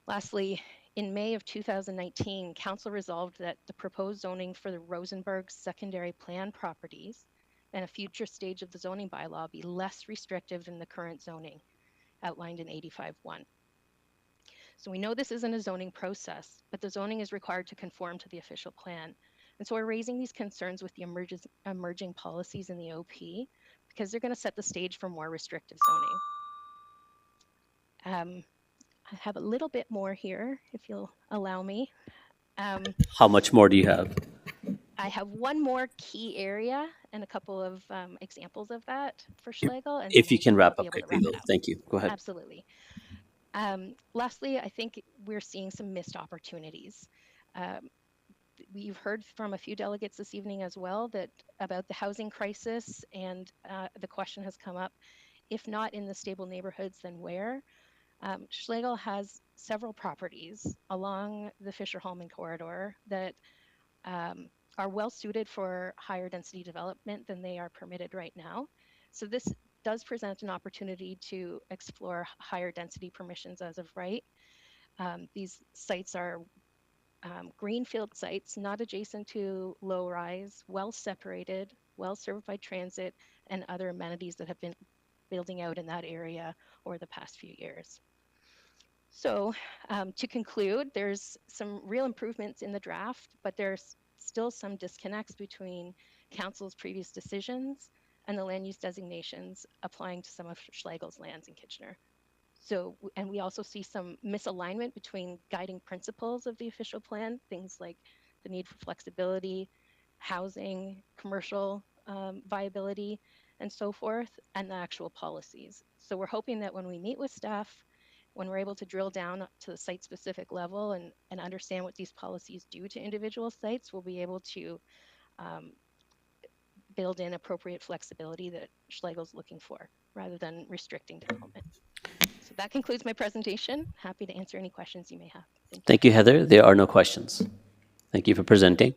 Lastly, in May of 2019, Council resolved that the proposed zoning for the Rosenberg secondary plan properties and a future stage of the zoning bylaw be less restrictive than the current zoning outlined in 85.1. So we know this isn't a zoning process, but the zoning is required to conform to the official plan. And so we're raising these concerns with the emerging policies in the OP because they're going to set the stage for more restrictive zoning. I have a little bit more here, if you'll allow me. How much more do you have? I have one more key area and a couple of examples of that for Schlegel. And If then you can I'll wrap be up able to quickly, wrap though. it up. Thank you. Go ahead. Absolutely. Lastly, I think we're seeing some missed opportunities. We've heard from a few delegates this evening as well that about the housing crisis, and the question has come up, if not in the stable neighborhoods, then where? Schlegel has several properties along the Fisher-Holman corridor that are well suited for higher density development than they are permitted right now. So this does present an opportunity to explore higher density permissions as of right. These sites are greenfield sites, not adjacent to low rise, well separated, well served by transit and other amenities that have been building out in that area over the past few years. So to conclude, there's some real improvements in the draft, but there's still some disconnects between Council's previous decisions and the land use designations applying to some of Schlegel's lands in Kitchener. So, and we also see some misalignment between guiding principles of the official plan, things like the need for flexibility, housing, commercial viability, and so forth, and the actual policies. So we're hoping that when we meet with staff, when we're able to drill down to the site-specific level and understand what these policies do to individual sites, we'll be able to build in appropriate flexibility that Schlegel's looking for, rather than restricting development. So that concludes my presentation. Happy to answer any questions you may have. Thank you, Heather. There are no questions. Thank you for presenting.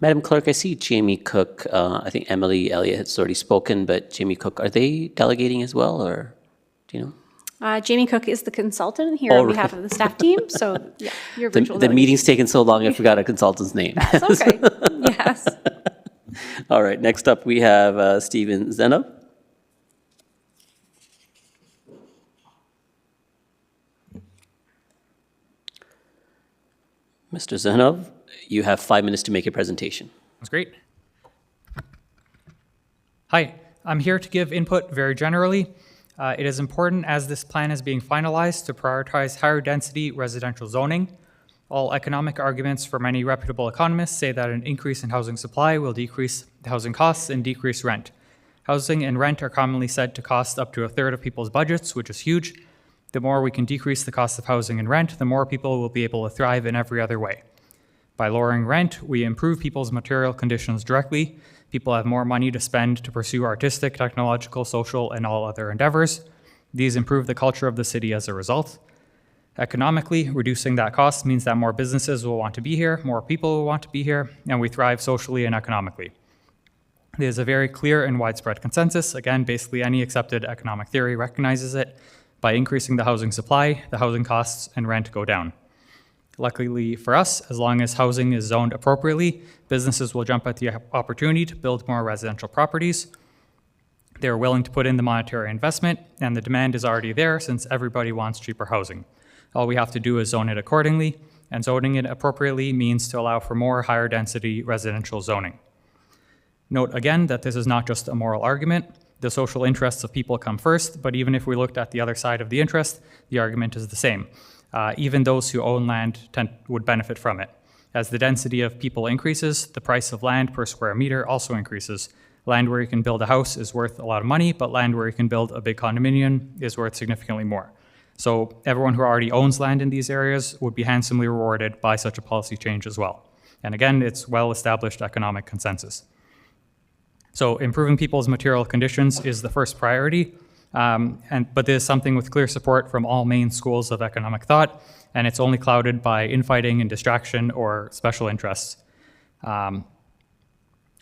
Madam Clerk, I see Jamie Cook. I think Emily Elliott has already spoken, but Jamie Cook, are they delegating as well, or do you know? Jamie Cook is the consultant here Oh, on behalf of the staff team. So yeah, your virtual The meeting's taken so long, I forgot a consultant's name. That's okay. Yes. All right, next up we have Stephen Zenov. Mr. Zenov, you have 5 minutes to make your presentation. That's great. Hi, I'm here to give input very generally. It is important as this plan is being finalized to prioritize higher density residential zoning. All economic arguments for many reputable economists say that an increase in housing supply will decrease housing costs and decrease rent. Housing and rent are commonly said to cost up to a third of people's budgets, which is huge. The more we can decrease the cost of housing and rent, the more people will be able to thrive in every other way. By lowering rent, we improve people's material conditions directly. People have more money to spend to pursue artistic, technological, social, and all other endeavors. These improve the culture of the city as a result. Economically, reducing that cost means that more businesses will want to be here, more people will want to be here, and we thrive socially and economically. There's a very clear and widespread consensus. Again, basically any accepted economic theory recognizes it. By increasing the housing supply, the housing costs and rent go down. Luckily for us, as long as housing is zoned appropriately, businesses will jump at the opportunity to build more residential properties. They're willing to put in the monetary investment, and the demand is already there since everybody wants cheaper housing. All we have to do is zone it accordingly, and zoning it appropriately means to allow for more higher density residential zoning. Note again that this is not just a moral argument. The social interests of people come first, but even if we looked at the other side of the interest, the argument is the same. Even those who own land would benefit from it. As the density of people increases, the price of land per square meter also increases. Land where you can build a house is worth a lot of money, but land where you can build a big condominium is worth significantly more. So everyone who already owns land in these areas would be handsomely rewarded by such a policy change as well. And again, it's well-established economic consensus. So improving people's material conditions is the first priority, but this is something with clear support from all main schools of economic thought, and it's only clouded by infighting and distraction or special interests.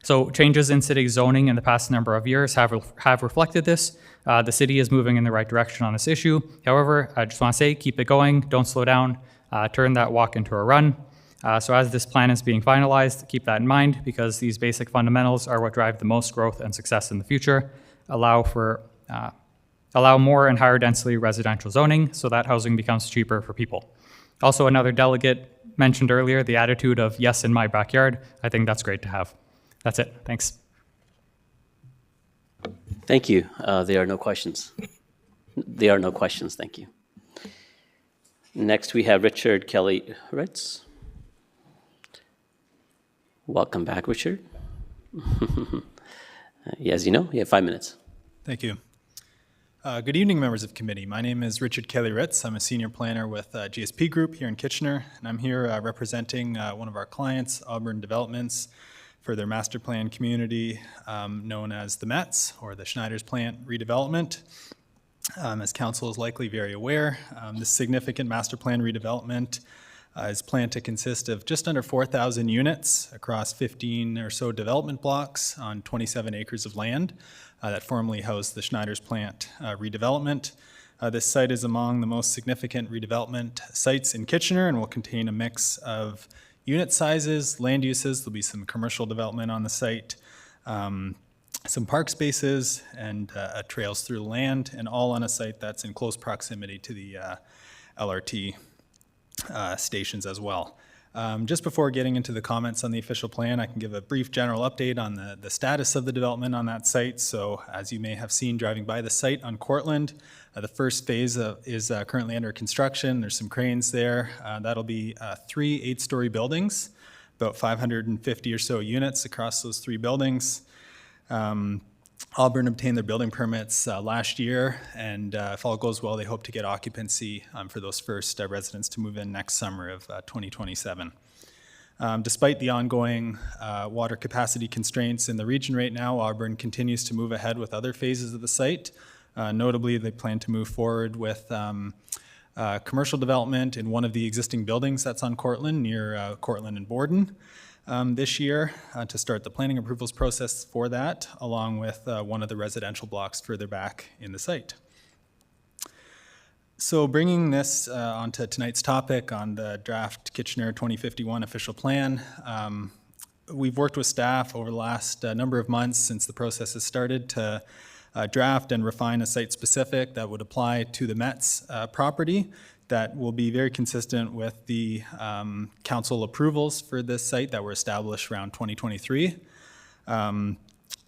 So changes in city zoning in the past number of years have reflected this. The city is moving in the right direction on this issue. However, I just want to say, keep it going, don't slow down, turn that walk into a run. So as this plan is being finalized, keep that in mind, because these basic fundamentals are what drive the most growth and success in the future. Allow more and higher density residential zoning so that housing becomes cheaper for people. Also, another delegate mentioned earlier the attitude of yes in my backyard. I think that's great to have. That's it. Thanks. Thank you. There are no questions. There are no questions. Thank you. Next, we have Richard Kelly Ritz. Welcome back, Richard. As you know, you have 5 minutes. Thank you. Good evening, members of committee. My name is Richard Kelly Ritz. I'm a senior planner with GSP Group here in Kitchener, and I'm here representing one of our clients, Auburn Developments, for their master plan community known as the METS, or the Schneider's Plant redevelopment. As council is likely very aware, this significant master plan redevelopment is planned to consist of just under 4,000 units across 15 or so development blocks on 27 acres of land that formerly housed the Schneider's Plant redevelopment. This site is among the most significant redevelopment sites in Kitchener and will contain a mix of unit sizes, land uses. There'll be some commercial development on the site, some park spaces, and trails through the land, and all on a site that's in close proximity to the LRT stations as well. Just before getting into the comments on the official plan, I can give a brief general update on the status of the development on that site. So as you may have seen driving by the site on Cortland, the first phase is currently under construction. There's some cranes there. That'll be 3 8-story buildings, about 550 or so units across those 3 buildings. Auburn obtained their building permits last year, and if all goes well, they hope to get occupancy for those first residents to move in next summer of 2027. Despite the ongoing water capacity constraints in the region right now, Auburn continues to move ahead with other phases of the site. Notably, they plan to move forward with commercial development in one of the existing buildings that's on Cortland, near Cortland and Borden. This year to start the planning approvals process for that, along with one of the residential blocks further back in the site. So bringing this onto tonight's topic on the draft Kitchener 2051 official plan, we've worked with staff over the last number of months since the process has started to draft and refine a site specific that would apply to the METS property that will be very consistent with the council approvals for this site that were established around 2023.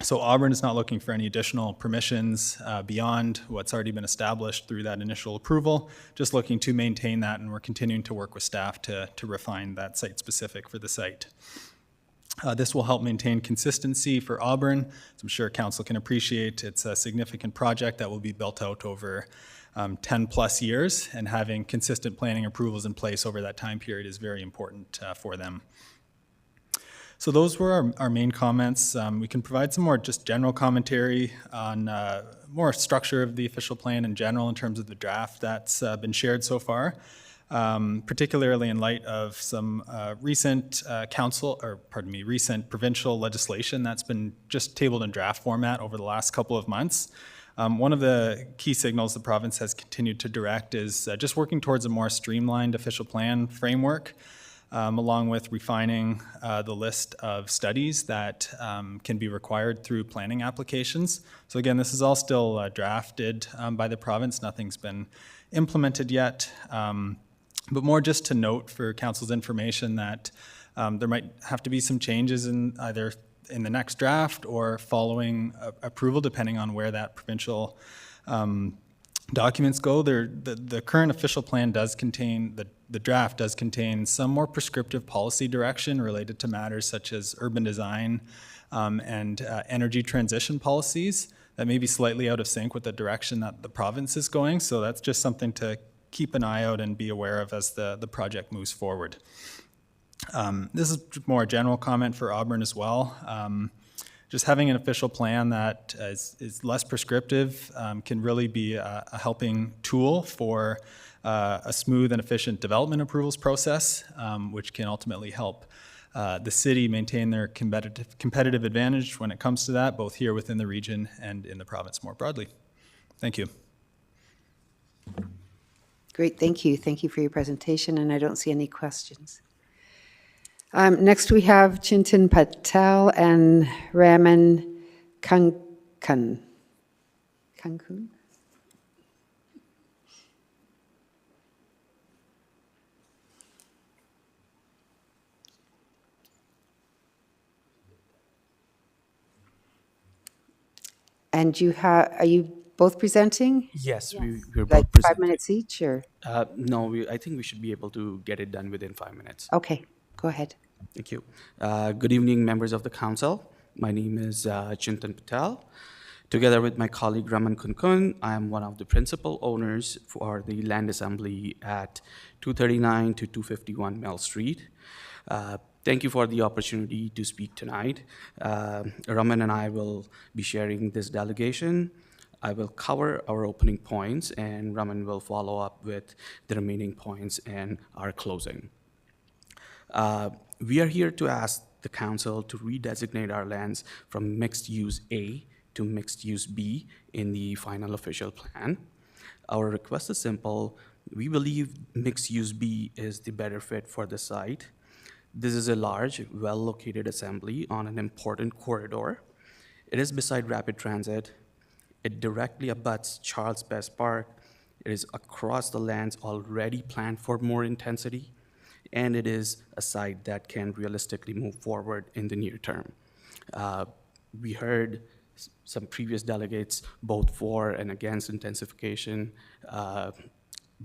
So Auburn is not looking for any additional permissions beyond what's already been established through that initial approval, just looking to maintain that, and we're continuing to work with staff to refine that site specific for the site. This will help maintain consistency for Auburn. As I'm sure council can appreciate, it's a significant project that will be built out over 10 plus years, and having consistent planning approvals in place over that time period is very important for them. So those were our main comments. We can provide some more just general commentary on more structure of the official plan in general in terms of the draft that's been shared so far, particularly in light of some recent recent provincial legislation that's been just tabled in draft format over the last couple of months. One of the key signals the province has continued to direct is just working towards a more streamlined official plan framework, along with refining the list of studies that can be required through planning applications. So again, this is all still drafted by the province. Nothing's been implemented yet. But more just to note for council's information that there might have to be some changes in either in the next draft or following approval, depending on where that provincial documents go. The current official plan does contain, the draft does contain some more prescriptive policy direction related to matters such as urban design and energy transition policies that may be slightly out of sync with the direction that the province is going. So that's just something to keep an eye out and be aware of as the project moves forward. This is more a general comment for Auburn as well. Just having an official plan that is less prescriptive can really be a helping tool for a smooth and efficient development approvals process, which can ultimately help the city maintain their competitive advantage when it comes to that, both here within the region and in the province more broadly. Thank you. Great, thank you. Thank you for your presentation, and I don't see any questions. Next, we have Chintan Patel and Raman Kankun. And are you both presenting? Yes, Yes. we're Like both 5 presenting. minutes each, or? No, I think we should be able to get it done within 5 minutes. Okay, go ahead. Thank you. Good evening, members of the council. My name is Chintan Patel. Together with my colleague Raman Kunkun, I am one of the principal owners for the land assembly at 239 to 251 Mill Street. Thank you for the opportunity to speak tonight. Raman and I will be sharing this delegation. I will cover our opening points, and Raman will follow up with the remaining points and our closing. We are here to ask the council to redesignate our lands from mixed use A to mixed use B in the final official plan. Our request is simple. We believe mixed use B is the better fit for the site. This is a large, well-located assembly on an important corridor. It is beside rapid transit. It directly abuts Charles Best Park. It is across the lands already planned for more intensity, and it is a site that can realistically move forward in the near term. We heard some previous delegates both for and against intensification.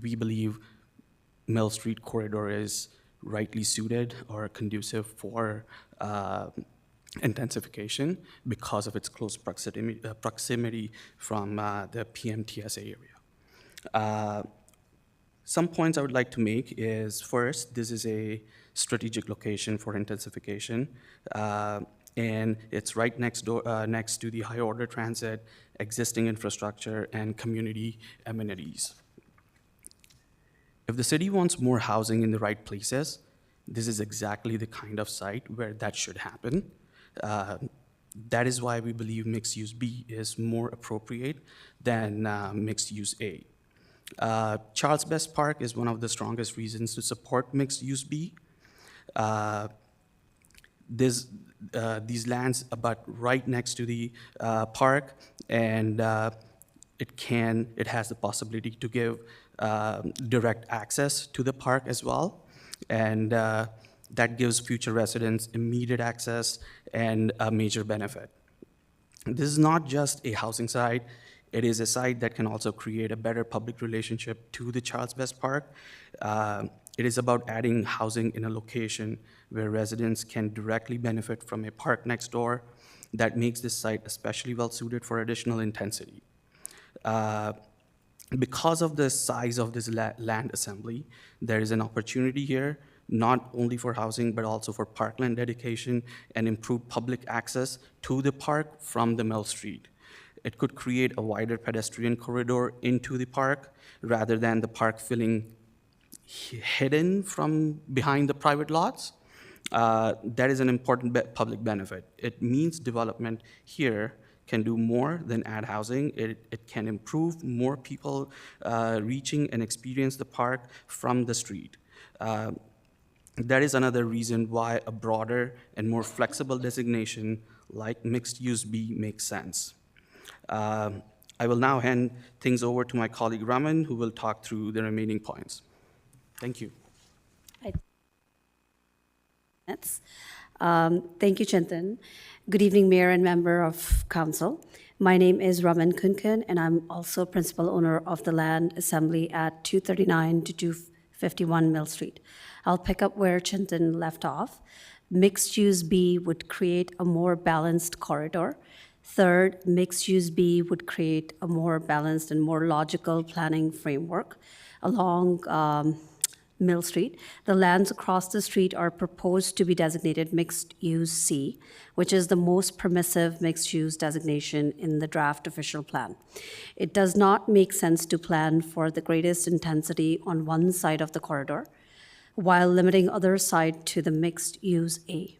We believe Mill Street corridor is rightly suited or conducive for intensification because of its close proximity from the PMTSA area. Some points I would like to make is, first, this is a strategic location for intensification, and it's right next to the high order transit, existing infrastructure, and community amenities. If the city wants more housing in the right places, this is exactly the kind of site where that should happen. That is why we believe mixed use B is more appropriate than mixed use A. Charles Best Park is one of the strongest reasons to support mixed use B. These lands abut right next to the park, and it has the possibility to give direct access to the park as well, and that gives future residents immediate access and a major benefit. This is not just a housing site. It is a site that can also create a better public relationship to the Charles Best Park. It is about adding housing in a location where residents can directly benefit from a park next door that makes this site especially well suited for additional intensity. Because of the size of this land assembly, there is an opportunity here not only for housing, but also for parkland dedication and improved public access to the park from the Mill Street. It could create a wider pedestrian corridor into the park rather than the park feeling hidden from behind the private lots. That is an important public benefit. It means development here can do more than add housing. It can improve more people reaching and experience the park from the street. That is another reason why a broader and more flexible designation like mixed use B makes sense. I will now hand things over to my colleague Raman, who will talk through the remaining points. Thank you. Thank you, Chintan. Good evening, Mayor and Member of Council. My name is Raman Kunkan, and I'm also principal owner of the land assembly at 239 to 251 Mill Street. I'll pick up where Chintan left off. Mixed-use B would create a more balanced corridor. Third, mixed-use B would create a more balanced and more logical planning framework along Mill Street. The lands across the street are proposed to be designated mixed-use C, which is the most permissive mixed-use designation in the draft official plan. It does not make sense to plan for the greatest intensity on one side of the corridor while limiting other side to the mixed-use A.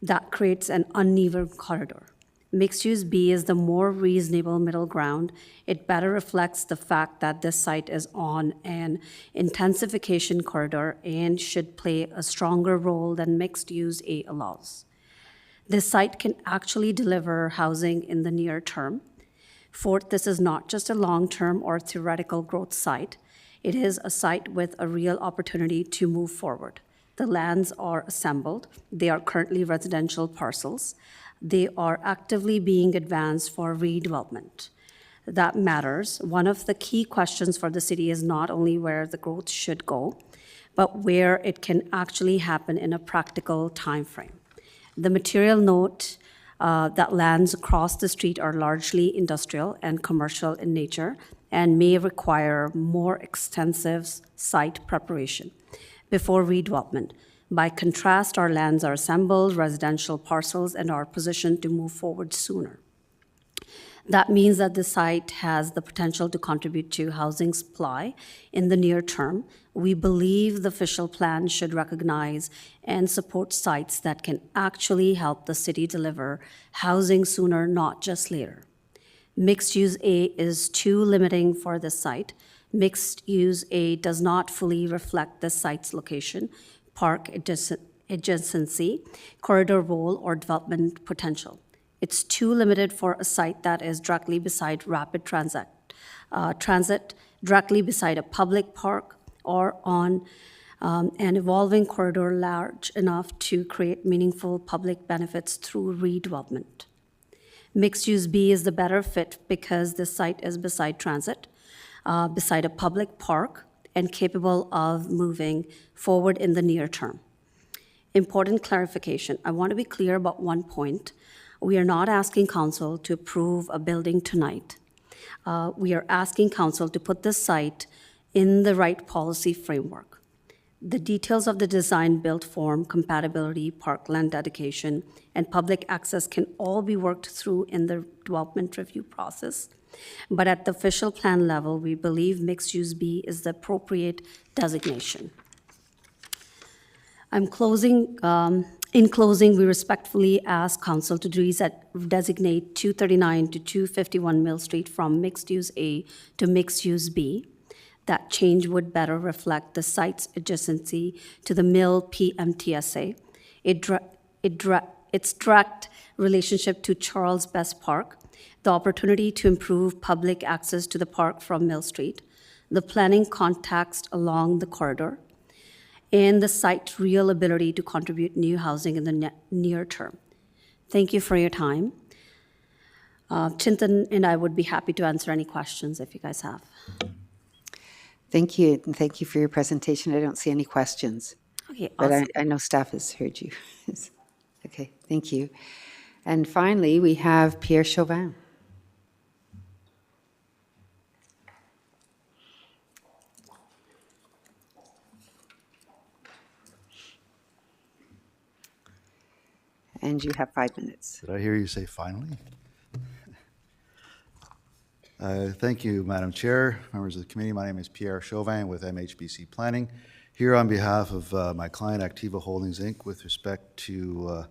That creates an uneven corridor. Mixed-use B is the more reasonable middle ground. It better reflects the fact that this site is on an intensification corridor and should play a stronger role than mixed-use A allows. This site can actually deliver housing in the near term. Fourth, this is not just a long-term or theoretical growth site. It is a site with a real opportunity to move forward. The lands are assembled. They are currently residential parcels. They are actively being advanced for redevelopment. That matters. One of the key questions for the city is not only where the growth should go, but where it can actually happen in a practical timeframe. The material note that lands across the street are largely industrial and commercial in nature and may require more extensive site preparation before redevelopment. By contrast, our lands are assembled, residential parcels, and are positioned to move forward sooner. That means that the site has the potential to contribute to housing supply in the near term. We believe the official plan should recognize and support sites that can actually help the city deliver housing sooner, not just later. Mixed-use A is too limiting for this site. Mixed-use A does not fully reflect the site's location, park adjacency, corridor role, or development potential. It's too limited for a site that is directly beside rapid transit, directly beside a public park, or on an evolving corridor large enough to create meaningful public benefits through redevelopment. Mixed-use B is the better fit because this site is beside transit, beside a public park, and capable of moving forward in the near term. Important clarification. I want to be clear about one point. We are not asking council to approve a building tonight. We are asking council to put this site in the right policy framework. The details of the design, build form, compatibility, parkland dedication, and public access can all be worked through in the development review process. But at the official plan level, we believe mixed-use B is the appropriate designation. In closing, we respectfully ask council to designate 239 to 251 Mill Street from mixed-use A to mixed-use B. That change would better reflect the site's adjacency to the Mill PMTSA, its direct relationship to Charles Best Park, the opportunity to improve public access to the park from Mill Street, the planning context along the corridor, and the site's real ability to contribute new housing in the near term. Thank you for your time. Chintan and I would be happy to answer any questions if you guys have. Thank you, and thank you for your presentation. I don't see any questions. Okay, but awesome. I know staff has heard you. Okay, thank you. And finally, we have Pierre Chauvin. And you have 5 minutes. Did I hear you say finally? Thank you, Madam Chair, members of the committee. My name is Pierre Chauvin with MHBC Planning, here on behalf of my client Activa Holdings, Inc., with respect to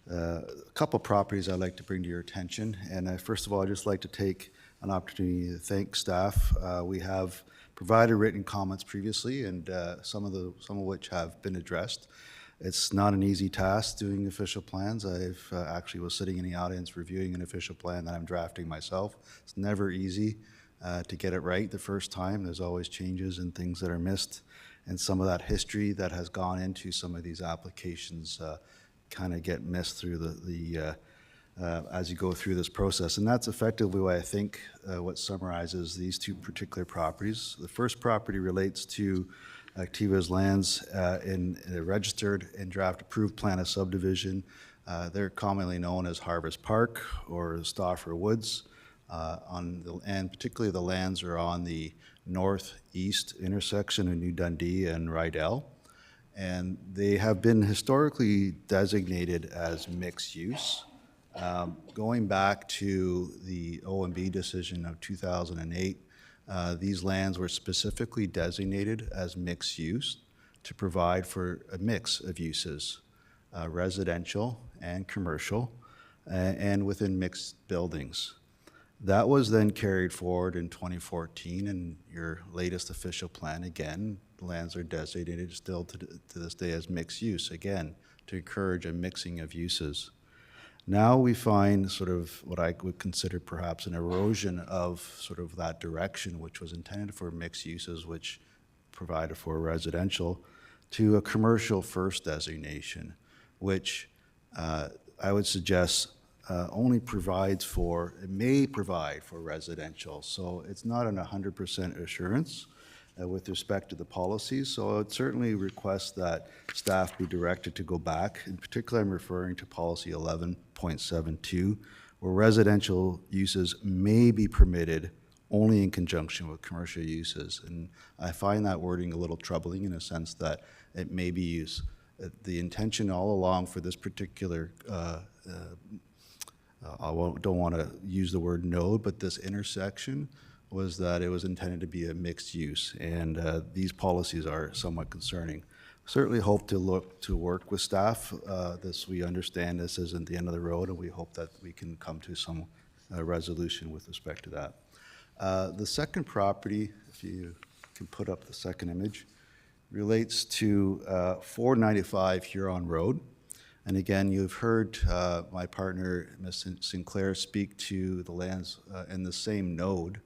a couple properties I'd like to bring to your attention. And first of all, I'd just like to take an opportunity to thank staff. We have provided written comments previously, and some of which have been addressed. It's not an easy task doing official plans. I've actually was sitting in the audience reviewing an official plan that I'm drafting myself. It's never easy to get it right the first time. There's always changes and things that are missed. and some of that history that has gone into some of these applications kind of get missed through as you go through this process. And that's effectively why I think what summarizes these two particular properties. The first property relates to Activa's lands in a registered and draft approved plan of subdivision. They're commonly known as Harvest Park or Stauffer Woods. And particularly the lands are on the northeast intersection of New Dundee and Rydell. And they have been historically designated as mixed use. Going back to the OMB decision of 2008, these lands were specifically designated as mixed use to provide for a mix of uses, residential and commercial, and within mixed buildings. That was then carried forward in 2014, and your latest official plan, again, lands are designated still to this day as mixed use, again, to encourage a mixing of uses. Now we find sort of what I would consider perhaps an erosion of sort of that direction, which was intended for mixed uses, which provided for residential, to a commercial first designation, which I would suggest only provides for, it may provide for residential. So it's not an 100% assurance with respect to the policies. So I would certainly request that staff be directed to go back. In particular, I'm referring to policy 11.72, where residential uses may be permitted only in conjunction with commercial uses. And I find that wording a little troubling in a sense that it may be used. The intention all along for this particular don't want to use the word node, but this intersection was that it was intended to be a mixed use, and these policies are somewhat concerning. Certainly hope to work with staff. We understand this isn't the end of the road, and we hope that we can come to some resolution with respect to that. The second property, if you can put up the second image, relates to 495 Huron Road. And again, you've heard my partner, Ms. Sinclair, speak to the lands in the same node,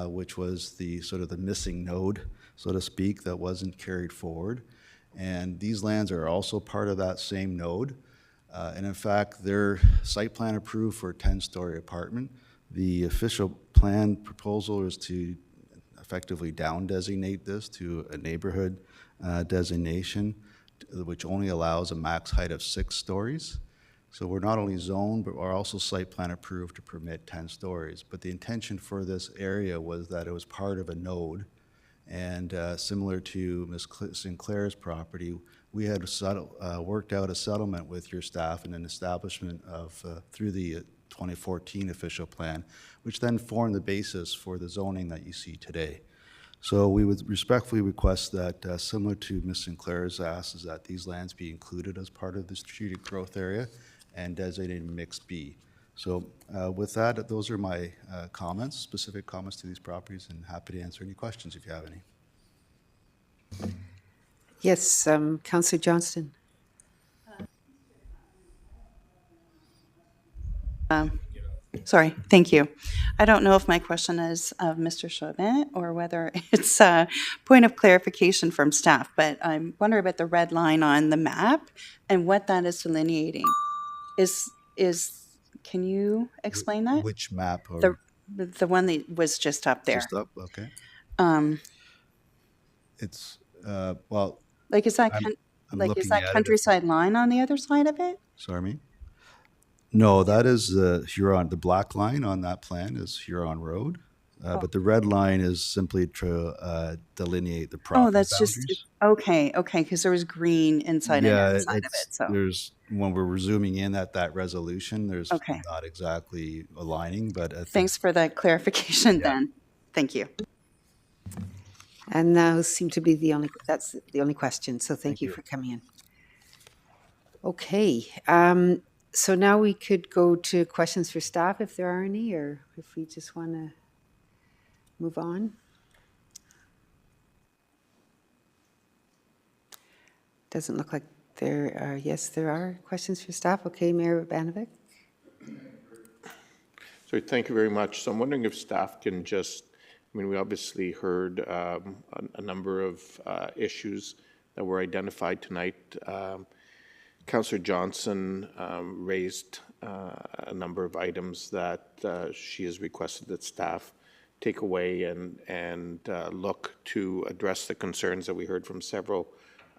which was the sort of the missing node, so to speak, that wasn't carried forward. And these lands are also part of that same node. And in fact, they're site plan approved for a 10-story apartment. The official plan proposal is to effectively down designate this to a neighborhood designation, which only allows a max height of 6 stories. So we're not only zoned, but we're also site plan approved to permit 10 stories. But the intention for this area was that it was part of a node. And similar to Ms. Sinclair's property, we had worked out a settlement with your staff and an establishment of, through the 2014 official plan, which then formed the basis for the zoning that you see today. So we would respectfully request that, similar to Ms. Sinclair's ask, is that these lands be included as part of the strategic growth area and designated mixed B. So with that, those are my comments, specific comments to these properties, and happy to answer any questions if you have any. Yes, Councillor Johnston. Sorry, thank you. I don't know if my question is of Mr. Chauvin or whether it's a point of clarification from staff, but I'm wondering about the red line on the map and what that is delineating. Can you explain that? Which map? The one that was just up there. Just up, okay. It's, well. Like, is that, I'm is looking that at it. countryside line on the other side of it? Sorry, me? No, that is Huron. The black line on that plan is Huron Road, but the red line is simply to delineate the property Oh, that's boundaries. just, okay, because there was green inside and outside of it, so. There's, when we're zooming in at that resolution, there's Okay. not exactly aligning, but I think Thanks for that clarification then. Thank you. And those seem to be that's the only question, so thank you for coming in. Okay, so now we could go to questions for staff if there are any, or if we just want to move on. Doesn't look like there are. Yes, there are questions for staff. Okay, Mayor Banovic. So thank you very much. So I'm wondering if staff can just I mean, we obviously heard a number of issues that were identified tonight. Councillor Johnson raised a number of items that she has requested that staff take away and look to address the concerns that we heard from several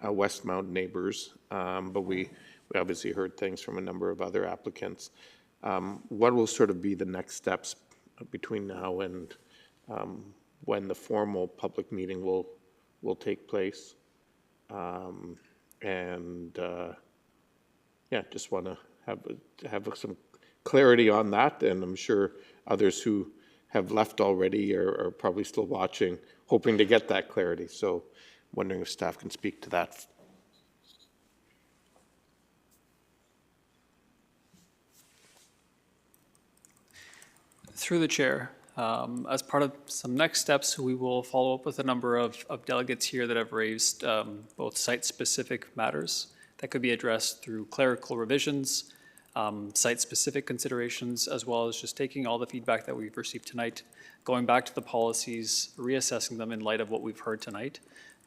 Westmount neighbors, but we obviously heard things from a number of other applicants. What will sort of be the next steps between now and when the formal public meeting will take place? Yeah, just want to have some clarity on that, and I'm sure others who have left already are probably still watching, hoping to get that clarity. So wondering if staff can speak to that. Through the chair, as part of some next steps, we will follow up with a number of delegates here that have raised both site-specific matters that could be addressed through clerical revisions, site-specific considerations, as well as just taking all the feedback that we've received tonight, going back to the policies, reassessing them in light of what we've heard tonight,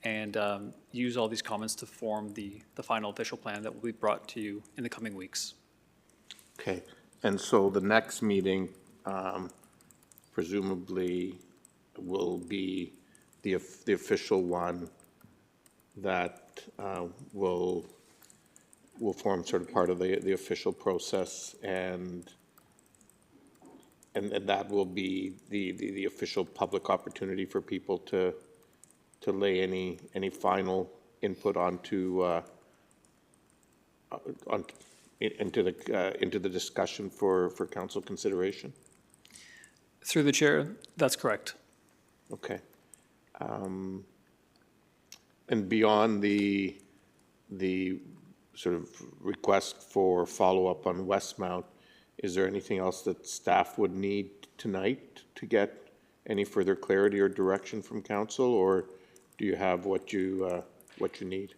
and use all these comments to form the final official plan that will be brought to you in the coming weeks. Okay, and so the next meeting presumably will be the official one that will form sort of part of the official process, and that will be the official public opportunity for people to lay any final input onto into the discussion for council consideration. Through the chair, that's correct. Okay. And beyond the sort of request for follow-up on Westmount, is there anything else that staff would need tonight to get any further clarity or direction from council, or do you have what you need?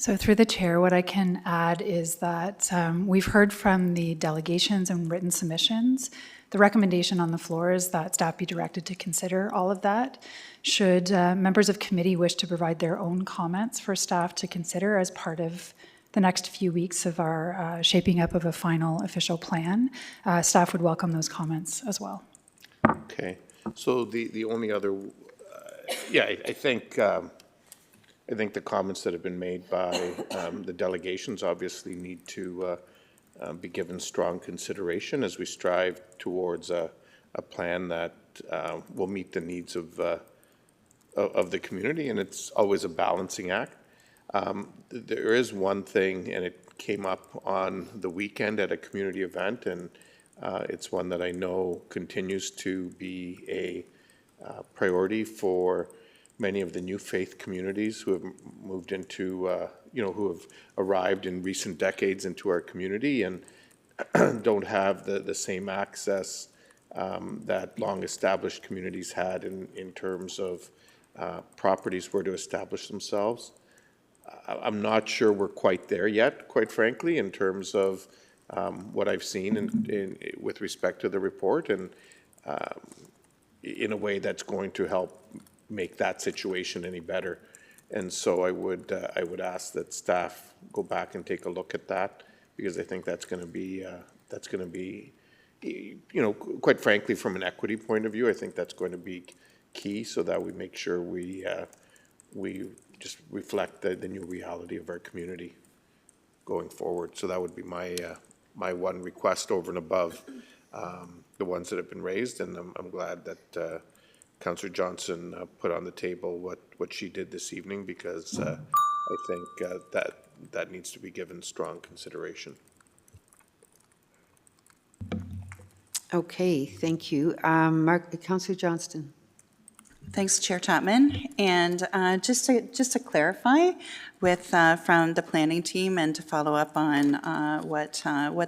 So through the chair, what I can add is that we've heard from the delegations and written submissions. The recommendation on the floor is that staff be directed to consider all of that. Should members of committee wish to provide their own comments for staff to consider as part of the next few weeks of our shaping up of a final official plan, staff would welcome those comments as well. Okay. So the only other, I think the comments that have been made by the delegations obviously need to be given strong consideration as we strive towards a plan that will meet the needs of the community, and it's always a balancing act. There is one thing, and it came up on the weekend at a community event, and it's one that I know continues to be a priority for many of the new faith communities who have moved into, who have arrived in recent decades into our community and don't have the same access that long-established communities had in terms of properties where to establish themselves. I'm not sure we're quite there yet, quite frankly, in terms of what I've seen with respect to the report, and in a way that's going to help make that situation any better. And so I would ask that staff go back and take a look at that, because I think that's going to be quite frankly, from an equity point of view, I think that's going to be key, so that we make sure we just reflect the new reality of our community going forward. So that would be my one request over and above the ones that have been raised, and I'm glad that Councillor Johnson put on the table what she did this evening, because I think that needs to be given strong consideration. Okay, thank you. Councillor Johnston. Thanks, Chair Chapman. And just to clarify with from the planning team and to follow up on what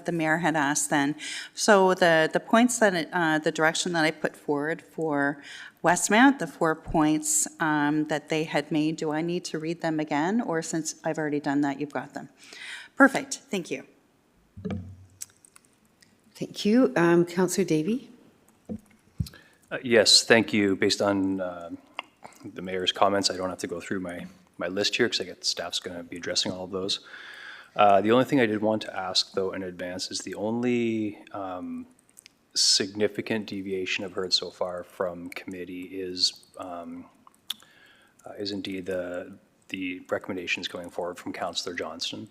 the mayor had asked then. So the points that the direction that I put forward for Westmount, the 4 points that they had made, do I need to read them again, or since I've already done that, you've got them? Perfect, thank you. Thank you. Councillor Davy? Yes, thank you. Based on the mayor's comments, I don't have to go through my list here because I get staff's going to be addressing all of those. The only thing I did want to ask, though, in advance is the only significant deviation I've heard so far from committee is indeed the recommendations going forward from Councillor Johnston.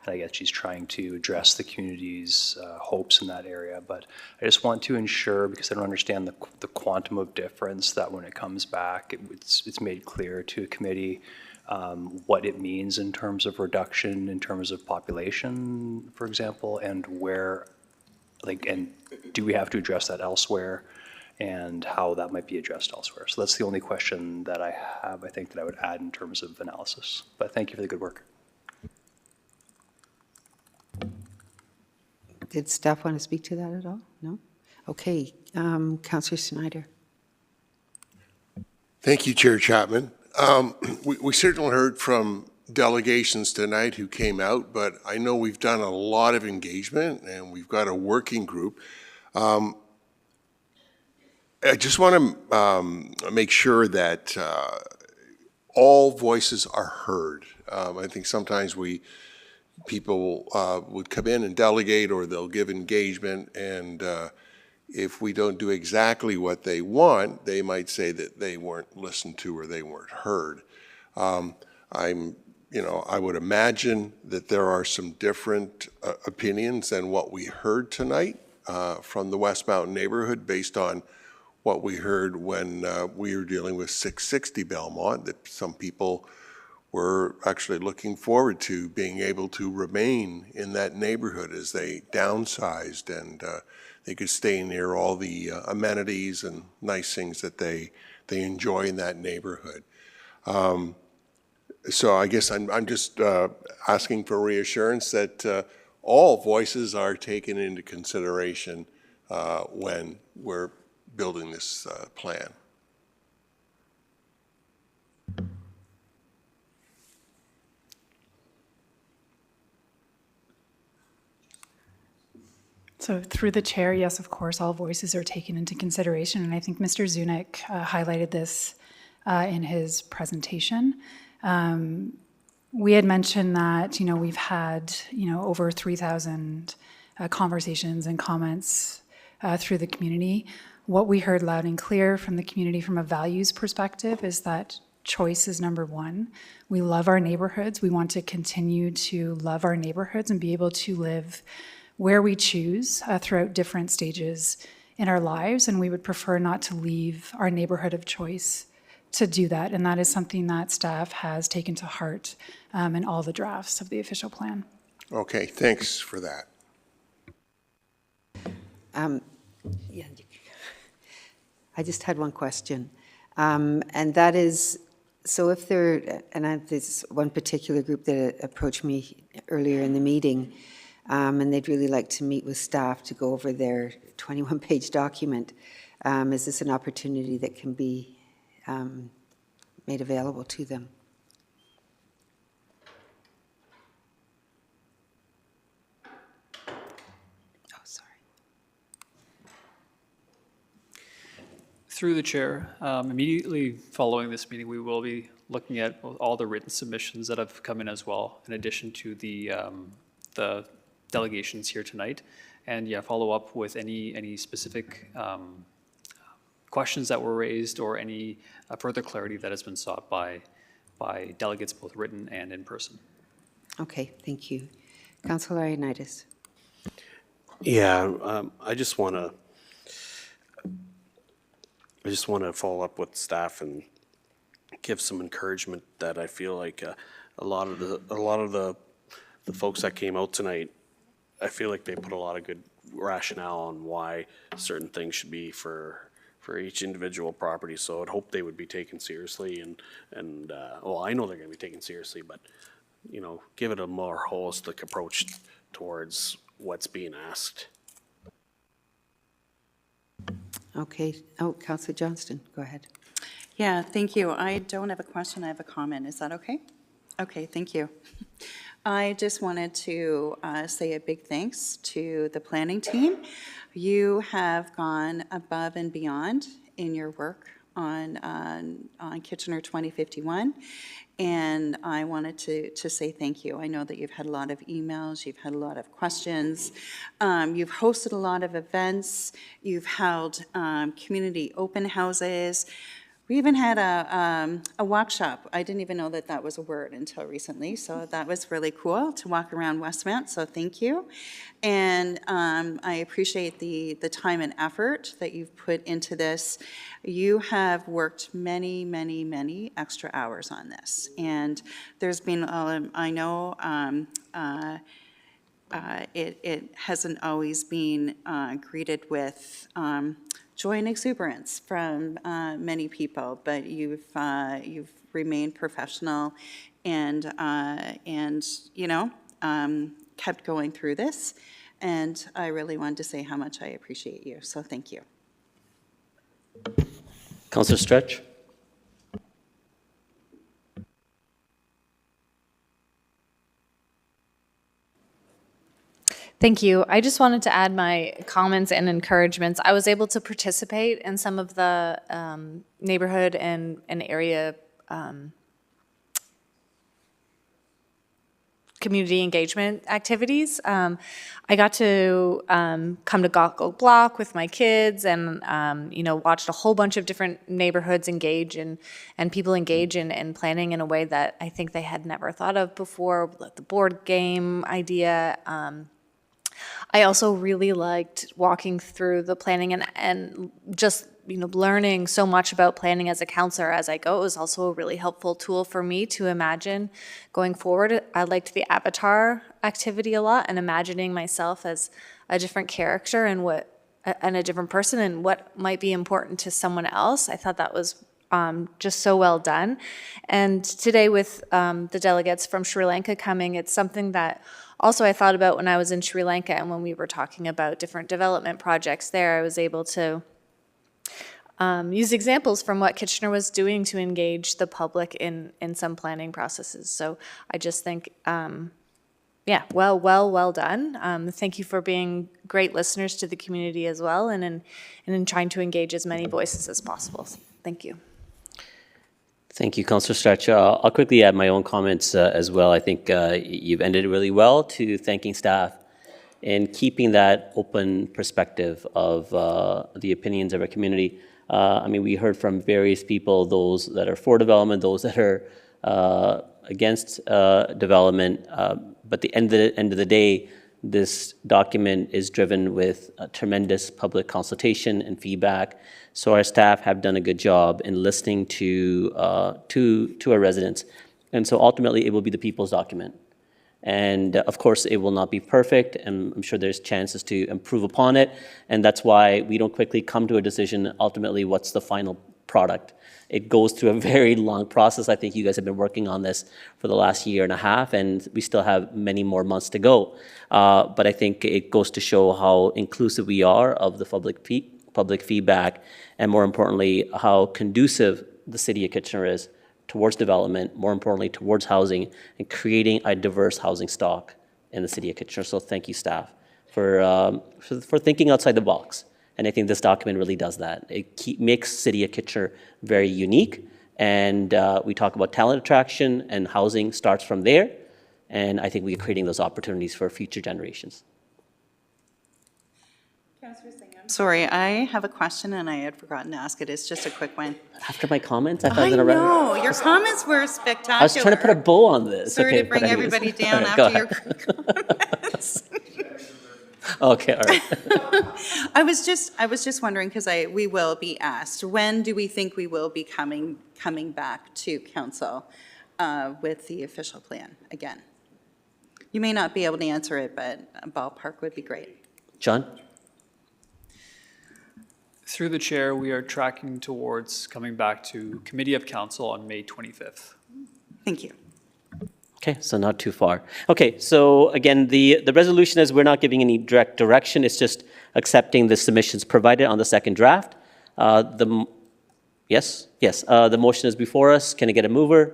And I guess she's trying to address the community's hopes in that area. But I just want to ensure, because I don't understand the quantum of difference, that when it comes back, it's made clear to a committee what it means in terms of reduction, in terms of population, for example, and where, and do we have to address that elsewhere, and how that might be addressed elsewhere. So that's the only question that I have, I think, that I would add in terms of analysis. But thank you for the good work. Did staff want to speak to that at all? No? Okay. Councillor Snyder. Thank you, Chair Chapman. We certainly heard from delegations tonight who came out, but I know we've done a lot of engagement and we've got a working group. I just want to make sure that all voices are heard. I think sometimes people would come in and delegate, or they'll give engagement, and if we don't do exactly what they want, they might say that they weren't listened to or they weren't heard. I would imagine that there are some different opinions than what we heard tonight from the West Mountain neighborhood, based on what we heard when we were dealing with 660 Belmont, that some people were actually looking forward to being able to remain in that neighborhood as they downsized, and they could stay near all the amenities and nice things that they enjoy in that neighborhood. So I guess I'm just asking for reassurance that all voices are taken into consideration when we're building this plan. So through the chair, yes, of course, all voices are taken into consideration. And I think Mr. Zunick highlighted this in his presentation. We had mentioned that, we've had, over 3,000 conversations and comments through the community. What we heard loud and clear from the community from a values perspective is that choice is number one. We love our neighborhoods. We want to continue to love our neighborhoods and be able to live where we choose throughout different stages in our lives. And we would prefer not to leave our neighborhood of choice to do that. And that is something that staff has taken to heart in all the drafts of the official plan. Okay, thanks for that. I just had one question, and that is, so if there's one particular group that approached me earlier in the meeting, and they'd really like to meet with staff to go over their 21-page document. Is this an opportunity that can be made available to them? Oh, sorry. Through the chair, immediately following this meeting, we will be looking at all the written submissions that have come in as well, in addition to the delegations here tonight, and follow up with any specific questions that were raised or any further clarity that has been sought by delegates, both written and in person. Okay, thank you. Councillor Ioannidis. Yeah, I just want to follow up with staff and give some encouragement that I feel like a lot of the folks that came out tonight, I feel like they put a lot of good rationale on why certain things should be for each individual property. So I'd hope they would be taken seriously, and well, I know they're going to be taken seriously, but give it a more holistic approach towards what's being asked. Okay. Oh, Councillor Johnston, go ahead. Yeah, thank you. I don't have a question, I have a comment. Is that okay? Okay, thank you. I just wanted to say a big thanks to the planning team. You have gone above and beyond in your work on Kitchener 2051, and I wanted to say thank you. I know that you've had a lot of emails, you've had a lot of questions, you've hosted a lot of events, you've held community open houses. We even had a workshop. I didn't even know that that was a word until recently, so that was really cool to walk around Westmount, so thank you. And I appreciate the time and effort that you've put into this. You have worked many, many, many extra hours on this. And there's been, I know, it hasn't always been greeted with joy and exuberance from many people, but you've remained professional and kept going through this. And I really wanted to say how much I appreciate you. So thank you. Councillor Stretch? Thank you. I just wanted to add my comments and encouragements. I was able to participate in some of the neighborhood and area community engagement activities. I got to come to Gocko Block with my kids and, watched a whole bunch of different neighborhoods engage and people engage in planning in a way that I think they had never thought of before, like the board game idea. I also really liked walking through the planning and just learning so much about planning as a counselor as I go. It was also a really helpful tool for me to imagine going forward. I liked the avatar activity a lot and imagining myself as a different character and a different person and what might be important to someone else. I thought that was just so well done. And today with the delegates from Sri Lanka coming, it's something that also I thought about when I was in Sri Lanka and when we were talking about different development projects there. I was able to use examples from what Kitchener was doing to engage the public in some planning processes. So I just think, well done. Thank you for being great listeners to the community as well and in trying to engage as many voices as possible. So thank you. Thank you, Councillor Stretch. I'll quickly add my own comments as well. I think you've ended really well to thanking staff in keeping that open perspective of the opinions of our community. We heard from various people, those that are for development, those that are against development, but at the end of the day, this document is driven with tremendous public consultation and feedback. So our staff have done a good job in listening to our residents. And so ultimately, it will be the people's document. And of course, it will not be perfect, and I'm sure there's chances to improve upon it. And that's why we don't quickly come to a decision, ultimately, what's the final product. It goes through a very long process. I think you guys have been working on this for the last year and a half, and we still have many more months to go. But I think it goes to show how inclusive we are of the public feedback, and more importantly, how conducive the City of Kitchener is towards development, more importantly, towards housing, and creating a diverse housing stock in the City of Kitchener. So thank you, staff, for thinking outside the box. And I think this document really does that. It makes City of Kitchener very unique. And we talk about talent attraction, and housing starts from there. And I think we're creating those opportunities for future generations. Sorry, I have a question and I had forgotten to ask it. It's just a quick one. After my comments, I thought I I was going to know, your comments were spectacular. I was trying to put a bow on this. Sorry Okay, to bring but anyways. everybody down All right, go after your ahead. comments. Okay, all right. I was just wondering, because we will be asked, when do we think we will be coming back to council with the official plan again? You may not be able to answer it, but a ballpark would be great. John? Through the chair, we are tracking towards coming back to Committee of Council on May 25th. Thank you. Okay, so not too far. Okay, so again, the resolution is we're not giving any direct direction. It's just accepting the submissions provided on the second draft. Yes. The motion is before us. Can I get a mover?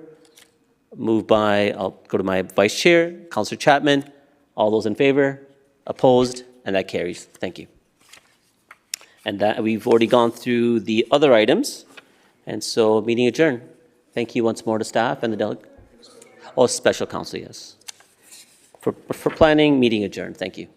Moved by, I'll go to my vice chair, Councillor Chapman. All those in favor? Opposed? And that carries. Thank you. And that, we've already gone through the other items, and so meeting adjourned. Thank you once more to staff and the delegate. Oh, special counsel, yes. For planning, meeting adjourned. Thank you.